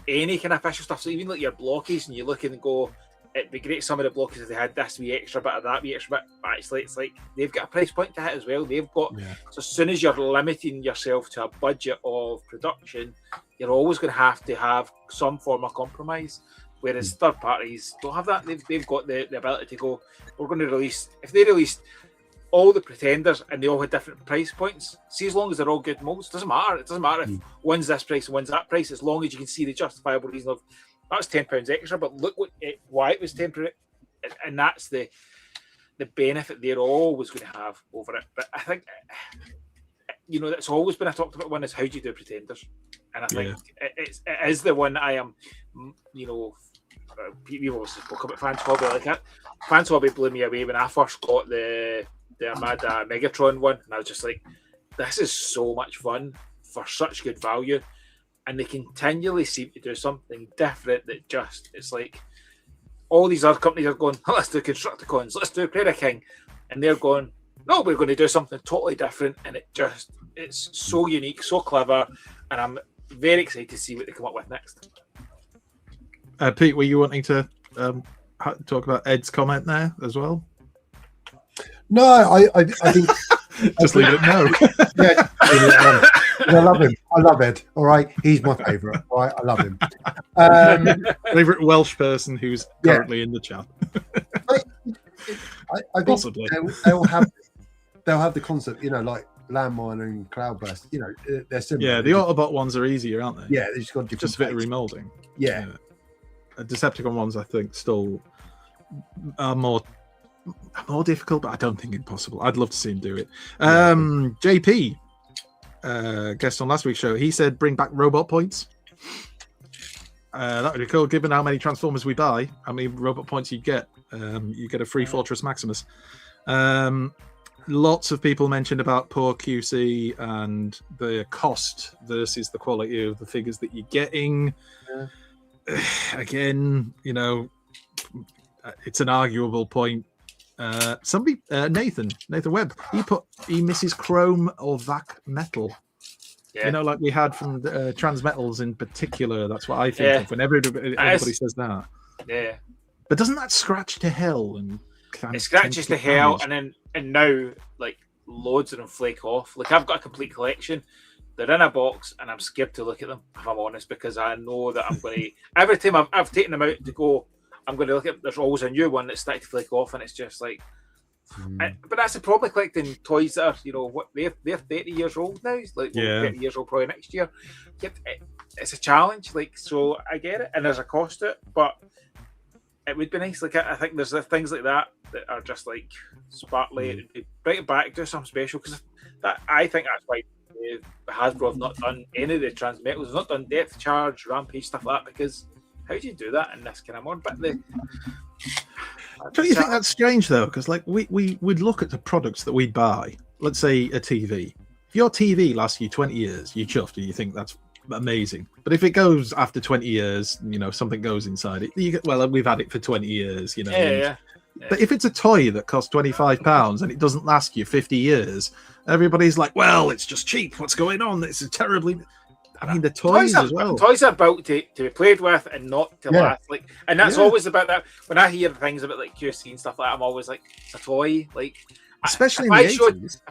any kind of official stuff. So even like your blockies, and you look and go, it'd be great some of the blockies if they had this wee extra bit of that wee extra bit. But actually, it's like they've got a price point to hit as well. They've got so as soon as you're limiting yourself to a budget of production, you're always going to have some form of compromise. Whereas third parties don't have that. They've got the ability to go, we're going to release, if they released all the Pretenders and they all had different price points, see, as long as they're all good molds, it doesn't matter. It doesn't matter if one's this price and one's that price, as long as you can see the justifiable reason of that's £10 extra, but look why it was £10, and that's the benefit they're always going to have over it. But I think, you know, that's always been a talked about one, is how do you do Pretenders, and I think it is the one I am, you know, people also spoke about Fans Hobby like that. Fans Hobby blew me away when I first got the Armada Megatron one, and I was just like, this is so much fun for such good value, and they continually seem to do something different that just, it's like all these other companies are going, let's do Constructicons, let's do Predator King, and they're going, no, we're going to do something totally different, and it's so unique, so clever, and I'm very excited to see what they come up with next. Pete, were you wanting to talk about Ed's comment there as well? No, I think just leave it no. Yeah, I love him. I love Ed. All right, he's my favourite. All right, I love him. Favourite Welsh person who's currently in the chat. I think possibly they'll have the concept, you know, like Landminer and Cloudburst. You know, they're similar. Yeah, the Autobot ones are easier, aren't they? Yeah, they just got just a bit of remolding. Yeah. Decepticon ones, I think, still are more difficult, but I don't think impossible. I'd love to see him do it. JP, guest on last week's show, he said bring back robot points. That would be cool, given how many Transformers we buy, how many robot points you get. You get a free Fortress Maximus. Lots of people mentioned about poor QC and the cost versus the quality of the figures that you're getting. Again, you know, it's an arguable point. Somebody, Nathan Webb, he misses chrome or vac metal. Yeah. You know, like we had from the, Transmetals in particular. That's what I think of when everybody says that. Yeah. But doesn't that scratch to hell? And it scratches to hell, and now like loads of them flake off. Like I've got a complete collection. They're in a box, and I'm scared to look at them, if I'm honest, because I know that I'm going to every time I've taken them out to go, I'm going to look at. There's always a new one that's starting to flake off, and it's just like. But that's the problem collecting toys that are, you know, what they're 30 years old now. Like 30 years old probably next year. It's a challenge, like, so I get it, and there's a cost to it, but it would be nice. Like I think there's things like that are just like sparkly. Bring it back, do something special, because that I think that's why Hasbro have not done any of the Transmetals. They've not done Depth Charge, Rampage, stuff like that, because how do you do that in this kind of mod? But don't you think that's strange though? Because like we would look at the products that we'd buy. Let's say a TV. If your TV lasts you 20 years, you chuffed and you think that's amazing. But if it goes after 20 years, you know, something goes inside it. Well, we've had it for 20 years, you know. Yeah. But if it's a toy that costs £25 and it doesn't last you 50 years, everybody's like, well, it's just cheap. What's going on? This is terribly... I mean, the toys as well. Toys are built to be played with and not to last. Like, and that's always about that. When I hear things about like QC and stuff like that, I'm always like, it's a toy. Like, especially if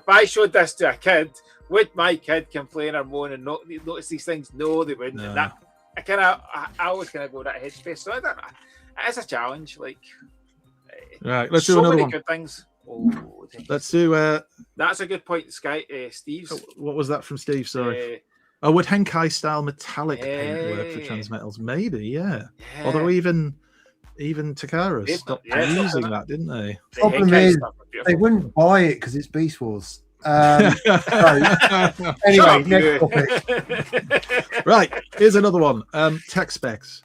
I showed this to a kid, would my kid complain or moan and not notice these things? No, they wouldn't. No. And that I always kind of go that headspace. So I don't know. It's a challenge. Like, right, let's do another one. Good things. Let's do. That's a good point, Sky. Steve's. What was that from Steve? Sorry. Would Henkai style metallic paint work for Transmetals? Maybe, yeah. Although even Takara stopped using that, didn't they? Problem is, they wouldn't buy it because it's Beast Wars. Anyway, next topic. Right, here's another one. Tech specs.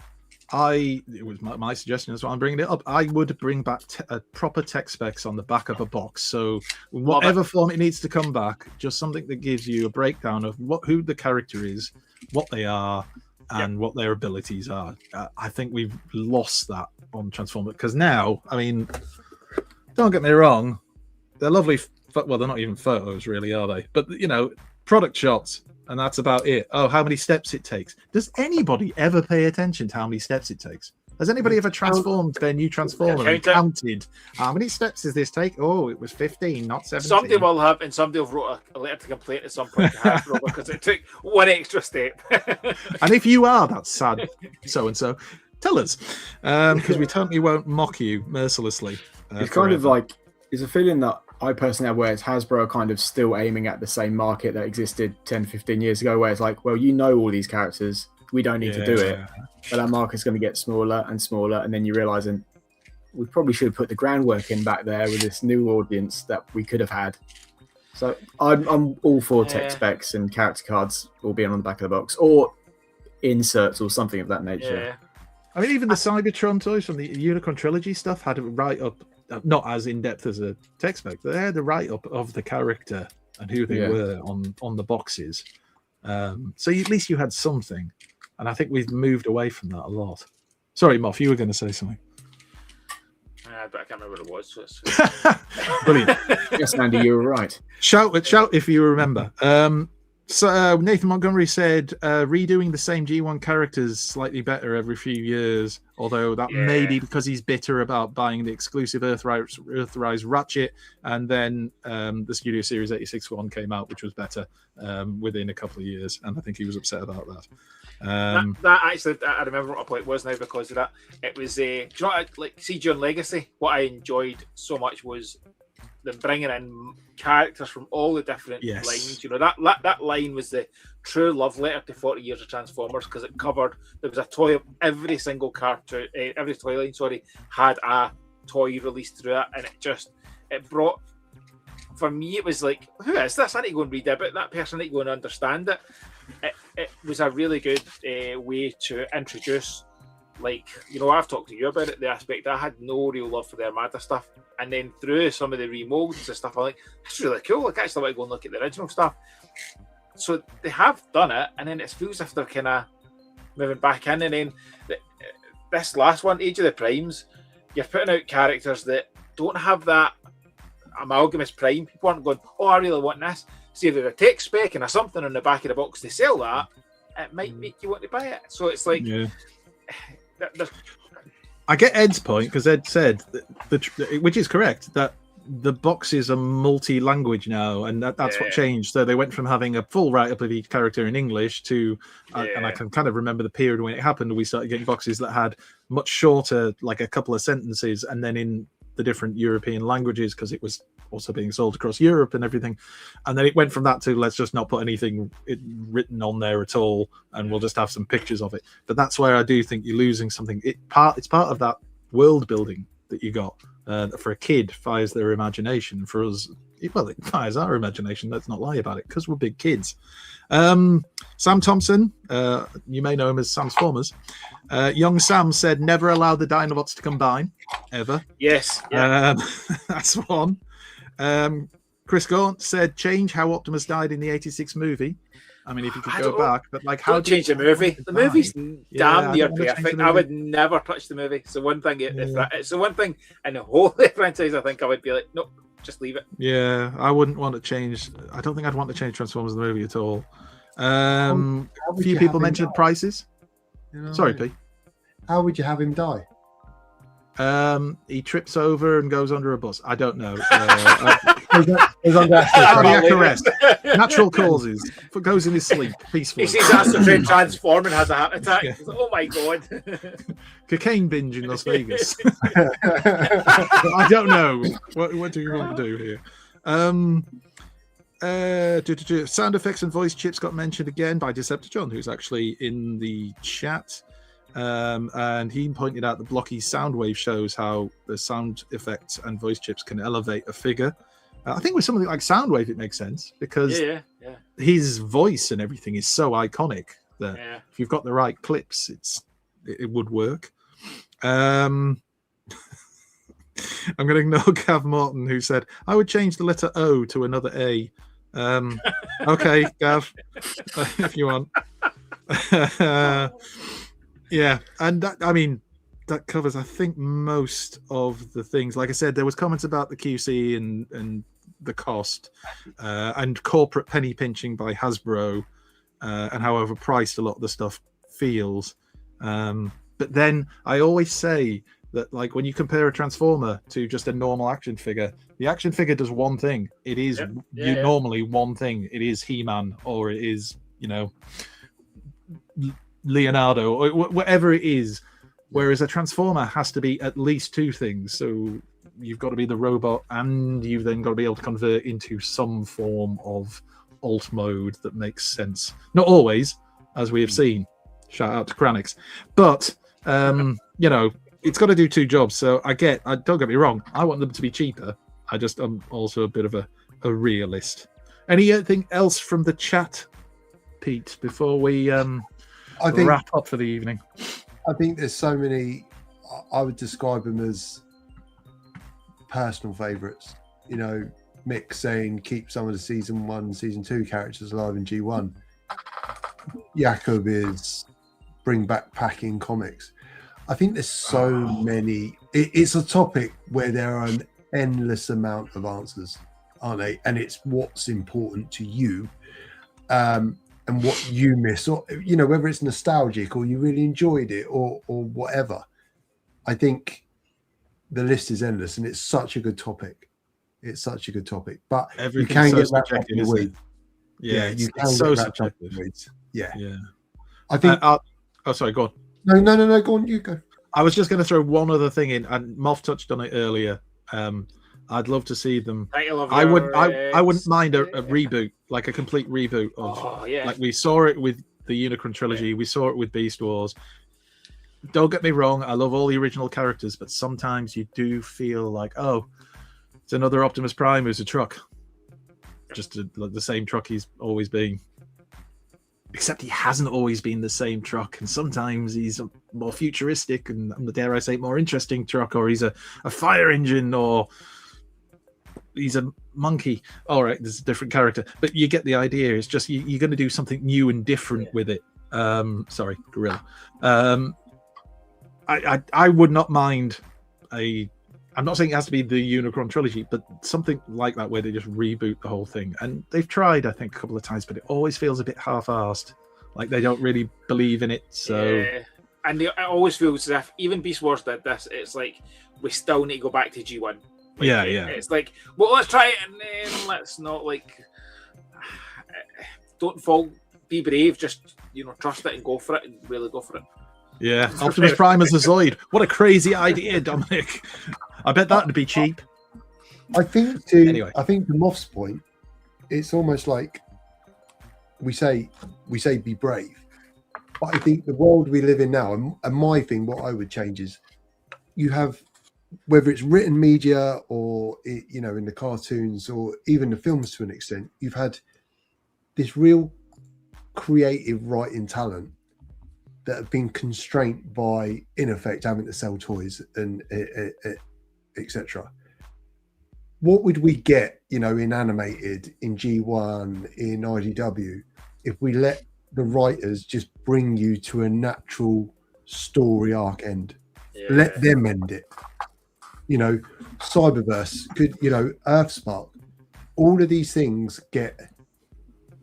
It was my suggestion, that's why I'm bringing it up. I would bring back a proper tech specs on the back of a box. So whatever form it needs to come back, just something that gives you a breakdown of who the character is, what they are, and what their abilities are. I think we've lost that on Transformers, because now, I mean, don't get me wrong, they're lovely. Well, they're not even photos, really, are they? But, you know, product shots. And that's about it. Oh, how many steps it takes. Does anybody ever pay attention to how many steps it takes? Has anybody ever transformed their new Transformer and counted how many steps does this take? Oh, it was 15, not 17. Somebody will have, and somebody will wrote a letter to complain at some point to Hasbro because it took one extra step. And if you are that sad so-and-so, tell us. Because we totally won't mock you mercilessly. It's kind of like, it's a feeling that I personally have where it's Hasbro are kind of still aiming at the same market that existed 10, 15 years ago, where it's like, well, you know all these characters, we don't need to do it. But that market's going to get smaller and smaller, and then you realise, and we probably should have put the groundwork in back there with this new audience that we could have had. So I'm all for tech specs and character cards all being on the back of the box, or inserts or something of that nature. Yeah. I mean, even the Cybertron toys from the Unicron Trilogy stuff had a write-up, not as in-depth as a tech spec, but they had a write-up of the character and who they were on the boxes. So at least you had something. And I think we've moved away from that a lot. Sorry, Moff, you were going to say something. But I can't remember what it was. Brilliant. Yes, Andy, you were right. Shout if you remember. So Nathan Montgomery said redoing the same G1 characters slightly better every few years, although that may be because he's bitter about buying the exclusive Earthrise Ratchet, and then the Studio Series 86 one came out, which was better within a couple of years, and I think he was upset about that. That actually, I remember what a point was now because of that. It was, do you know what, like CG on Legacy, what I enjoyed so much was them bringing in characters from all the different lines. You know, that line was the true love letter to 40 years of Transformers, because it covered, there was a toy of every single cartoon, every toy line, had a toy released through it, and it brought for me, it was like, who is this? I need to go and read about that person. I need to go and understand it. It was a really good way to introduce, like, you know, I've talked to you about it, the aspect I had no real love for the Armada stuff. And then through some of the remolds and stuff, I'm like, that's really cool. Like, I actually want to go and look at the original stuff. So they have done it, and then it feels as if they're kind of moving back in. And then this last one, Age of the Primes, you're putting out characters that don't have that amalgamous Prime. People aren't going, oh, I really want this. See if there's a tech spec and a something on the back of the box to sell that, it might make you want to buy it. So it's like, I get Ed's point, because Ed said, which is correct, that the boxes are multi-language now, and that's what changed. So they went from having a full write-up of each character in English to, and I can kind of remember the period when it happened, we started getting boxes that had much shorter, like a couple of sentences, and then in the different European languages, because it was also being sold across Europe and everything. And then it went from that to, let's just not put anything written on there at all, and we'll just have some pictures of it. But that's where I do think you're losing something. It's part of that world building that you got. For a kid, fires their imagination. For us, it fires our imagination. Let's not lie about it, because we're big kids. Sam Thompson, you may know him as Sam's Formers. Young Sam said, never allow the Dinobots to combine, ever. Yes. That's one. Chris Gaunt said, change how Optimus died in the 86 movie. I mean, if you could go back, but like, how change the movie? The movie's damn near perfect. I would never touch the movie. So one thing, it's the one thing in the whole franchise, I think I would be like, nope, just leave it. Yeah, I wouldn't want to change. I don't think I'd want to change Transformers the movie at all. A few people mentioned prices. You know, sorry, Pete. How would you have him die? He trips over and goes under a bus. I don't know. Cardiac arrest. Natural causes. Goes in his sleep peacefully. He sees Astro Train transform and has a heart attack. Yeah. Like, oh my god. Cocaine binge in Las Vegas. I don't know. What do you want to do here? Sound effects and voice chips got mentioned again by Decepticon, who's actually in the chat. And he pointed out that blocky sound wave shows how the sound effects and voice chips can elevate a figure. I think with something like Soundwave, it makes sense, because his voice and everything is so iconic that if you've got the right clips, it would work. I'm going to ignore Gav Morton, who said, I would change the letter O to another A. Okay, Gav, if you want. Yeah, and that, I mean, that covers, I think, most of the things. Like I said, there was comments about the QC and the cost, and corporate penny pinching by Hasbro, and how overpriced a lot of the stuff feels. But then I always say that, like, when you compare a Transformer to just a normal action figure, the action figure does one thing. It is normally one thing. It is He-Man, or it is, you know, Leonardo, or whatever it is, whereas a Transformer has to be at least two things. So you've got to be the robot, and you've then got to be able to convert into some form of alt mode that makes sense. Not always, as we have seen. Shout out to Kranix. But you know, it's got to do two jobs. So I don't get me wrong, I want them to be cheaper. I'm also a bit of a realist. Anything else from the chat, Pete, before we I think wrap up for the evening? I think there's so many. I would describe them as personal favourites. You know, Mick saying keep some of the season 1, season 2 characters alive in G1. Jakob is bring back packing comics. I think there's so many. It's a topic where there are an endless amount of answers, aren't they? And it's what's important to you. And what you miss, or, you know, whether it's nostalgic or you really enjoyed it or whatever. I think the list is endless, and it's such a good topic. It's such a good topic, but you can get wrapped up in the weeds. Yeah, you can so get wrapped up in the weeds. Yeah. I think. Oh, sorry, go on. No, go on, you go. I was just going to throw one other thing in, and Moff touched on it earlier. I'd love to see them. I wouldn't mind a reboot, like a complete reboot of, like we saw it with the Unicron trilogy, we saw it with Beast Wars. Don't get me wrong, I love all the original characters, but sometimes you do feel like, oh, it's another Optimus Prime who's a truck. just the same truck he's always been. Except he hasn't always been the same truck, and sometimes he's a more futuristic and dare I say more interesting truck, or he's a fire engine, or he's a monkey. All right, there's a different character, but you get the idea. It's just you're going to do something new and different with it. Sorry, gorilla. I would not mind I'm not saying it has to be the Unicron trilogy, but something like that where they just reboot the whole thing. And they've tried, I think, a couple of times, but it always feels a bit half-assed. Like they don't really believe in it. So, yeah. And it always feels as if even Beast Wars did this. It's like we still need to go back to G1. Like, yeah. It's like, well, let's try it, and then let's not don't fall. Be brave. Just trust it and go for it, and really go for it. Yeah, Optimus Prime as a Zoid. What a crazy idea, Dominic. I bet that'd be cheap. I think to Moff's point, it's almost like we say be brave. But I think the world we live in now, and my thing, what I would change is you have, whether it's written media or in the cartoons or even the films to an extent, you've had this real creative writing talent that have been constrained by, in effect, having to sell toys and etc. What would we get, in animated, in G1, in IDW, if we let the writers just bring you to a natural story arc end? Yeah. Let them end it. Cyberverse could, Earthspark. All of these things get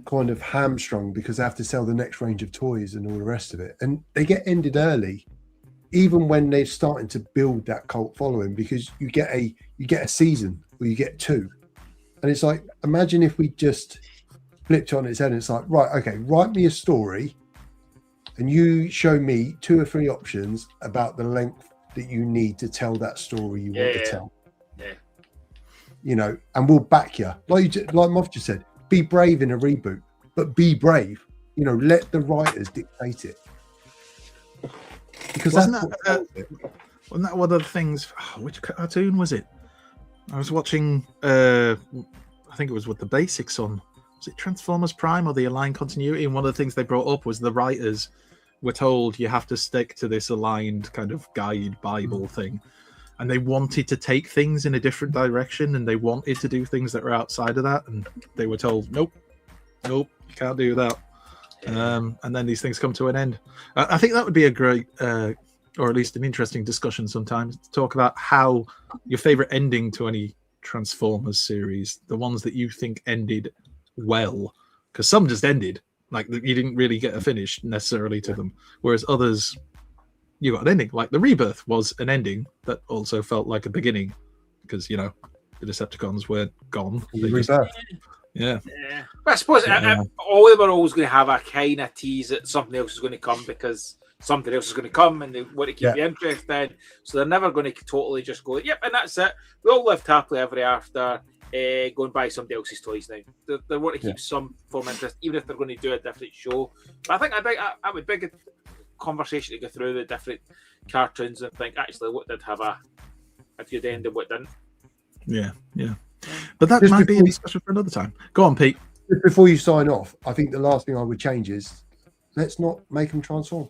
kind of hamstrung because they have to sell the next range of toys and all the rest of it, and they get ended early, even when they're starting to build that cult following, because you get a season or you get two, and it's like, imagine if we just flipped on its head and it's like, right, okay, write me a story and you show me 2 or 3 options about the length that you need to tell that story you want to tell. And we'll back you, like Moff just said. Be brave in a reboot, but be brave. Let the writers dictate it. Because wasn't that one of the things? Which cartoon was it? I was watching. I think it was with the basics on. Was it Transformers Prime or the Aligned Continuity? And one of the things they brought up was the writers were told you have to stick to this aligned kind of guide Bible thing. And they wanted to take things in a different direction, and they wanted to do things that were outside of that, and they were told, nope, you can't do that. And then these things come to an end. I think that would be a great, or at least an interesting discussion sometimes, to talk about how your favorite ending to any Transformers series, the ones that you think ended well, because some just ended, like you didn't really get a finish necessarily to them, whereas others, you got an ending. Like the Rebirth was an ending that also felt like a beginning, because the Decepticons weren't gone. Yeah. But I suppose all they were always going to have a kind of tease that something else is going to come, because something else is going to come and they want to keep you interested. So they're never going to totally just go, yep, and that's it. We all lived happily ever after, go and buy somebody else's toys now. They want to keep some form of interest, even if they're going to do a different show. But I think I would big conversation to go through the different cartoons and think, actually, what did have a good end and what didn't. Yeah. But that might be a discussion for another time. Go on, Pete. Just before you sign off, I think the last thing I would change is let's not make them transform.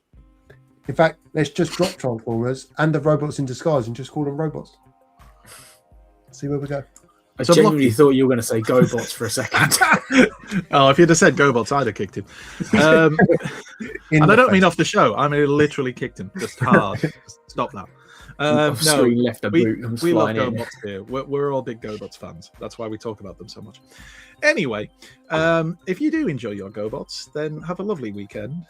In fact, let's just drop Transformers and the robots in disguise and just call them robots. See where we go. I genuinely thought you were going to say GoBots for a second. Oh, if you'd have said GoBots, I'd have kicked him. And I don't mean off the show. I mean literally kicked him, just hard. Stop that. No, left a boot. We love GoBots here. We're all big GoBots fans. That's why we talk about them so much. Anyway, if you do enjoy your GoBots, then have a lovely weekend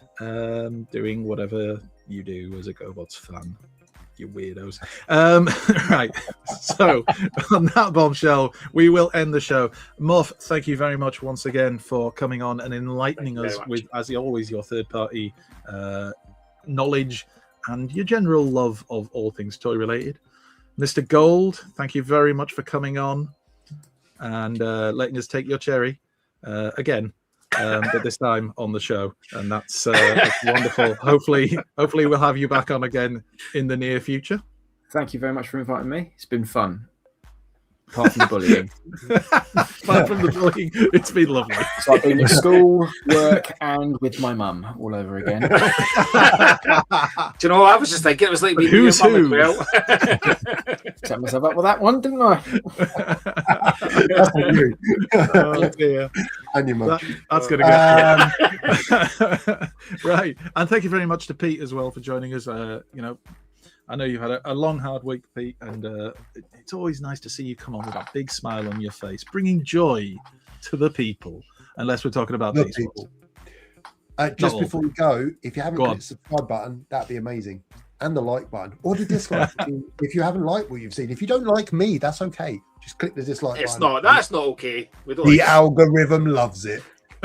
doing whatever you do as a GoBots fan. You weirdos. Right. So on that bombshell, we will end the show. Moff, thank you very much once again for coming on and enlightening us with, as always, your third-party knowledge and your general love of all things toy-related. Mr. Gold, thank you very much for coming on and letting us take your cherry again. But this time on the show, and that's wonderful. Hopefully we'll have you back on again in the near future. Thank you very much for inviting me. It's been fun. apart from the bullying. Apart from the bullying, it's been lovely. So I've been at school, work, and with my mum all over again. Do you know? I was just thinking it was like me and your Who's mum who? as well. Set myself up with that one, didn't I? That's not you. Oh dear. And your mum. That's going to get right. And thank you very much to Pete as well for joining us. I know you've had a long, hard week, Pete, and it's always nice to see you come on with that big smile on your face, bringing joy to the people. Unless we're talking about The these people. ones. Just all before we go, if you haven't Go clicked on. the subscribe button, that'd be amazing. And the like button. Or the dislike button if you haven't liked what you've seen. If you don't like me, that's okay. Just click the dislike It's button. not. That's not okay. We don't The like, algorithm loves it.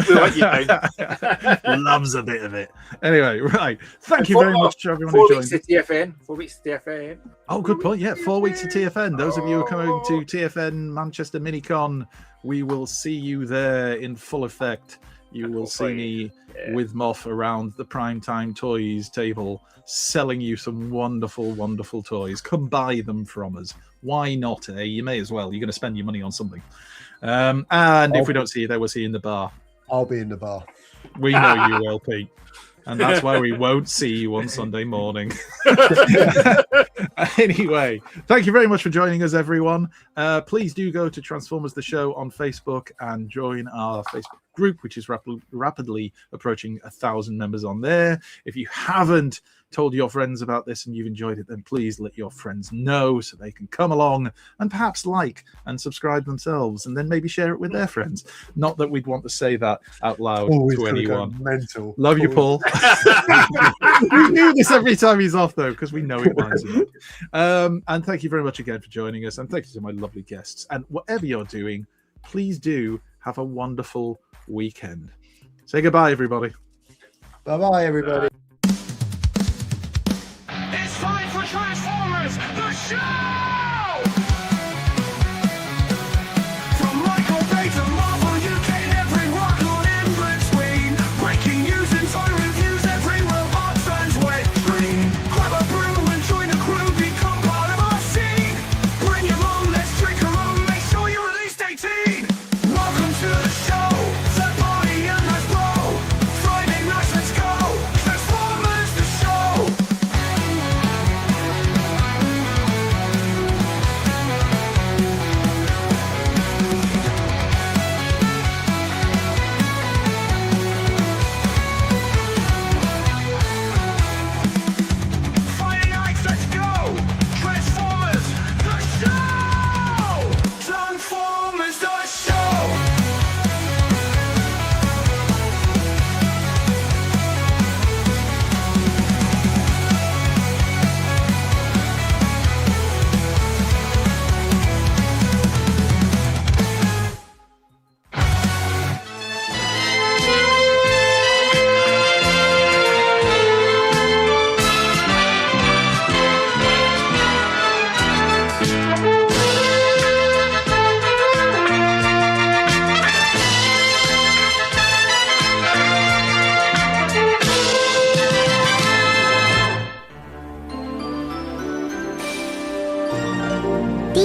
we like you down. Loves a bit of it. Anyway, right. Thank you very much to everyone who 4 joined. weeks to TFN. 4 weeks to TFN. Oh, good point. Yeah, 4 weeks to TFN. Those of you who are coming to TFN Manchester Minicon, we will see you there in full effect. You will see me with Moff around the PrimeTimeToyz table, selling you some wonderful, wonderful toys. Come buy them from us. Why not? You may as well. You're going to spend your money on something. And if we don't see you there, we'll see you in the bar. I'll be in the bar. We know you will, Pete. And that's why we won't see you on Sunday morning. Anyway, thank you very much for joining us, everyone. Please do go to Transformers the Show on Facebook and join our Facebook group, which is rapidly approaching 1,000 members on there. If you haven't told your friends about this and you've enjoyed it, then please let your friends know so they can come along and perhaps like and subscribe themselves and then maybe share it with their friends. Not that we'd want to say that out loud to anyone. Mental. Love you, Paul. We do this every time he's off, though, because we know it winds him up. And thank you very much again for joining us. And thank you to my lovely guests. And whatever you're doing, please do have a wonderful weekend. Say goodbye, everybody. Bye-bye, everybody. It's time for Transformers, the show! From Michael Bay to Marvel, UK, and every rock on in between. Breaking news and toy reviews, every robot turns wet green. Grab a brew and join the crew, become part of our scene. Bring your mom, let's drink her own, make sure you're at least 18. Welcome to the show, so party and let's blow. Friday nights, let's go, Transformers, the show. Friday nights, let's go! Transformers, the show! Transformers, the show! D